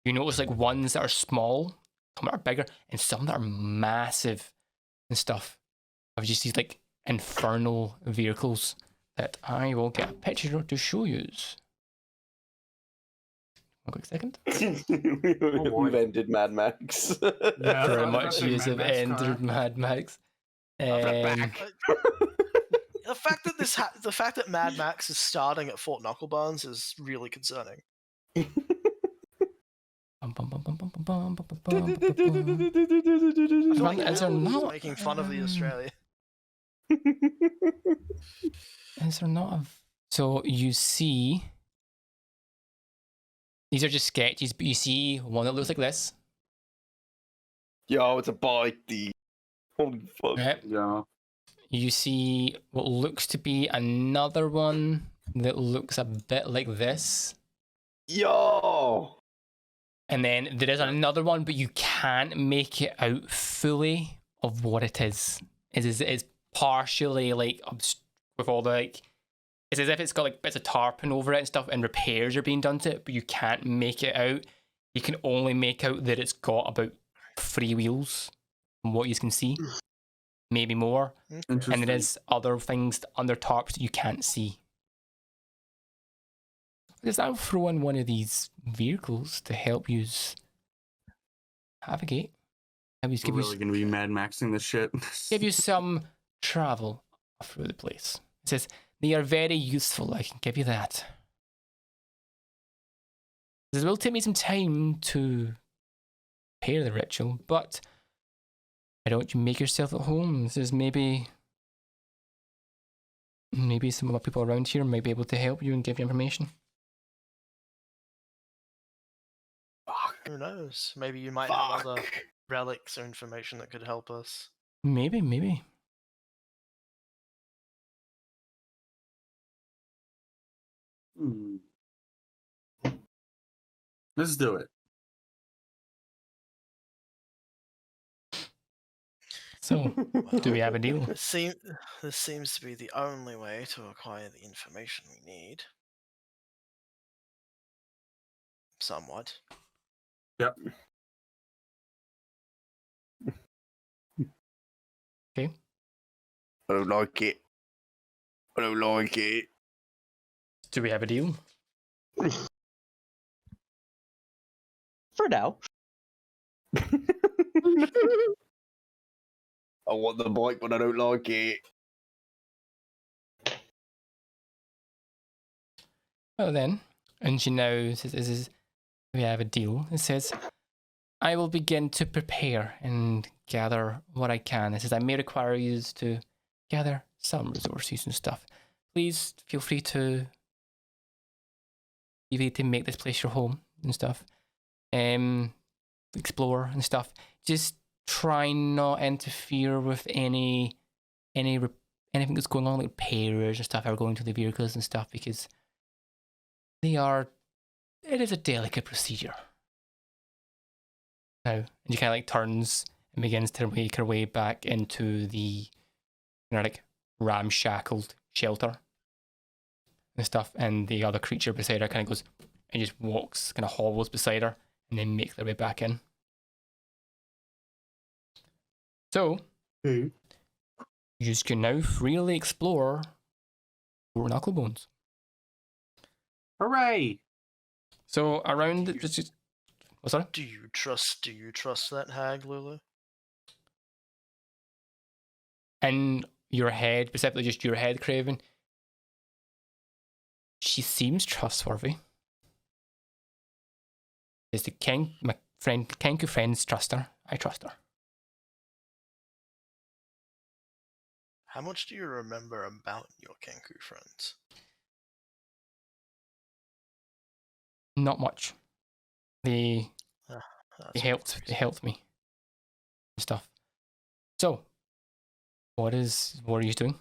You notice like ones that are small, some that are bigger, and some that are massive and stuff. Of just these like infernal vehicles that I will get a picture to show you. One quick second. We've ended Mad Max. Yeah. Very I was about much to say use Mad have Max entered car. Mad Max. I've read back. The fact that the fact that Mad Max is starting at Fort Knucklebarns is really concerning. Bum, bum, bum, bum, bum, bum, bum, bum, bum, bum, bum, bum. I feel like Is there Will is not, making fun of the Australia. Is there not a... So you see... These are just sketches, but you see one that looks like this. Yo, it's a bike, holy fuck. Right? Yeah. You see what looks to be another one that looks a bit like this. Yo! And then there is another one, but you can't make it out fully of what it is. It's partially like with all the like, it's as if it's got like bits of tarpaulin over it and stuff, and repairs are being done to it, but you can't make it out. You can only make out that it's got about 3 wheels, from what you can see, maybe more. Interesting. And there is other things under tarps that you can't see. Because I'll throw in one of these vehicles to help you navigate. We're really gonna be Mad Maxing this shit. Give you some travel through the place. It says they are very useful. I can give you that. This will take me some time to prepare the ritual, but why don't you make yourself at home? This is maybe some of the people around here might be able to help you and give you information. Who knows? Maybe you might have other relics or information that could help us. Maybe. Let's do it. So, do we have a deal? This seems to be the only way to acquire the information we need. Somewhat. Yep. Okay. I don't like it. Do we have a deal? For now. I want the bike, but I don't like it. Well then, and she now says, we have a deal. It says, I will begin to prepare and gather what I can. It says, I may require you to gather some resources and stuff. Please feel free to make this place your home and stuff. Explore and stuff. Just try not interfere with anything that's going on, like repairs and stuff, are going to the vehicles and stuff, because it is a delicate procedure. Now, and she kind of like turns and begins to make her way back into the like ramshackled shelter and stuff, and the other creature beside her kind of goes and just walks, kind of hobbles beside her, and then makes their way back in. So, you can now freely explore Fort Knucklebones. Hooray! So around what's that? Do you trust that hag, Lulu? In your head, specifically just your head, Craven, she seems trustworthy. Is my Kenku friends trust her? I trust her. How much do you remember about your Kenku friends? Not much. They That's helped me and stuff. So, what are you doing?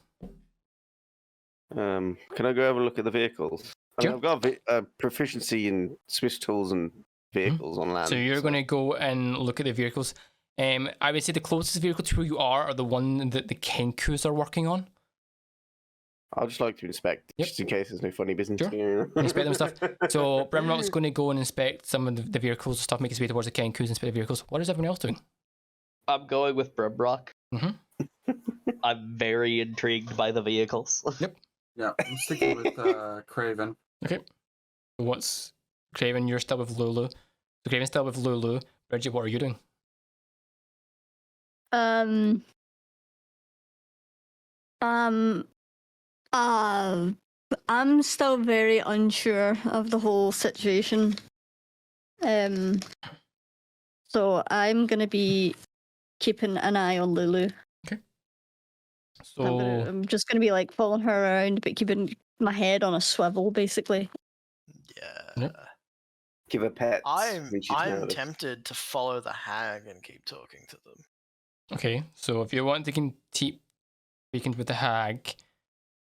Can I go have a look at the vehicles? Sure. I've got a proficiency in Swiss tools and vehicles on land. So you're going to go and look at the vehicles. I would say the closest vehicle to where you are the one that the Kenkus are working on. I'll just like to inspect, Yep. just in case there's no funny business. Sure. Here. Inspect them stuff. So Brimrock's going to go and inspect some of the vehicles and stuff, make his way towards the Kenkus, inspect the vehicles. What is everyone else doing? I'm going with Brimrock. Mm-hmm. I'm very intrigued by the vehicles. Yeah, I'm sticking with Craven. Okay. What's Craven? You're still with Lulu. So Craven's still with Lulu. Bridget, what are you doing? I'm still very unsure of the whole situation. So I'm gonna be keeping an eye on Lulu. So I'm just gonna be like following her around, but keeping my head on a swivel, basically. Yeah. Yep. Give her pets. I'm when she's nervous. tempted to follow the hag and keep talking to them. okay, so if you want to keep speaking with the hag,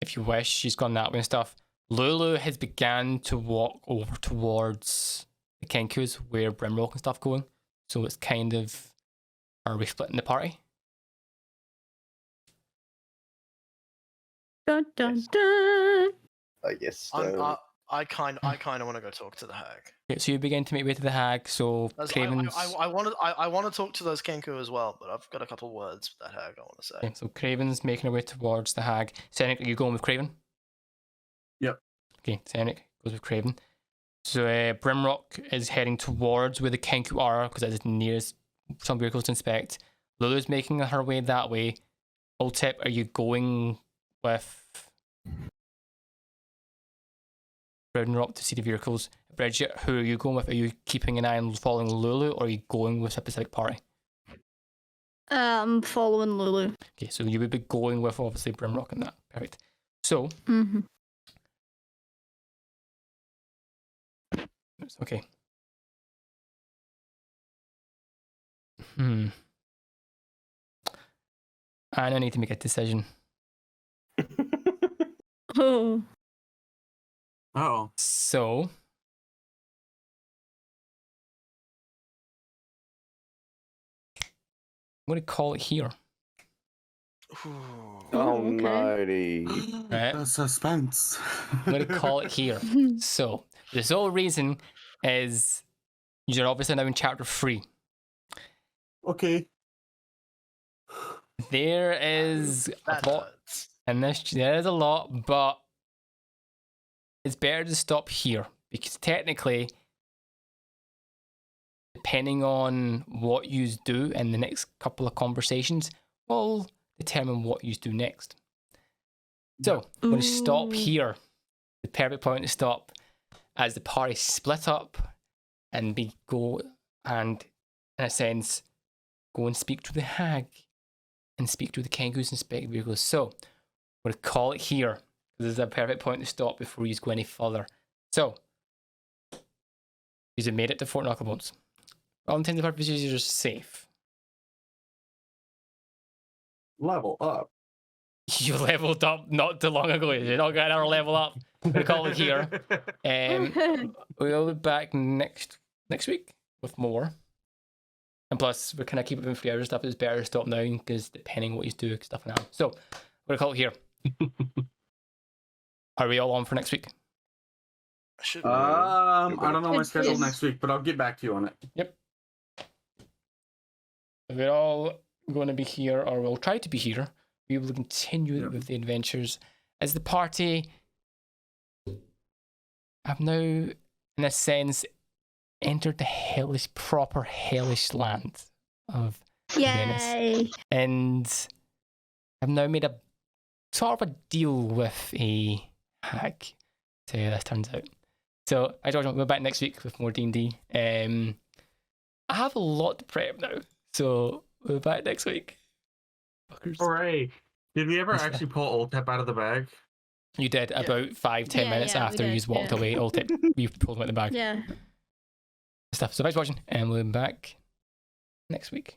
if you wish, she's gone that way and stuff. Lulu has began to walk over towards the Kenkus where Brimrock and stuff going. So it's kind of, are we splitting the party? Dun dun Yes. dun. I guess. I kind of want to go talk to the hag. Okay, so you begin to make way to the hag. So Craven's. I want to talk to those Kenku as well, but I've got a couple words with that hag I want to say. Okay, so Craven's making her way towards the hag. Senik, are you going with Craven? Yep. Okay, Senik goes with Craven. So Brimrock is heading towards where the Kenku are because it is nearest some vehicles to inspect. Lulu's making her way that way. Ultip, are you going with Brimrock to see the vehicles? Bridget, who are you going with? Are you keeping an eye on following Lulu, or are you going with a specific party? I'm following Lulu. Okay, so you would be going with obviously Brimrock and that. Perfect. So, Mm-hmm. okay. I need to make a decision. Oh. Oh. So, I'm going to call it here. Ooh. Almighty. Right. The suspense. I'm going to call it here. So, the sole reason is you're obviously now in chapter 3. Okay. There is a That lot, hurts. and there is a lot, but it's better to stop here because technically, depending on what you do in the next couple of conversations, will determine what you do next. So, I'm going to stop Ooh. here. The perfect point to stop as the party split up and we go and, in a sense, go and speak to the hag and speak to the Kengus and spec vehicles. So, I'm going to call it here. This is a perfect point to stop before you go any further. So, you have made it to Fort Knucklebones. All intents and purposes, you're safe. Level up. You leveled up not too long ago. You're not going to level up. I'm going to call it here. We'll be back next week with more. And plus, we're kind of keeping it in 3 hours stuff. It's better to stop now because depending what you do, stuff now. So, we're going to call it here. Are we all on for next week? Should I don't know my Yes. schedule next week, but I'll get back to you on it. Yep. We're all going to be here, or we'll try to be here. We will continue with the adventures as the party have now, in a sense, entered the proper hellish land of Avernus, Yay. and have now made a sort of a deal with a hag. So this turns out. So, George, we'll be back next week with more D&D. I have a lot to prep now, so we'll be back next week. Fuckers. Hooray. Did we ever actually pull Oltep out of the bag? You did about 5-10 Yeah, minutes yeah, we after you did, walked yeah. away. All tip, we pulled him out the bag. Yeah. Stuff. So thanks for watching, and we'll be back next week.